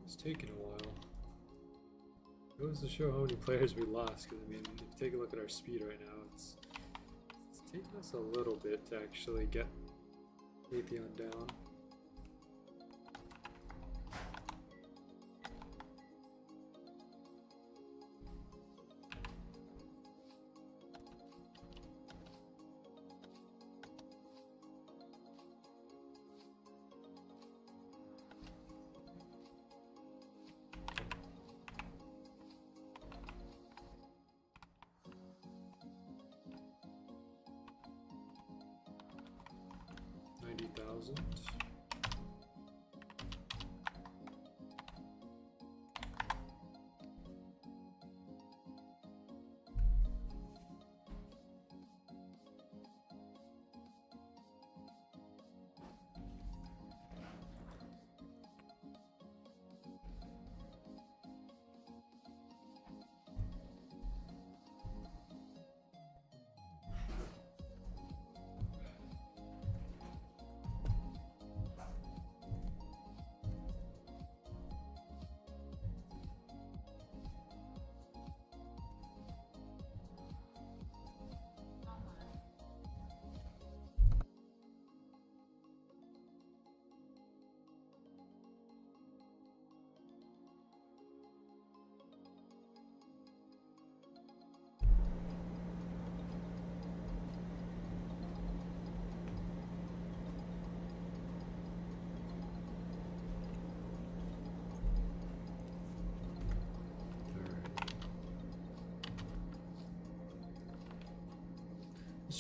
It's taking a while. It goes to show how many players we lost, because I mean, if you take a look at our speed right now, it's taking us a little bit to actually get Atheon down. $90,000.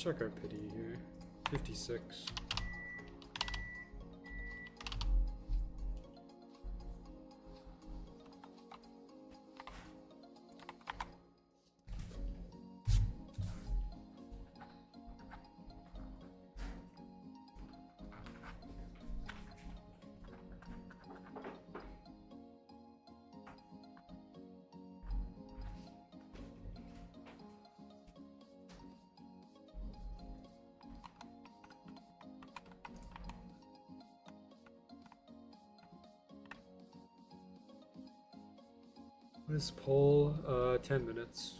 check our pity here. 56. This poll, 10 minutes.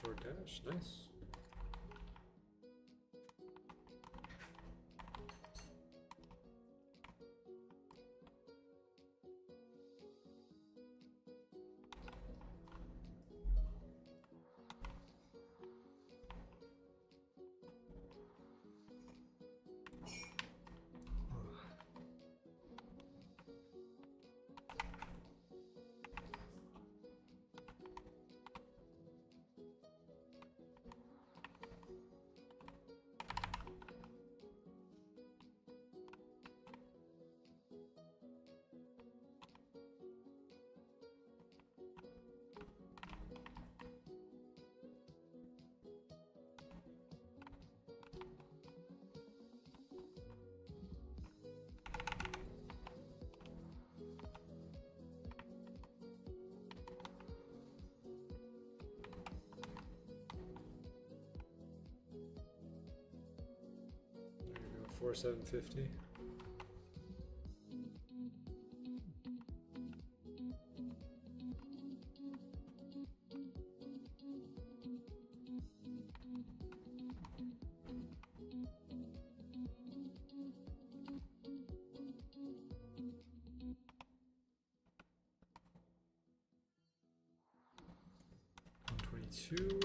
Short dash, nice. There you go, 4750. Two.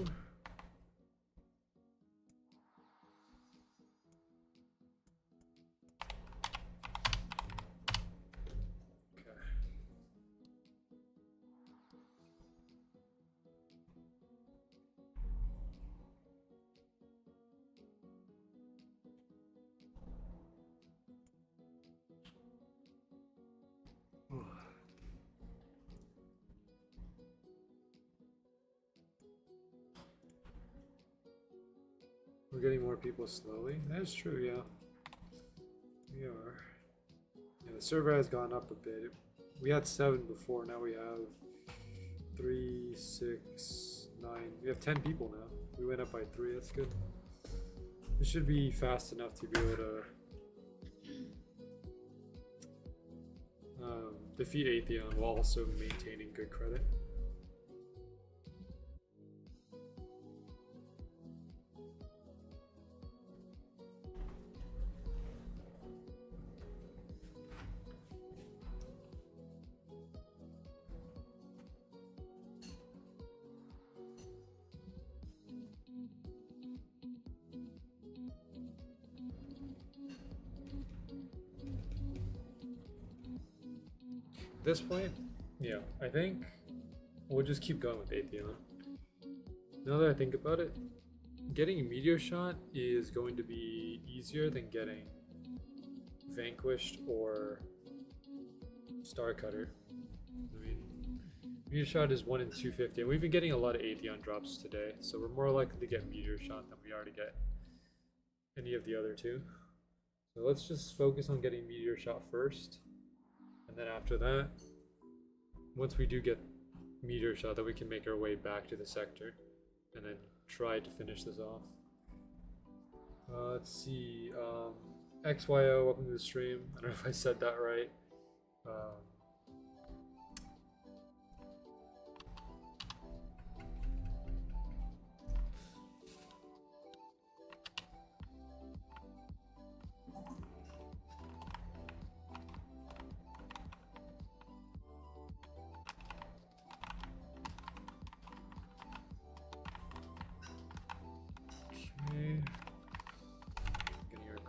Okay. We're getting more people slowly. That's true, yeah. We are. Yeah, the server has gone up a bit. We had 7 before, now we have 3, 6, 9. We have 10 people now. We went up by 3, that's good. This should be fast enough to be able to defeat Atheon while also maintaining good credit. At this point, yeah, I think we'll just keep going with Atheon. Now that I think about it, getting a meteor shot is going to be easier than getting Vanquished or Star Cutter. I mean, meteor shot is 1 in 250, and we've been getting a lot of Atheon drops today, so we're more likely to get meteor shot than we are to get any of the other two. So let's just focus on getting meteor shot first. And then after that, once we do get meteor shot, then we can make our way back to the sector and then try to finish this off. Let's see, XYO, welcome to the stream. I don't know if I said that right.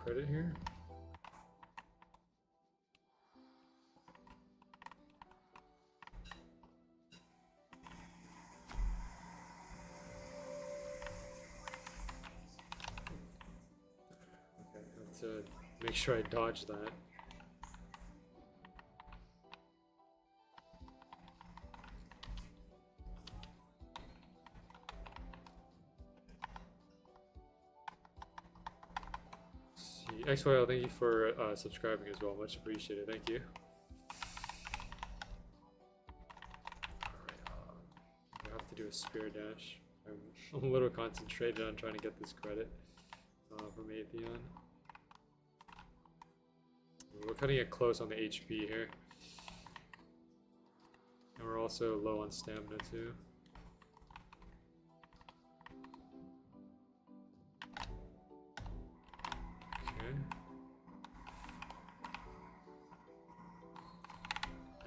credit here. Okay, I have to make sure I dodge that. XYL, thank you for subscribing as well. Much appreciated. Thank you. Alright, I have to do a spear dash. I'm a little concentrated on trying to get this credit from Atheon. We're cutting it close on the HP here. And we're also low on stamina too.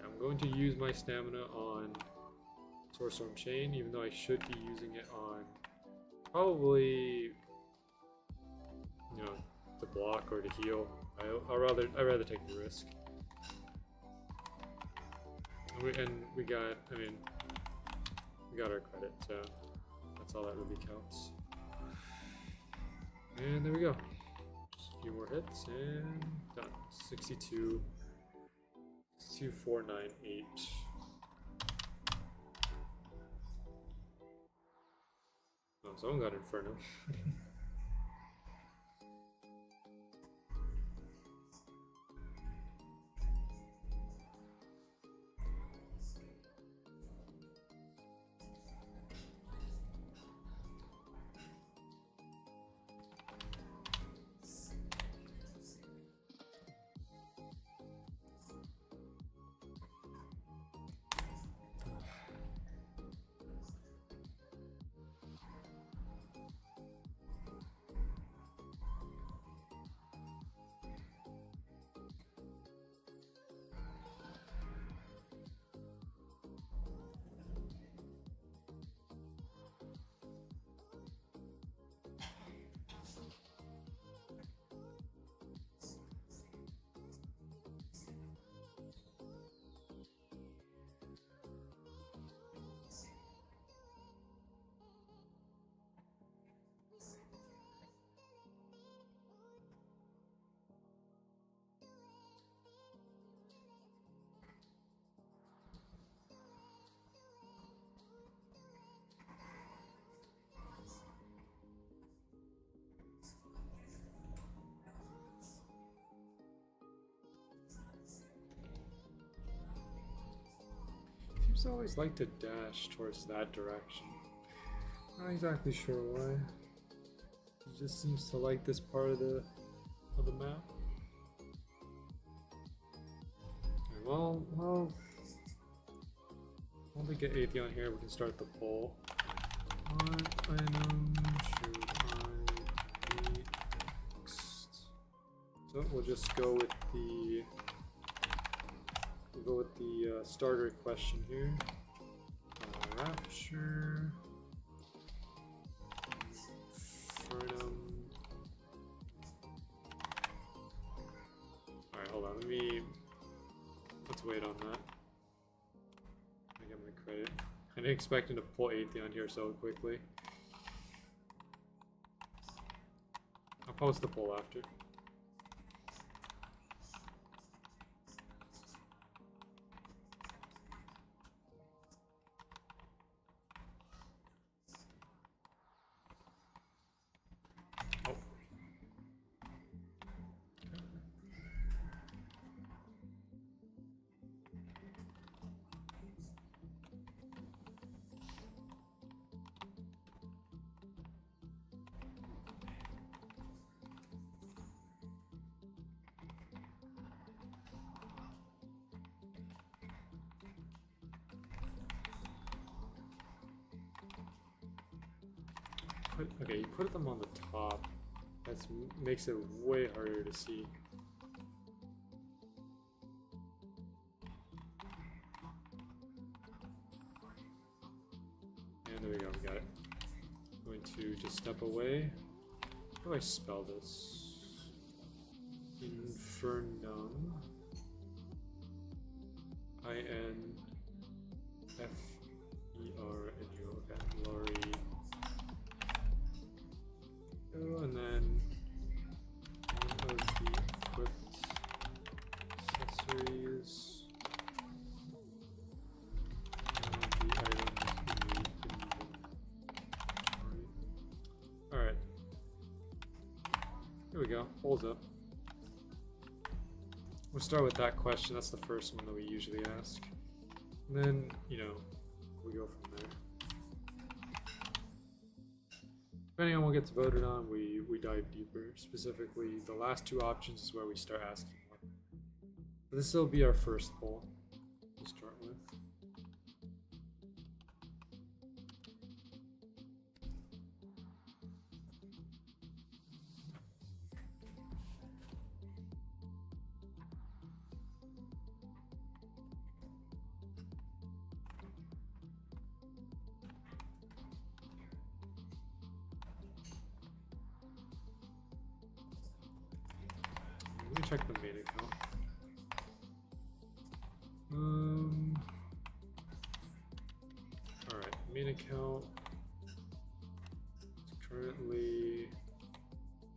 I'm going to use my stamina on Soulstorm Chain, even though I should be using it on probably, you know, to block or to heal. I'd rather take the risk. And we got our credit, so that's all that really counts. And there we go. Just a few more hits and done. 62. 2498. Oh, someone got Inferno. Seems to always like to dash towards that direction. Not exactly sure why. He just seems to like this part of the map. Okay, well, while we get Atheon here, we can start the poll. What item should I be next? So we'll just go with the starter question here. Rapture. Infernum. Alright, hold on. Let's wait on that. I get my credit. I didn't expect him to pull Atheon here so quickly. I'll post the poll after. Okay, you put them on the top. That makes it way harder to see. And there we go, we got it. I'm going to just step away. How do I spell this? Infernum. INFERNU. Okay, Lori. Oh, and then one of the equipped accessories. The items we need to Alright. Here we go. Holds up. We'll start with that question. That's the first one that we usually ask. And then, you know, we go from there. Depending on what gets voted on, we dive deeper. Specifically, the last two options is where we start asking more. But this will be our first poll to start with. Let me check the main account. Alright, main account. It's currently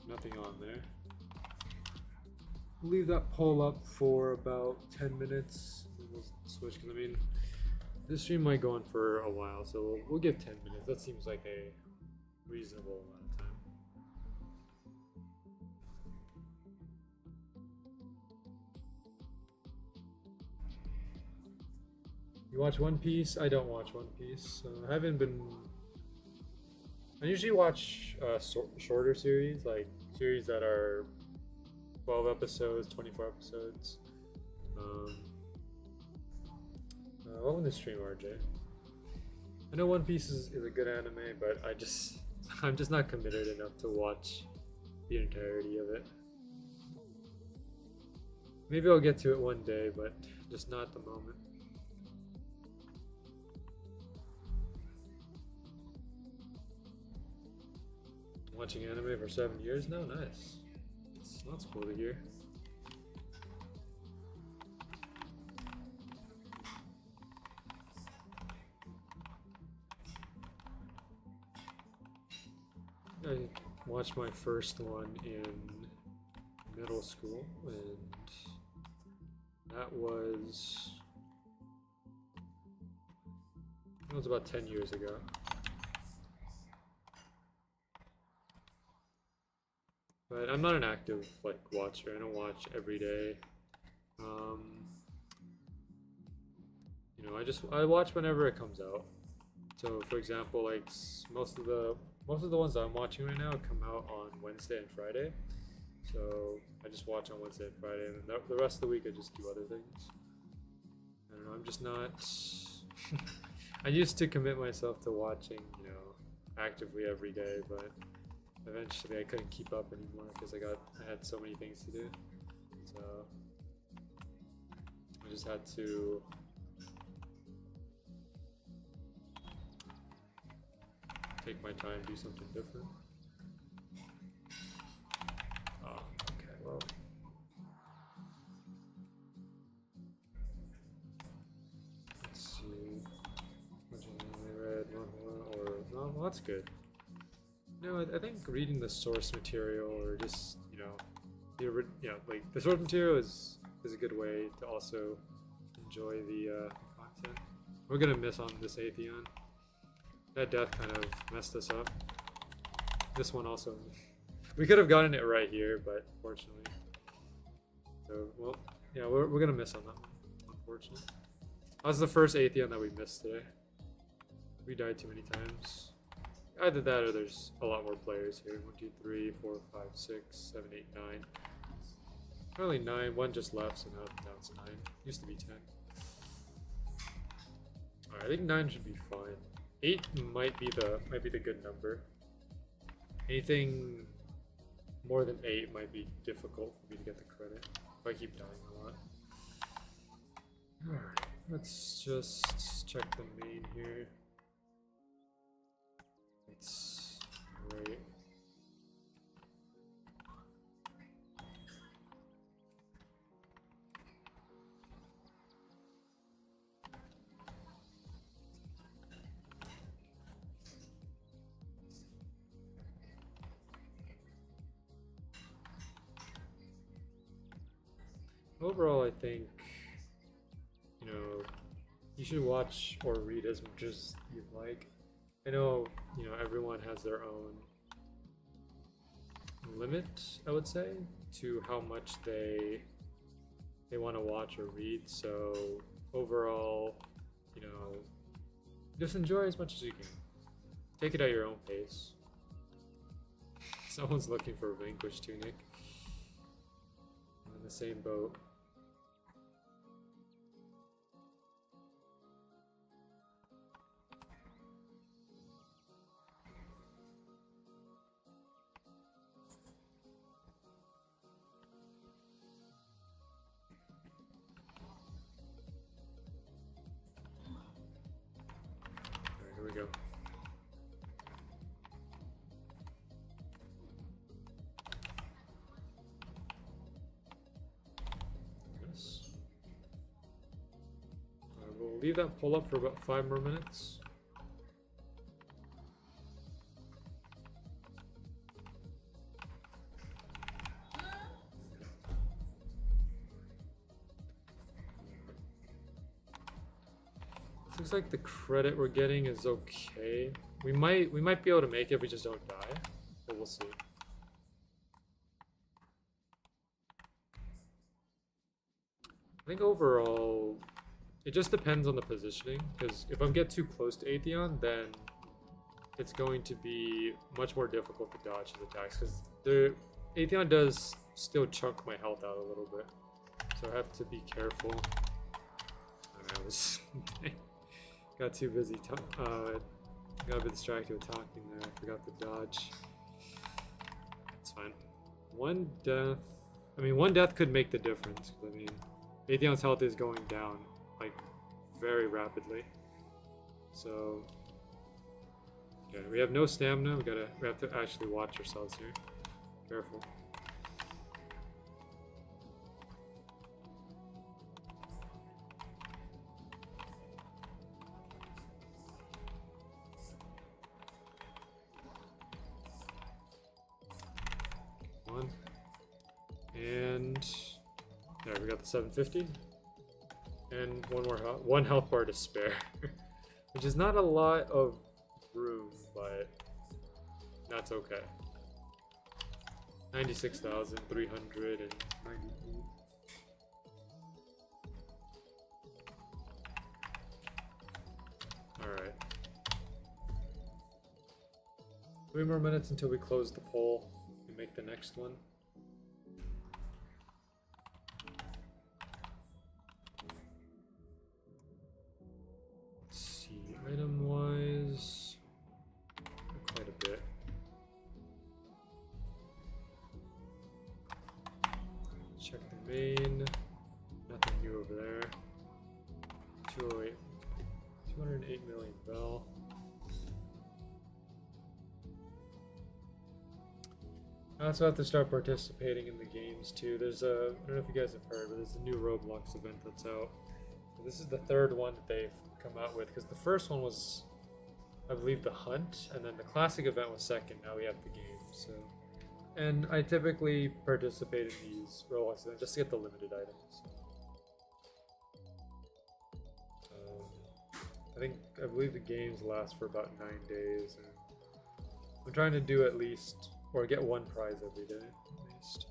nothing on there. We'll leave that poll up for about 10 minutes. And we'll switch because I mean, this stream might go on for a while, so we'll give 10 minutes. That seems like a reasonable amount of time. You watch One Piece? I don't watch One Piece. I haven't been. I usually watch shorter series, like series that are 12 episodes, 24 episodes. What was the stream, RJ? I know One Piece is a good anime, but I'm just not committed enough to watch the entirety of it. Maybe I'll get to it one day, but just not at the moment. Watching anime for 7 years now? Nice. That's cool to hear. I watched my first one in middle school, and that was about 10 years ago. But I'm not an active watcher. I don't watch every day. You know, I watch whenever it comes out. So, for example, like most of the ones I'm watching right now come out on Wednesday and Friday. So I just watch on Wednesday and Friday, and then the rest of the week I just do other things. I don't know. I'm just not. I used to commit myself to watching, you know, actively every day, but eventually I couldn't keep up anymore because I had so many things to do. So I just had to take my time, do something different. Oh, okay, well. Let's see. Read one or no, well, that's good. No, I think reading the source material, or just, you know, like the source material is a good way to also enjoy the content. We're gonna miss on this Atheon. That death kind of messed us up. This one also. We could have gotten it right here, but fortunately. So, well, yeah, we're gonna miss on that one, unfortunately. That was the first Atheon that we missed today. We died too many times. Either that or there's a lot more players here. 1, 2, 3, 4, 5, 6, 7, 8, 9. Only 9. One just left, so now it's 9. Used to be 10. Alright, I think 9 should be fine. 8 might be the good number. Anything more than 8 might be difficult for me to get the credit if I keep dying a lot. Alright, let's just check the main here. It's right. overall, I think, you know, you should watch or read as much as you like. I know, you know, everyone has their own limit, I would say, to how much they want to watch or read. So overall, you know, just enjoy as much as you can. Take it at your own pace. Someone's looking for a Vanquish tunic. I'm in the same boat. Alright, here we go. We'll leave that pull up for about 5 more minutes. Looks like the credit we're getting is okay. We might be able to make it if we just don't die, but we'll see. I think overall, it just depends on the positioning, because if I get too close to Atheon, then it's going to be much more difficult to dodge his attacks, because the Atheon does still chunk my health out a little bit, so I have to be careful. I was got too busy, got a bit distracted with talking there. I forgot to dodge. It's fine. One death could make the difference, because I mean, Atheon's health is going down like very rapidly. So yeah, we have no stamina. We have to actually watch ourselves here. Careful. One. And there, we got the 750. And one health bar to spare. Which is not a lot of room, but that's okay. 96,398. Alright. 3 more minutes until we close the poll and make the next one. Item wise, quite a bit. Check the main, nothing new over there. 208, 208 million bell. I also have to start participating in the games too. There's I don't know if you guys have heard, but there's a new Roblox event that's out. So this is the 3rd one that they've come out with, because the first one was, I believe, the hunt, and then the classic event was 2nd. Now we have the game. So, and I typically participate in these Roblox events just to get the limited items. I believe the games last for about 9 days, and I'm trying to do at least, or get 1 prize every day at least.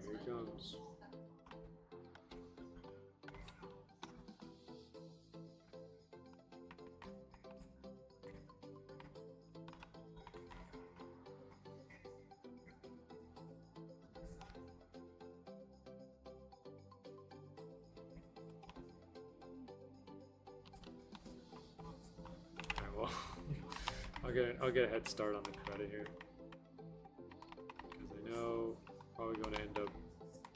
Here it comes. I'll get a head start on the credit here. Because I know I'm probably going to end up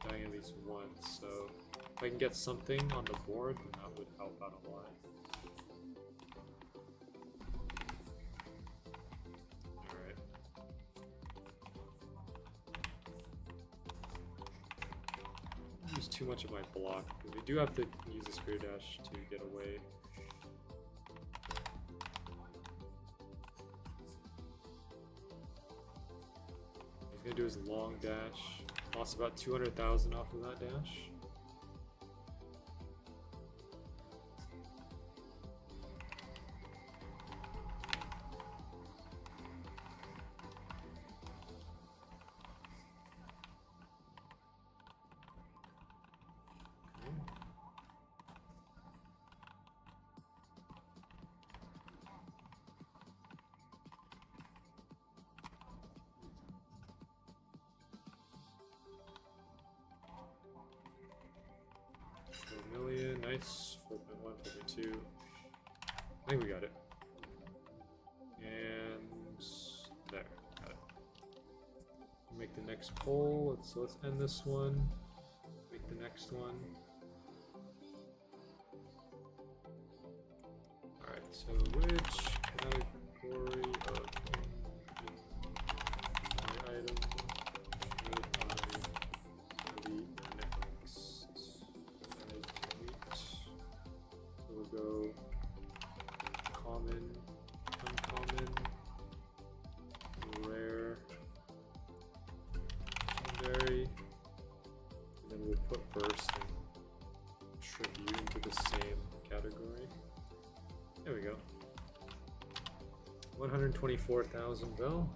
dying at least once, so if I can get something on the board, then that would help out a lot. Alright. Use too much of my block, because we do have to use the Spear Dash to get away. He's gonna do his long dash. Lost about 200,000 off of that dash. Million, nice. 4.1, 4.2. I think we got it. And there, got it. Make the next poll. Let's end this one. Make the next one. Alright, so which category of my item should I delete next? So we'll go common, uncommon, rare, legendary, and then we'll put burst and tribute into the same category. There we go. 124,000 Bell.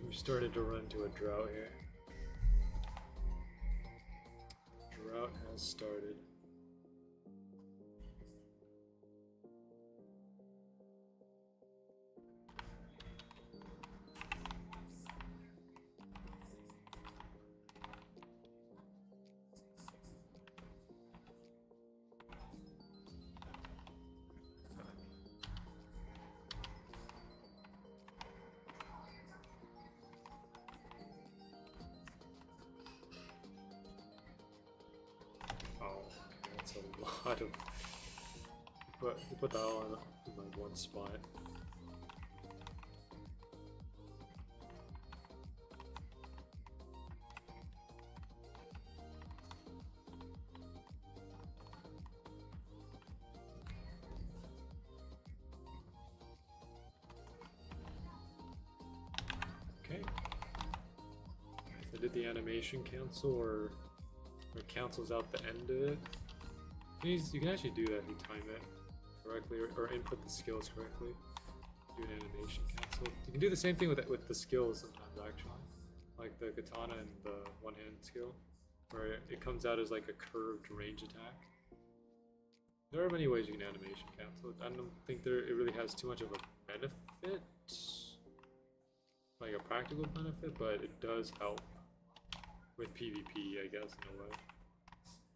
We've started to run into a drought here. Drought has started. That's a lot of. You put that all in like one spot. Okay. So did the animation cancel or cancels out the end of it? You can actually do that if you time it correctly or input the skills correctly. Do an animation cancel. You can do the same thing with the skills sometimes actually, like the katana and the one-hand skill. where it comes out as like a curved range attack. There are many ways you can animation cancel it. I don't think it really has too much of a benefit, like a practical benefit, but it does help with PvP, I guess, in a way.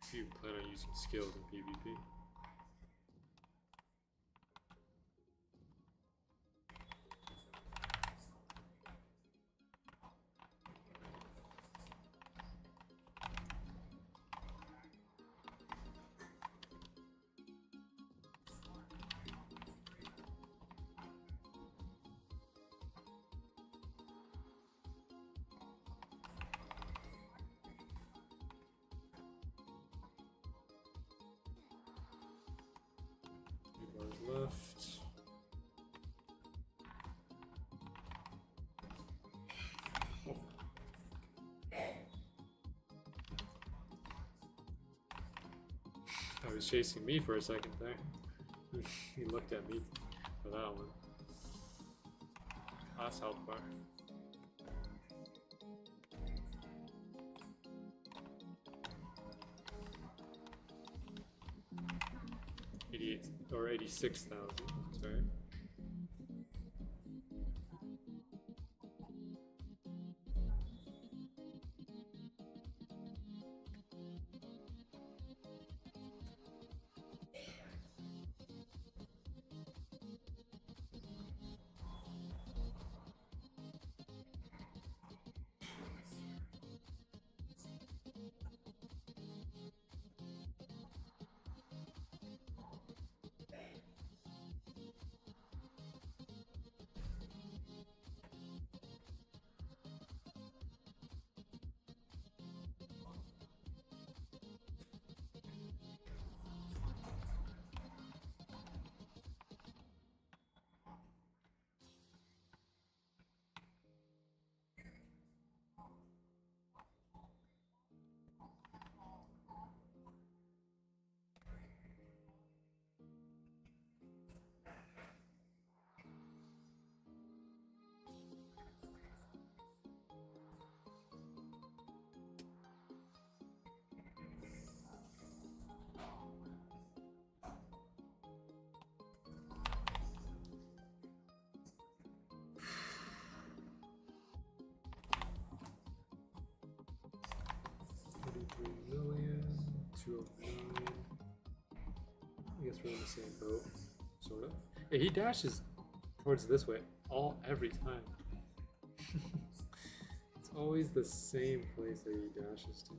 If you plan on using skills in PvP. Left. Oh, was chasing me for a second there. He looked at me for that one. Class health bar. Or 86,000, sorry. $3 million, 2 million. I guess we're in the same boat, sort of. Yeah, he dashes towards this way every time. It's always the same place that he dashes to.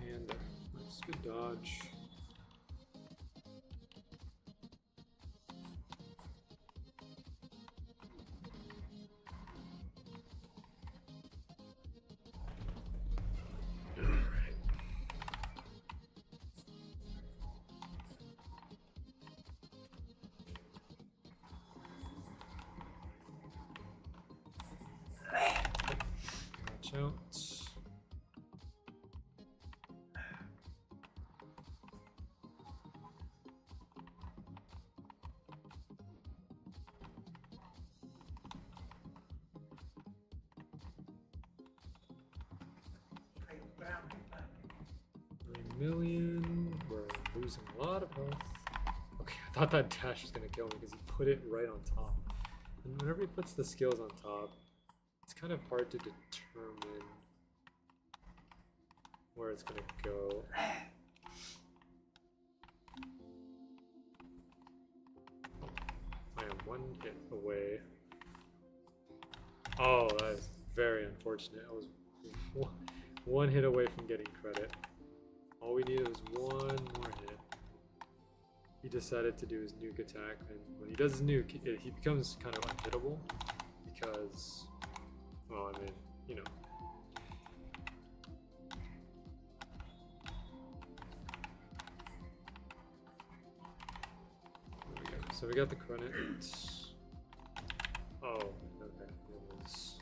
And that's good dodge. Watch out. Million. We're losing a lot of health. Okay, I thought that dash was gonna kill me because he put it right on top. And whenever he puts the skills on top, it's kind of hard to determine where it's gonna go. I am one hit away. Oh, that is very unfortunate. I was one hit away from getting credit. All we needed was one more hit. he decided to do his nuke attack, and when he does his nuke, he becomes kind of unhittable because, well, I mean, you know. There we go. So we got the credit. Oh, okay. It was.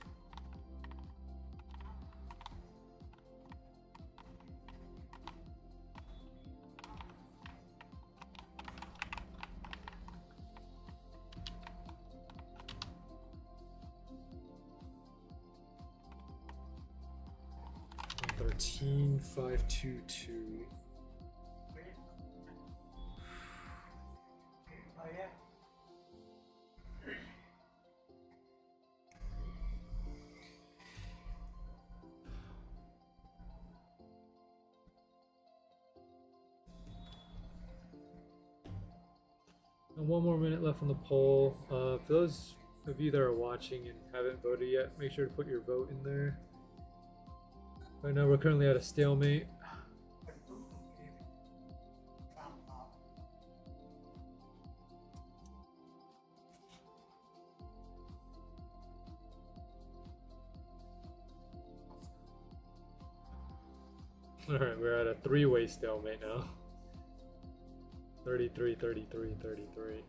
$13,522. And one more minute left on the poll. For those of you that are watching and haven't voted yet, make sure to put your vote in there. Right now we're currently at a stalemate. Alright, we're at a three-way stalemate now. 33, 33, 33.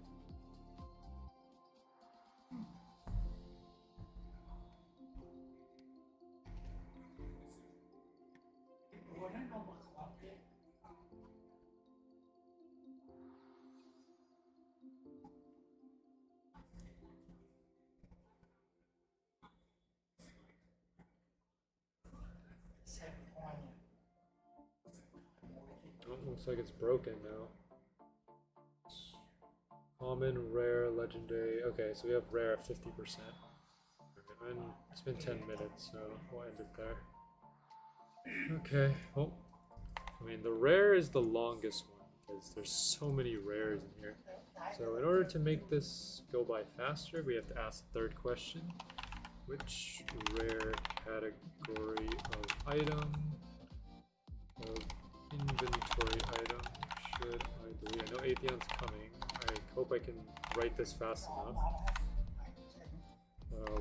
Oh, looks like it's broken now. Common, rare, legendary. Okay, so we have rare at 50%. And it's been 10 minutes, so we'll end it there. Okay, well, I mean, the rare is the longest one because there's so many rares in here. So in order to make this go by faster, we have to ask the third question. Which rare category of item, of inventory item, should I delete? I know Atheon's coming. I hope I can write this fast enough.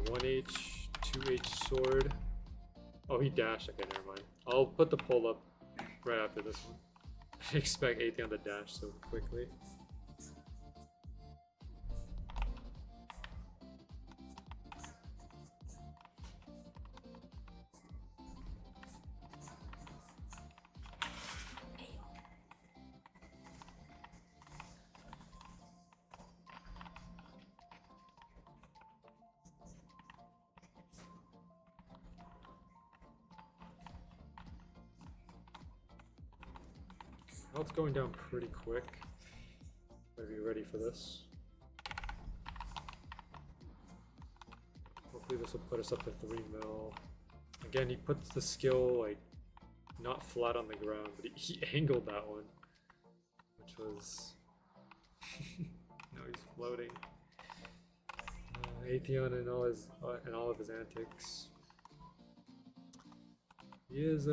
1H, 2H sword. Oh, he dashed. Okay, never mind. I'll put the poll up right after this one. I expect Atheon to dash so quickly. Health's going down pretty quick. Better be ready for this. Hopefully this will put us up to 3 mil. Again, he puts the skill like not flat on the ground, but he angled that one, which was now he's floating. Atheon and all of his antics. He is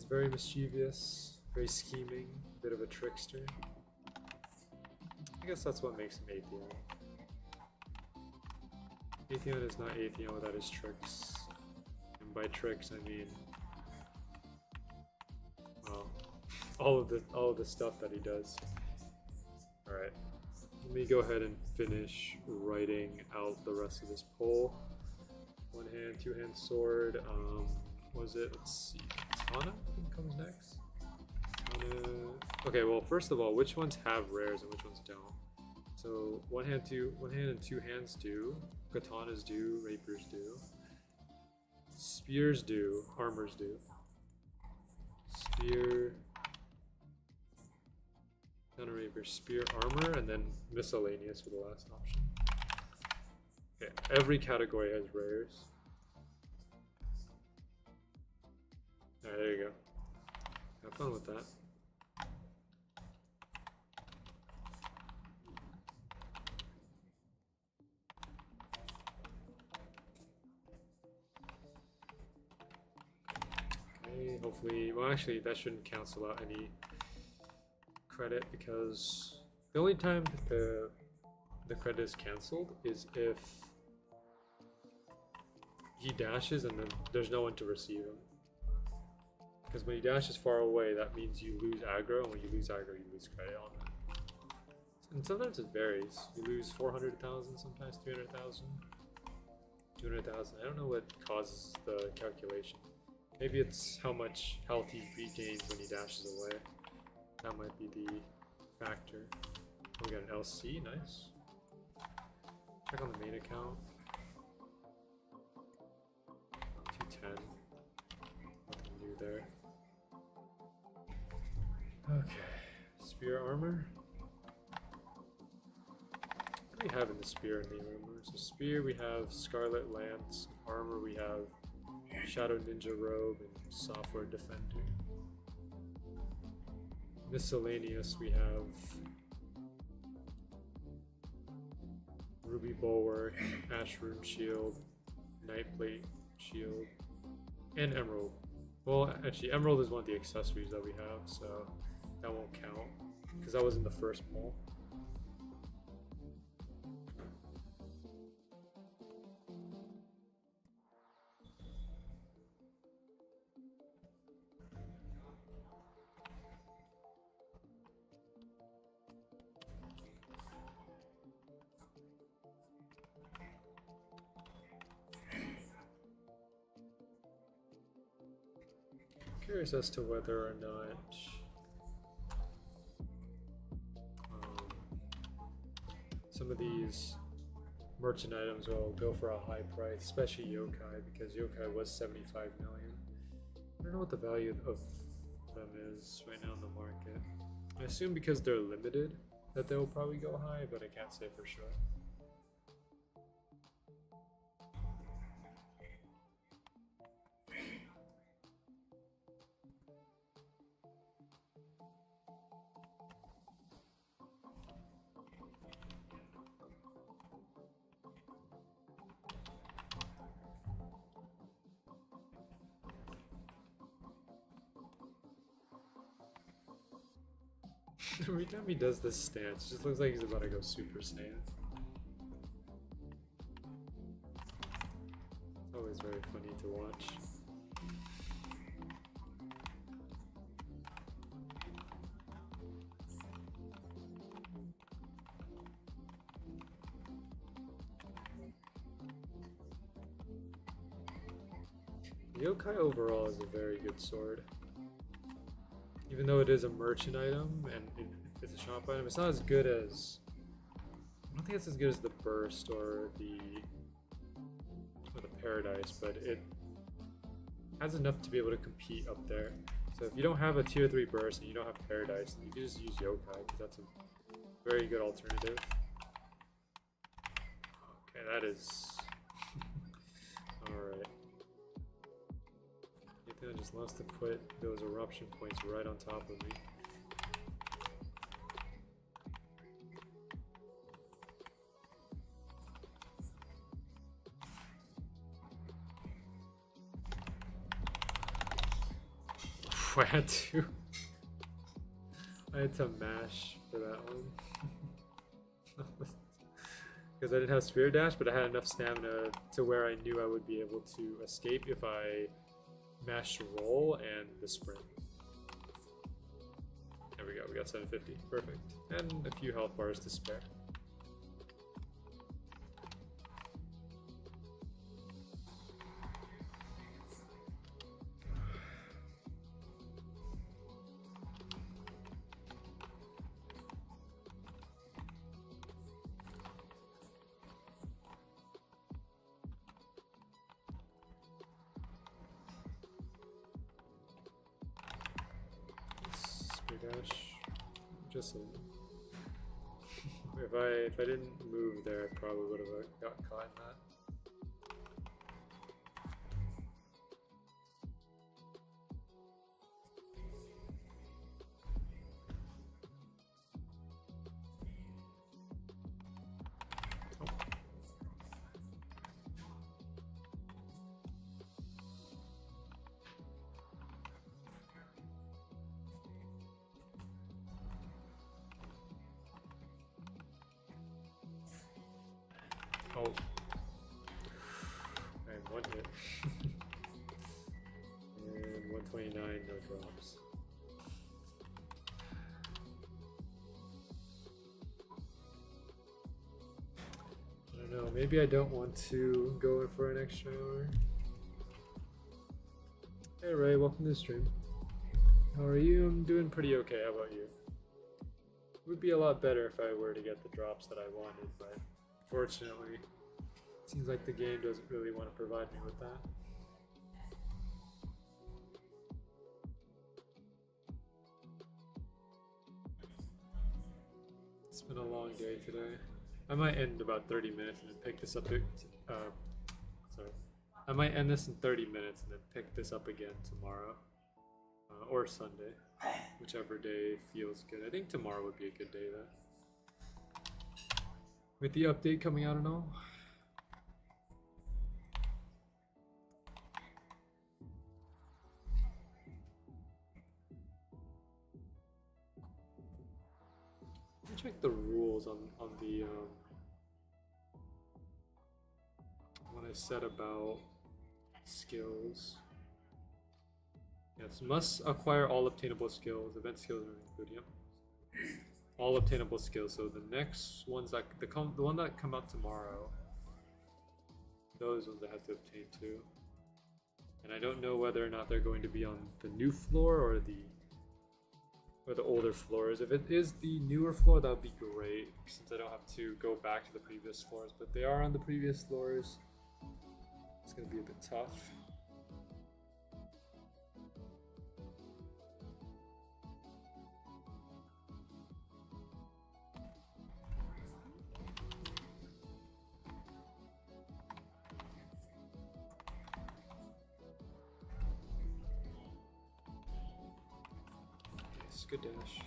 very mischievous, very scheming, bit of a trickster. I guess that's what makes him Atheon. Atheon is not Atheon without his tricks. And by tricks I mean all of the stuff that he does. Alright. Let me go ahead and finish writing out the rest of this poll. One hand, two hand sword. Was it? Let's see. Katana, I think, comes next. Katana. Okay, well, first of all, which ones have rares and which ones don't? So one hand and two hands do. Katanas do. Rapiers do. Spears do. Armors do. Spear. Katana, rapier, spear, armor, and then miscellaneous for the last option. Okay, every category has rares. Alright, there you go. Have fun with that. Okay, hopefully, well actually that shouldn't cancel out any credit because The only time the credit is cancelled is if he dashes and then there's no one to receive him. Because when he dashes far away, that means you lose aggro, and when you lose aggro, you lose credit on that. And sometimes it varies. You lose 400,000, sometimes 300,000, 200,000. I don't know what causes the calculation. Maybe it's how much health he regains when he dashes away. That might be the factor. Oh, we got an LC, nice. Check on the main account. 210. Nothing new there. Okay. Spear armor. What do we have in the spear name armor? So spear we have Scarlet Lance, armor we have Shadow Ninja Robe and Software Defender. Miscellaneous we have Ruby Bulwark, Ash Rune Shield, Nightplate Shield, and Emerald. Well, actually, Emerald is one of the accessories that we have, so that won't count because that was in the first poll. Curious as to whether or not some of these merchant items will go for a high price, especially yokai, because yokai was 75 million. I don't know what the value of them is right now in the market. I assume because they're limited that they will probably go high, but I can't say for sure. Every time he does this stance, it just looks like he's about to go Super Saiyan. It's always very funny to watch. Yokai overall is a very good sword. Even though it is a merchant item and it's a shop item, it's not as good as... I don't think it's as good as the Burst or the Paradise, but it has enough to be able to compete up there. So if you don't have a tier 3 Burst and you don't have Paradise, then you can just use Yokai, because that's a very good alternative. Okay, that is... Alright. Nathan just loves to put those eruption points right on top of me. I had to mash for that one. Because I didn't have Spear Dash, but I had enough stamina to where I knew I would be able to escape if I mashed roll and the sprint. There we go, we got 750. Perfect. And a few health bars to spare. Dash, just a, if I didn't move there, I probably would have got caught in that. don't know. Maybe I don't want to go in for an extra hour. Hey Ray, welcome to the stream. How are you? I'm doing pretty okay. How about you? It would be a lot better if I were to get the drops that I wanted, but fortunately, it seems like the game doesn't really want to provide me with that. It's been a long day today. I might end about 30 minutes and then pick this up. Sorry. I might end this in 30 minutes and then pick this up again tomorrow. Or Sunday. Whichever day feels good. I think tomorrow would be a good day though. With the update coming out and all. Check the rules on the what I said about skills. Yes, must acquire all obtainable skills. Event skills are included. Yep. All obtainable skills. So the next ones that the one that come out tomorrow, those ones I have to obtain too. And I don't know whether or not they're going to be on the new floor or the older floors. If it is the newer floor, that would be great, since I don't have to go back to the previous floors. But they are on the previous floors. It's going to be a bit tough. Good dash.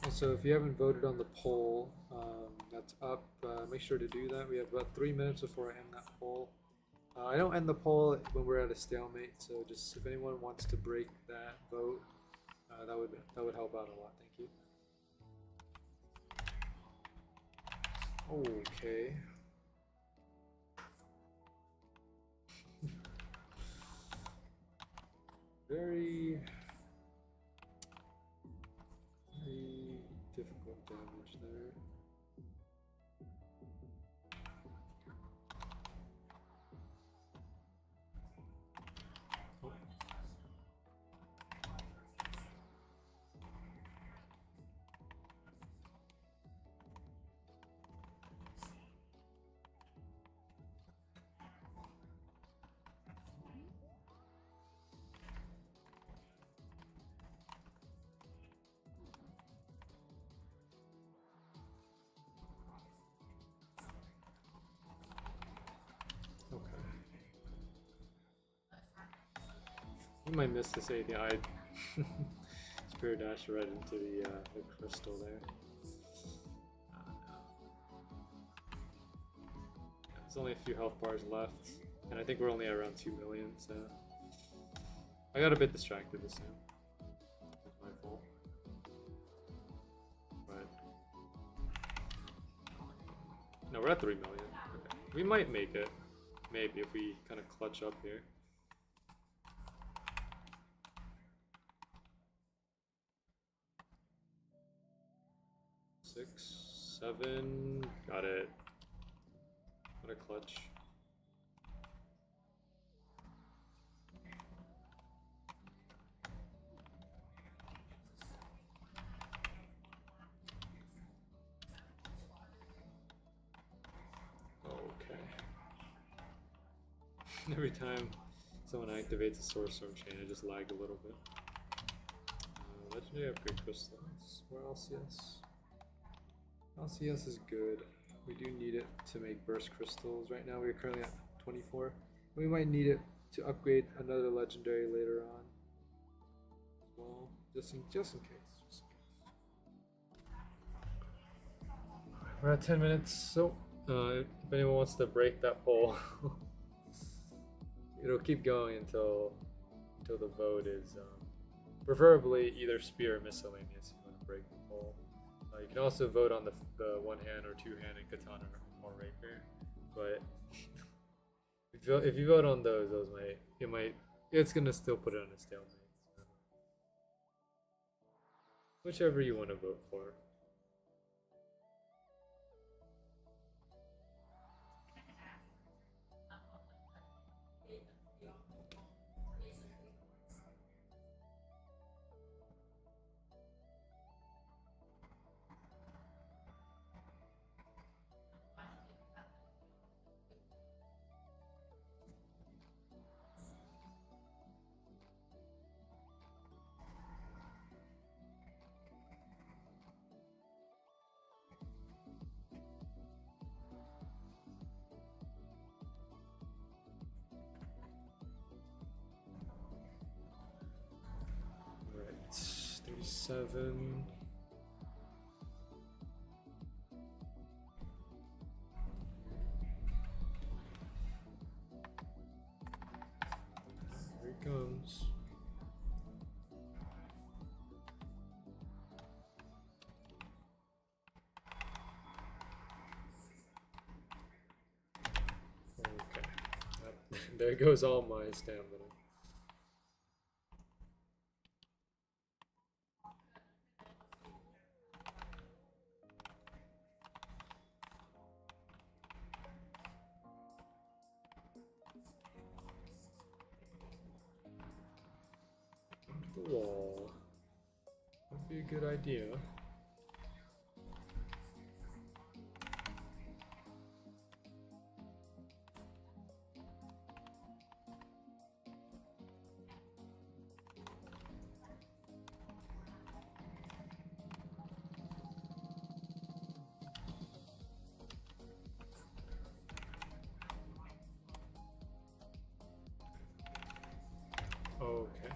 Also, if you haven't voted on the poll, that's up. Make sure to do that. We have about 3 minutes before I end that poll. I don't end the poll when we're at a stalemate, so just if anyone wants to break that vote, that would help out a lot. Thank you. Okay. Very difficult damage there. Oh. You might miss this API. I Spirit Dash right into the crystal there. There's only a few health bars left, and I think we're only at around 2 million, so I got a bit distracted this time. It's my fault. But no, we're at 3 million. Okay. We might make it, maybe, if we kind of clutch up here. 6, 7, got it. What a clutch. Okay. Every time someone activates a Sorcerer chain, I just lag a little bit. Legendary upgrade crystals. Where LCS? LCS is good. We do need it to make burst crystals. Right now we are currently at 24. We might need it to upgrade another legendary later on. Well, just in case. We're at 10 minutes, so if anyone wants to break that poll, it'll keep going until the vote is preferably either spear or miscellaneous. If you want to break the poll. You can also vote on the one hand or two hand and katana or rapier, but if you vote on those it's gonna still put it on a stalemate. So. Whichever you want to vote for. 7. Here it comes. Okay. There goes all my stamina. The wall. Would be a good idea. Okay.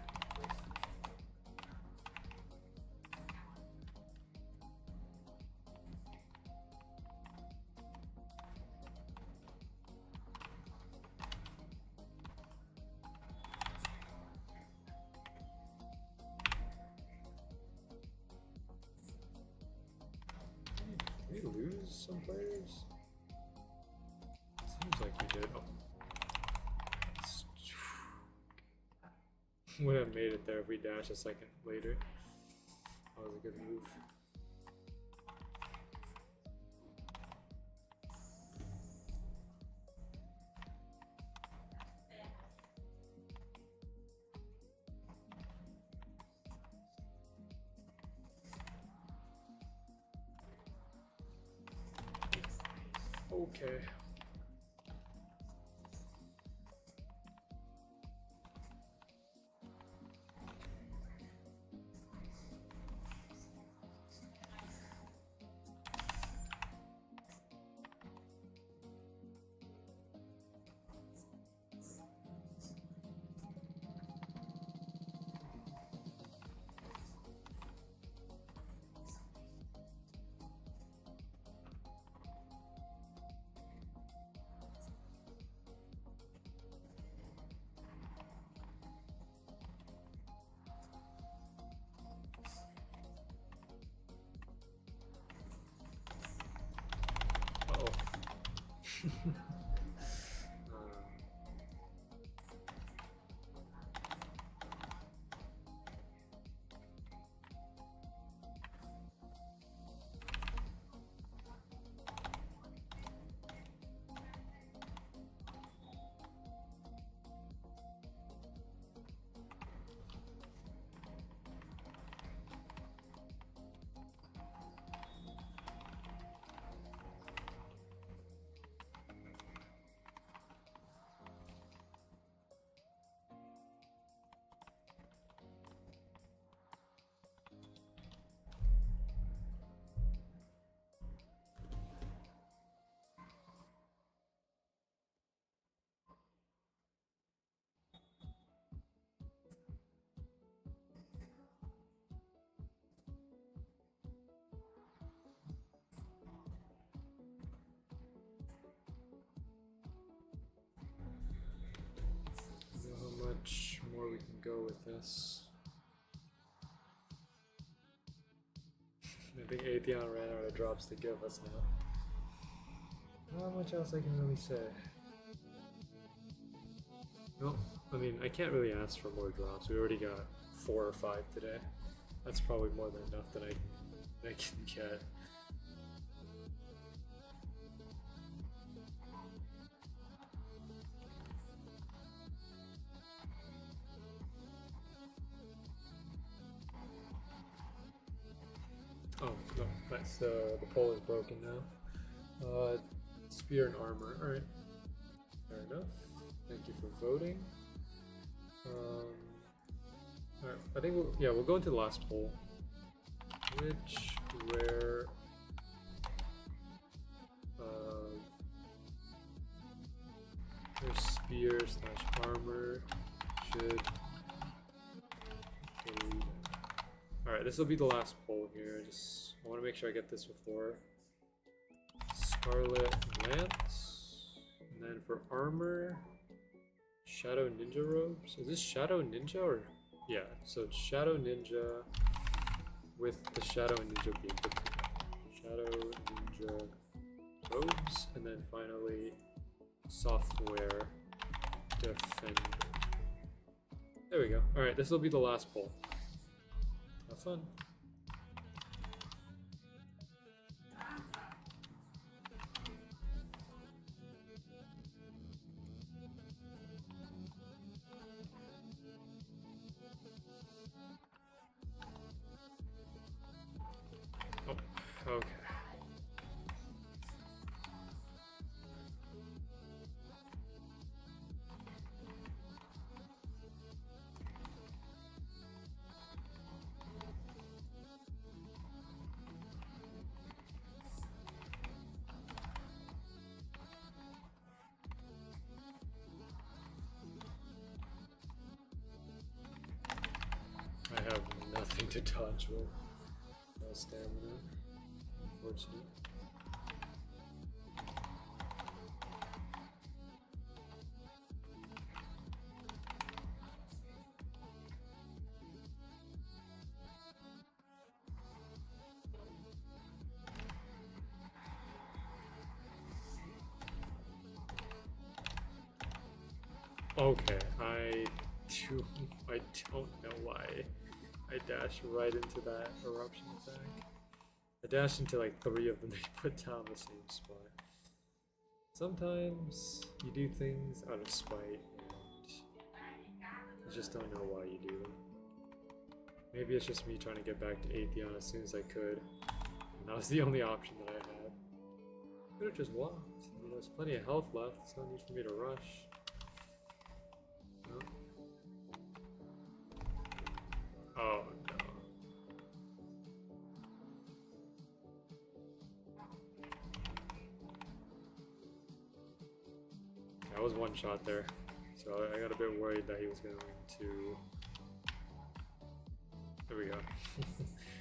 Did we lose some players? Seems like we did. Oh. Would have made it there if we dash a second later. That was a good move. Okay. How much more we can go with this? I think Atheon ran out of drops to give us now. Not much else I can really say. No, I mean, I can't really ask for more drops. We already got 4 or 5 today. That's probably more than enough that I can get. Oh, no, nice. The pole is broken now. Spear and armor. Alright. Fair enough. Thank you for voting. Alright, I think we'll go into the last poll. Which rare their spear / armor should delete? Alright, Alright, this will be the last poll here. I want to make sure I get this before. Scarlet Lance. And then for armor, Shadow Ninja robes. Is this Shadow Ninja or? Yeah, so it's Shadow Ninja with the Shadow Ninja beam. Shadow Ninja robes. And then finally, software defender. There we go. Alright, this will be the last poll. Have fun. Oh, okay. I have nothing to dodge with. No stamina. Unfortunate. Okay, I don't know why I dashed right into that eruption attack. I dashed into like 3 of them they put down the same spot. Sometimes you do things out of spite and you just don't know why you do them. Maybe it's just me trying to get back to Atheon as soon as I could. And that was the only option that I had. Could have just walked. I mean, there's plenty of health left, there's no need for me to rush. No. Oh no. That was one shot there. So I got a bit worried that he was going to... There we go.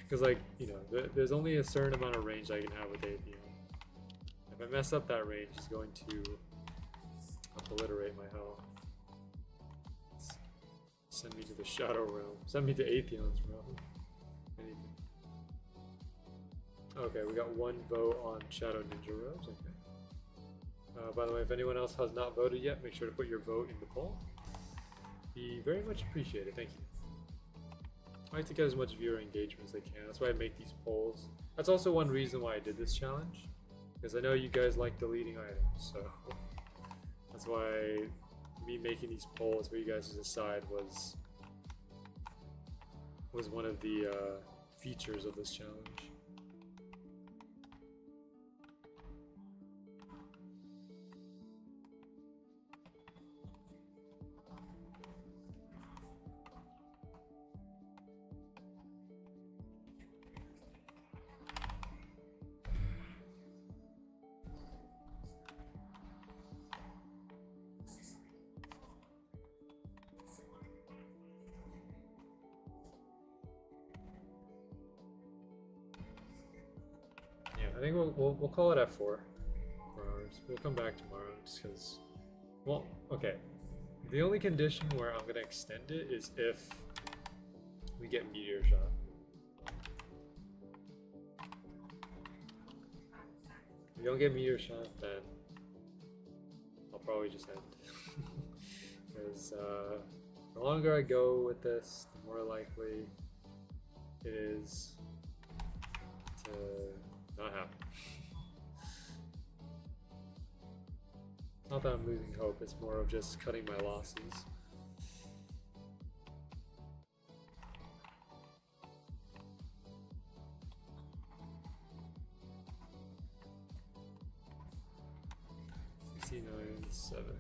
Because like, you know, there's only a certain amount of range I can have with Atheon. If I mess up that range, it's going to obliterate my health. Send me to the Shadow Realm. Send me to Atheon's realm. Anything. Okay, we got 1 vote on Shadow Ninja robes. Okay. By the way, if anyone else has not voted yet, make sure to put your vote in the poll. Be very much appreciated. Thank you. I like to get as much viewer engagement as I can. That's why I make these polls. That's also one reason why I did this challenge, because I know you guys like deleting items. So that's why me making these polls for you guys to decide was one of the features of this challenge. I think we'll call it at 4 hours. We'll come back tomorrow just because, well, okay. The only condition where I'm gonna extend it is if we get meteor shot. If we don't get meteor shot, then I'll probably just end. Because the longer I go with this, the more likely it is to not happen. Not that I'm losing hope, it's more of just cutting my losses. $69,734.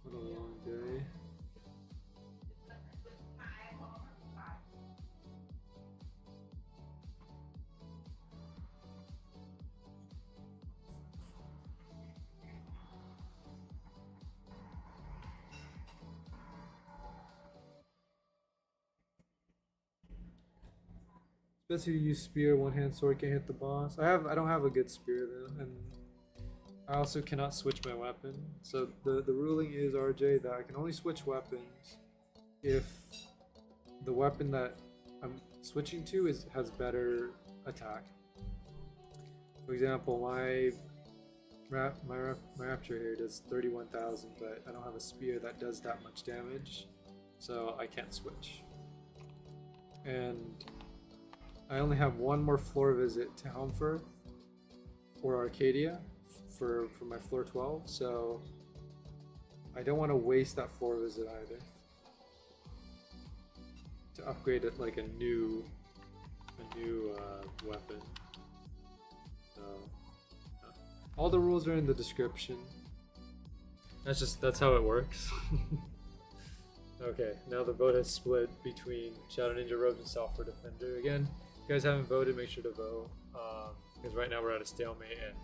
What a long day. Those who use spear, one-hand sword can hit the boss. I don't have a good spear though, and I also cannot switch my weapon. So the ruling is, RJ, that I can only switch weapons if the weapon that I'm switching to has better attack. For example, my rapture here does 31,000, but I don't have a spear that does that much damage, so I can't switch. And I only have one more floor visit to Helmfirth or Arcadia for my floor 12, so I don't want to waste that floor visit either to upgrade it like a new weapon. So all the rules are in the description. That's how it works. Okay, now the vote has split between Shadow Ninja, Robes, and Software Defender. Again, if you guys haven't voted, make sure to vote, because right now we're at a stalemate and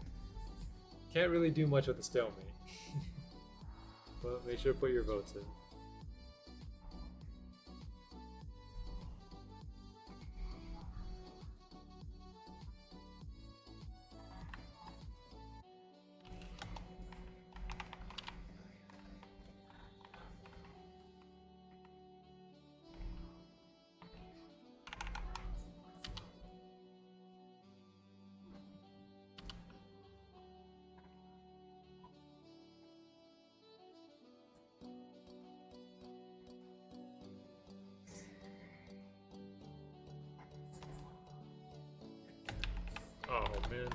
can't really do much with a stalemate. But make sure to put your votes in. Oh man.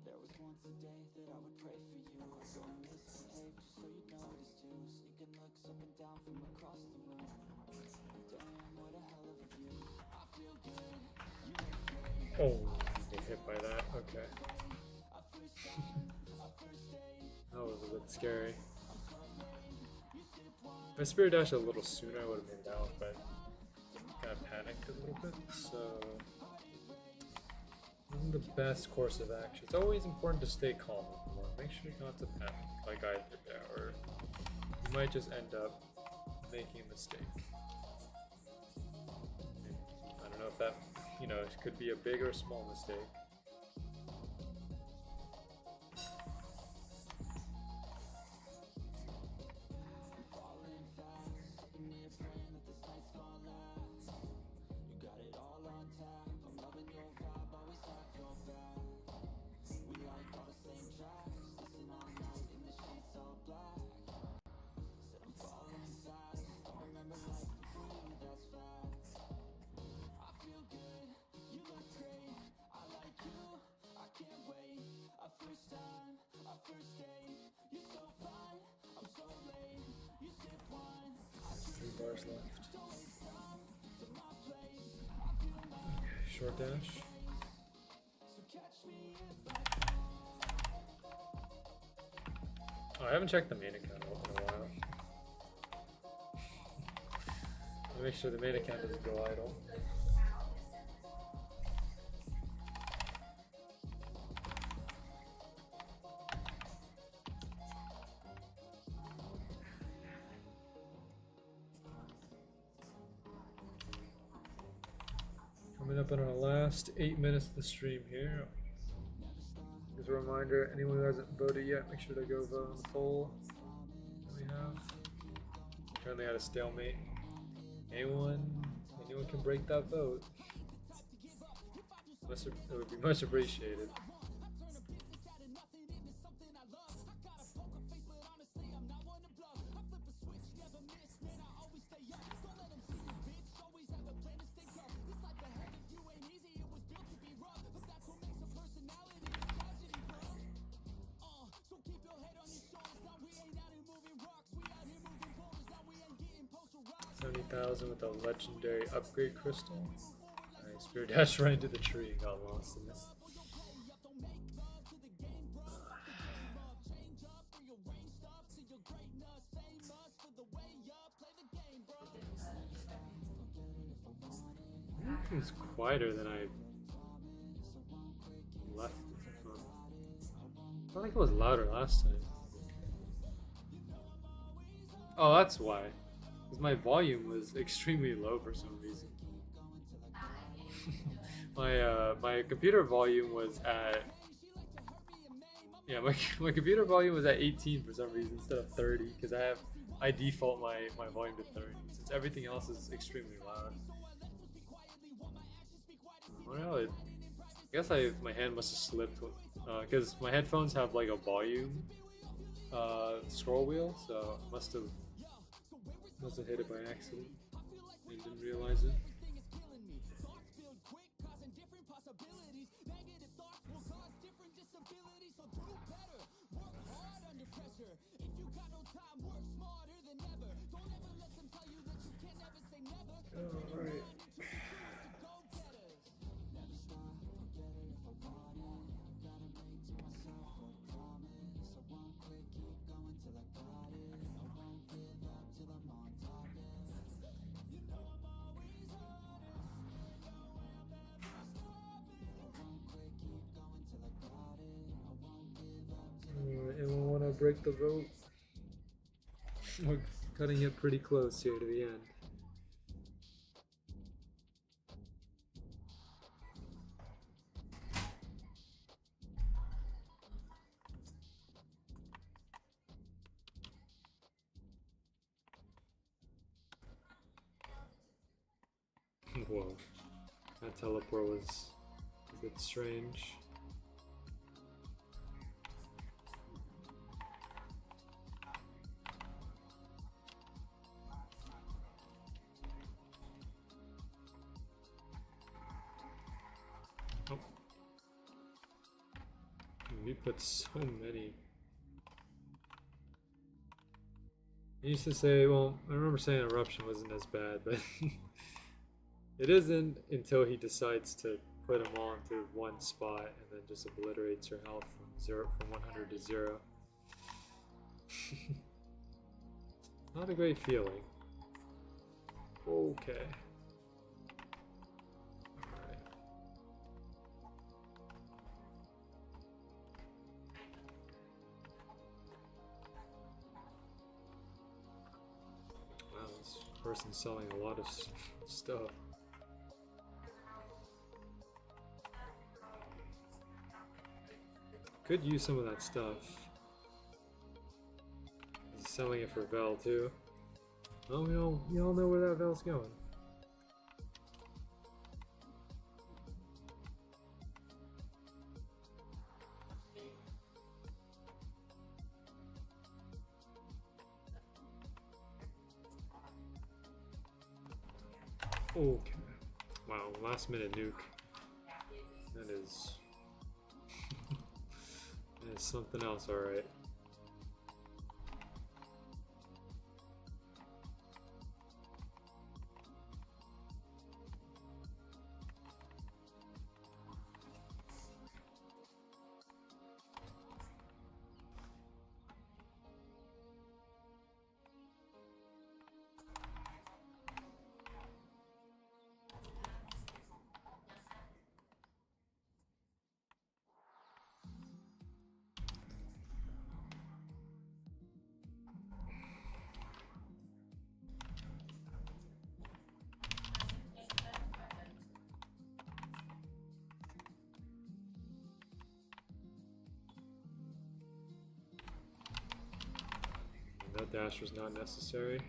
There was once a day that I would pray for you. I'd go and misbehave just so you'd notice too. Sneaking looks up and down from across the room. Damn, what a hell of a view. I feel good, you look great. Oh, get hit by that. Okay. That was a bit scary. If I spear dashed a little sooner, I would have made it out, but kind of panicked a little bit, so wasn't the best course of action. It's always important to stay calm. Make sure not to panic like I did there, or you might just end up making a mistake. I don't know if that, it could be a big or small mistake. Bars left. Okay, short dash. Oh, I haven't checked the main account in a while. I'll make sure the main account doesn't go idle. Coming up on our last 8 minutes of the stream here. As a reminder, anyone who hasn't voted yet, make sure to go vote on the poll that we have. Currently at a stalemate. Anyone can break that vote. it would be much appreciated. $70,000 with a legendary upgrade crystal. Nice. Spear dash right into the tree and got lost in this. It's quieter than I left it from. I felt like it was louder last time. Oh, that's why. Because my volume was extremely low for some reason. My computer volume was at my computer volume was at 18 for some reason instead of 30 because I default my volume to 30 since everything else is extremely loud. Well, I guess my hand must have slipped because my headphones have like a volume scroll wheel, so I must have hit it by accident and didn't realize it. All right. Anyone want to break the vote? We're cutting it pretty close here to the end. Whoa, that teleport was a bit strange. Oh. We put so many. I used to say, well, I remember saying eruption wasn't as bad, but it isn't until he decides to put them all into one spot and then just obliterates your health from 100 to 0. Not a great feeling. Okay. Alright. Wow, this person's selling a lot of stuff. Could use some of that stuff. He's selling it for Vel too. Oh, we all know where that Vel's going. Okay. Wow, last minute nuke. That is that is something else, alright. That dash was not necessary.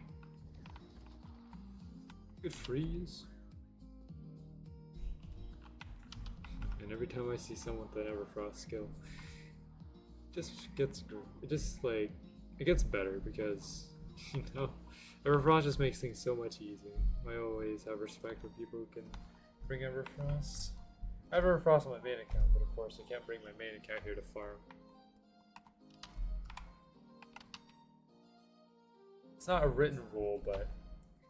Good freeze. And every time I see someone with an Everfrost skill, it gets better because, you know, Everfrost just makes things so much easier. I always have respect for people who can bring Everfrost. I have Everfrost on my main account, but of course I can't bring my main account here to farm. It's not a written rule, but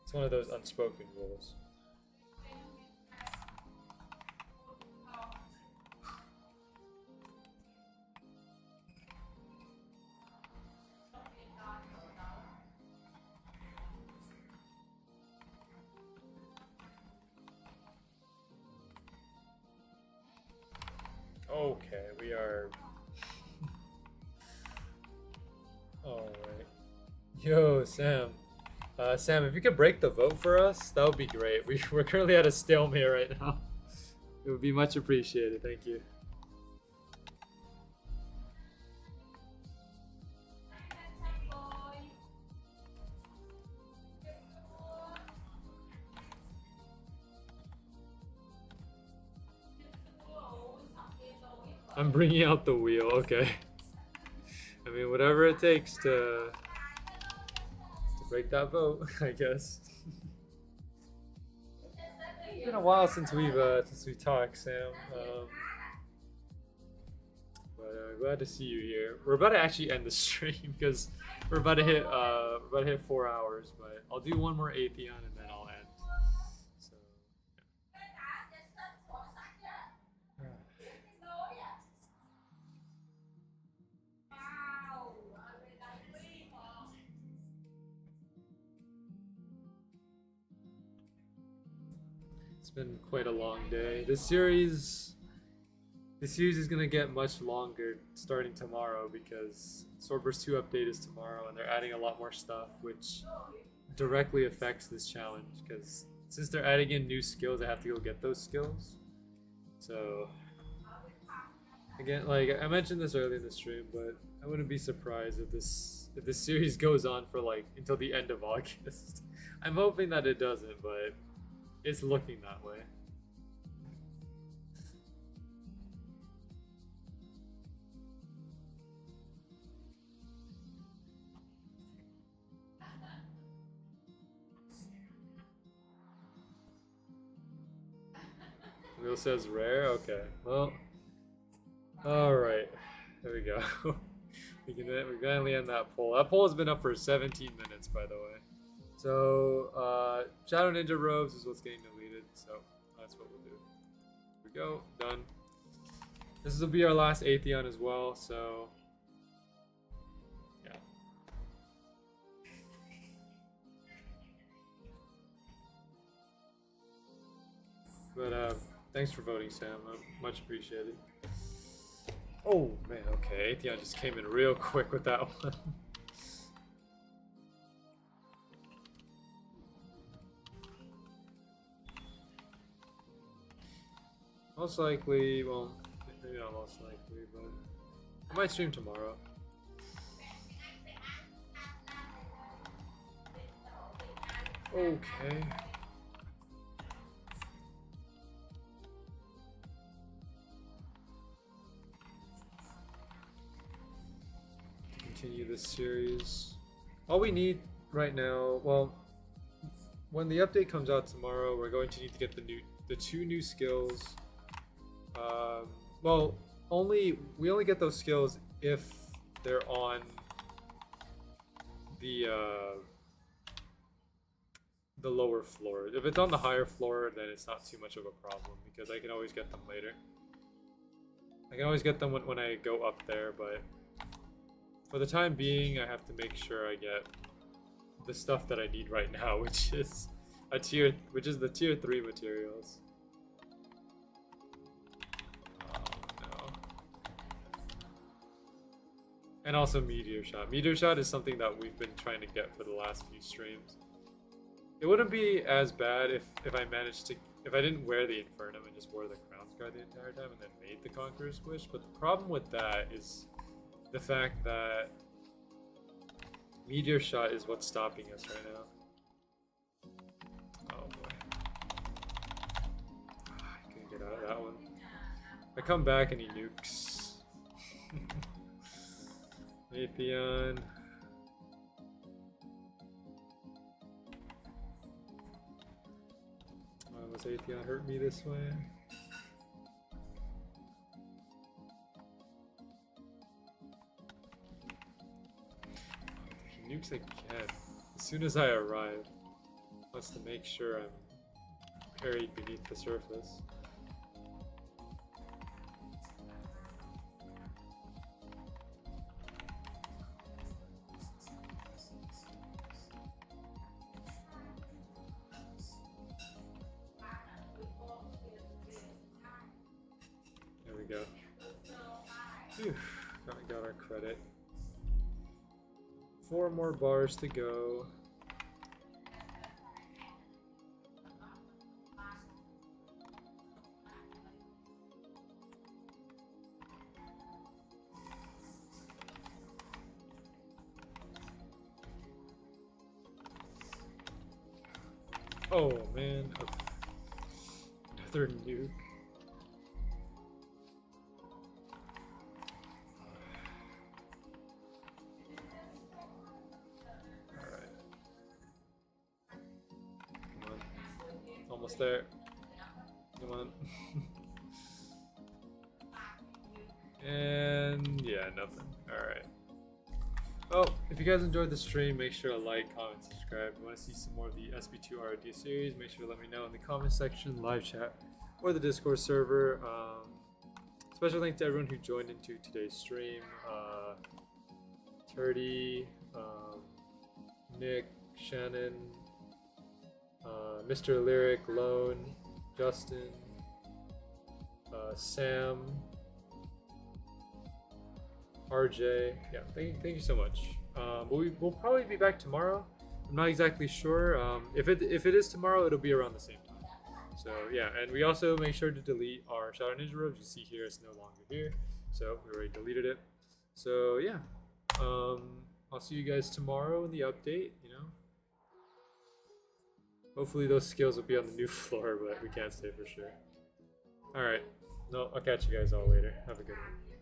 it's one of those unspoken rules. Okay, we are. Alright. Yo, Sam. Sam, if you could break the vote for us, that would be great. We're currently at a stalemate right now. It would be much appreciated. Thank you. I'm bringing out the wheel, okay. I mean, whatever it takes to break that vote, I guess. It's been a while since we talked, Sam. But glad to see you here. We're about to actually end the stream because we're about to hit 4 hours. But I'll do one more Atheon and then I'll end. So. It's been quite a long day. This series is gonna get much longer starting tomorrow because Swordburst 2 update is tomorrow and they're adding a lot more stuff which directly affects this challenge because since they're adding in new skills, I have to go get those skills. So again, like I mentioned this earlier in the stream, but I wouldn't be surprised if this series goes on for like until the end of August. I'm hoping that it doesn't, but it's looking that way. Wheel says rare? Okay. Well, alright. There we go. we finally end that poll. That poll has been up for 17 minutes, by the way. So, Shadow Ninja Robes is what's getting deleted, so that's what we'll do. Here we go. Done. This will be our last Atheon as well, so yeah. But thanks for voting, Sam. Much appreciated. Oh man, okay. Atheon just came in real quick with that one. Most likely, well, maybe not most likely, but I might stream tomorrow. Okay. To continue this series. All we need right now, well, when the update comes out tomorrow, we're going to need to get the two new skills. Well, we only get those skills if they're on the lower floor. If it's on the higher floor, then it's not too much of a problem because I can always get them later. I can always get them when I go up there, but for the time being, I have to make sure I get the stuff that I need right now, which is the tier 3 materials. And also Meteor Shot. Meteor Shot is something that we've been trying to get for the last few streams. It wouldn't be as bad if I didn't wear the Infernum and just wore the Crown Scar the entire time and then made the Conqueror's Wish, but the problem with that is the fact that Meteor Shot is what's stopping us right now. Oh boy. I couldn't get out of that one. I come back and he nukes. Atheon. Was Atheon hurt me this way? He nukes again. As soon as I arrive, wants to make sure I'm buried beneath the surface. There we go. Phew, got our credit. 4 more bars to go. Oh man, another nuke. Alright. Come on. Almost there. Come on. And yeah, nothing. Alright. Well, if you guys enjoyed the stream, make sure to like, comment, subscribe. If you want to see some more of the SB2 RD series, make sure to let me know in the comment section, live chat, or the Discord server. Special thanks to everyone who joined into today's stream. Turdy, Nick, Shannon, Mr. Lyric, Lone, Justin, Sam, RJ, yeah, thank you so much. We'll probably be back tomorrow. I'm not exactly sure. If it is tomorrow, it'll be around the same time. So yeah, and we also make sure to delete our Shadow Ninja robes. You see here, it's no longer here. So we already deleted it. So yeah, I'll see you guys tomorrow in the update. You know, hopefully those skills will be on the new floor, but we can't say for sure. All right, no, I'll catch you guys all later. Have a good one.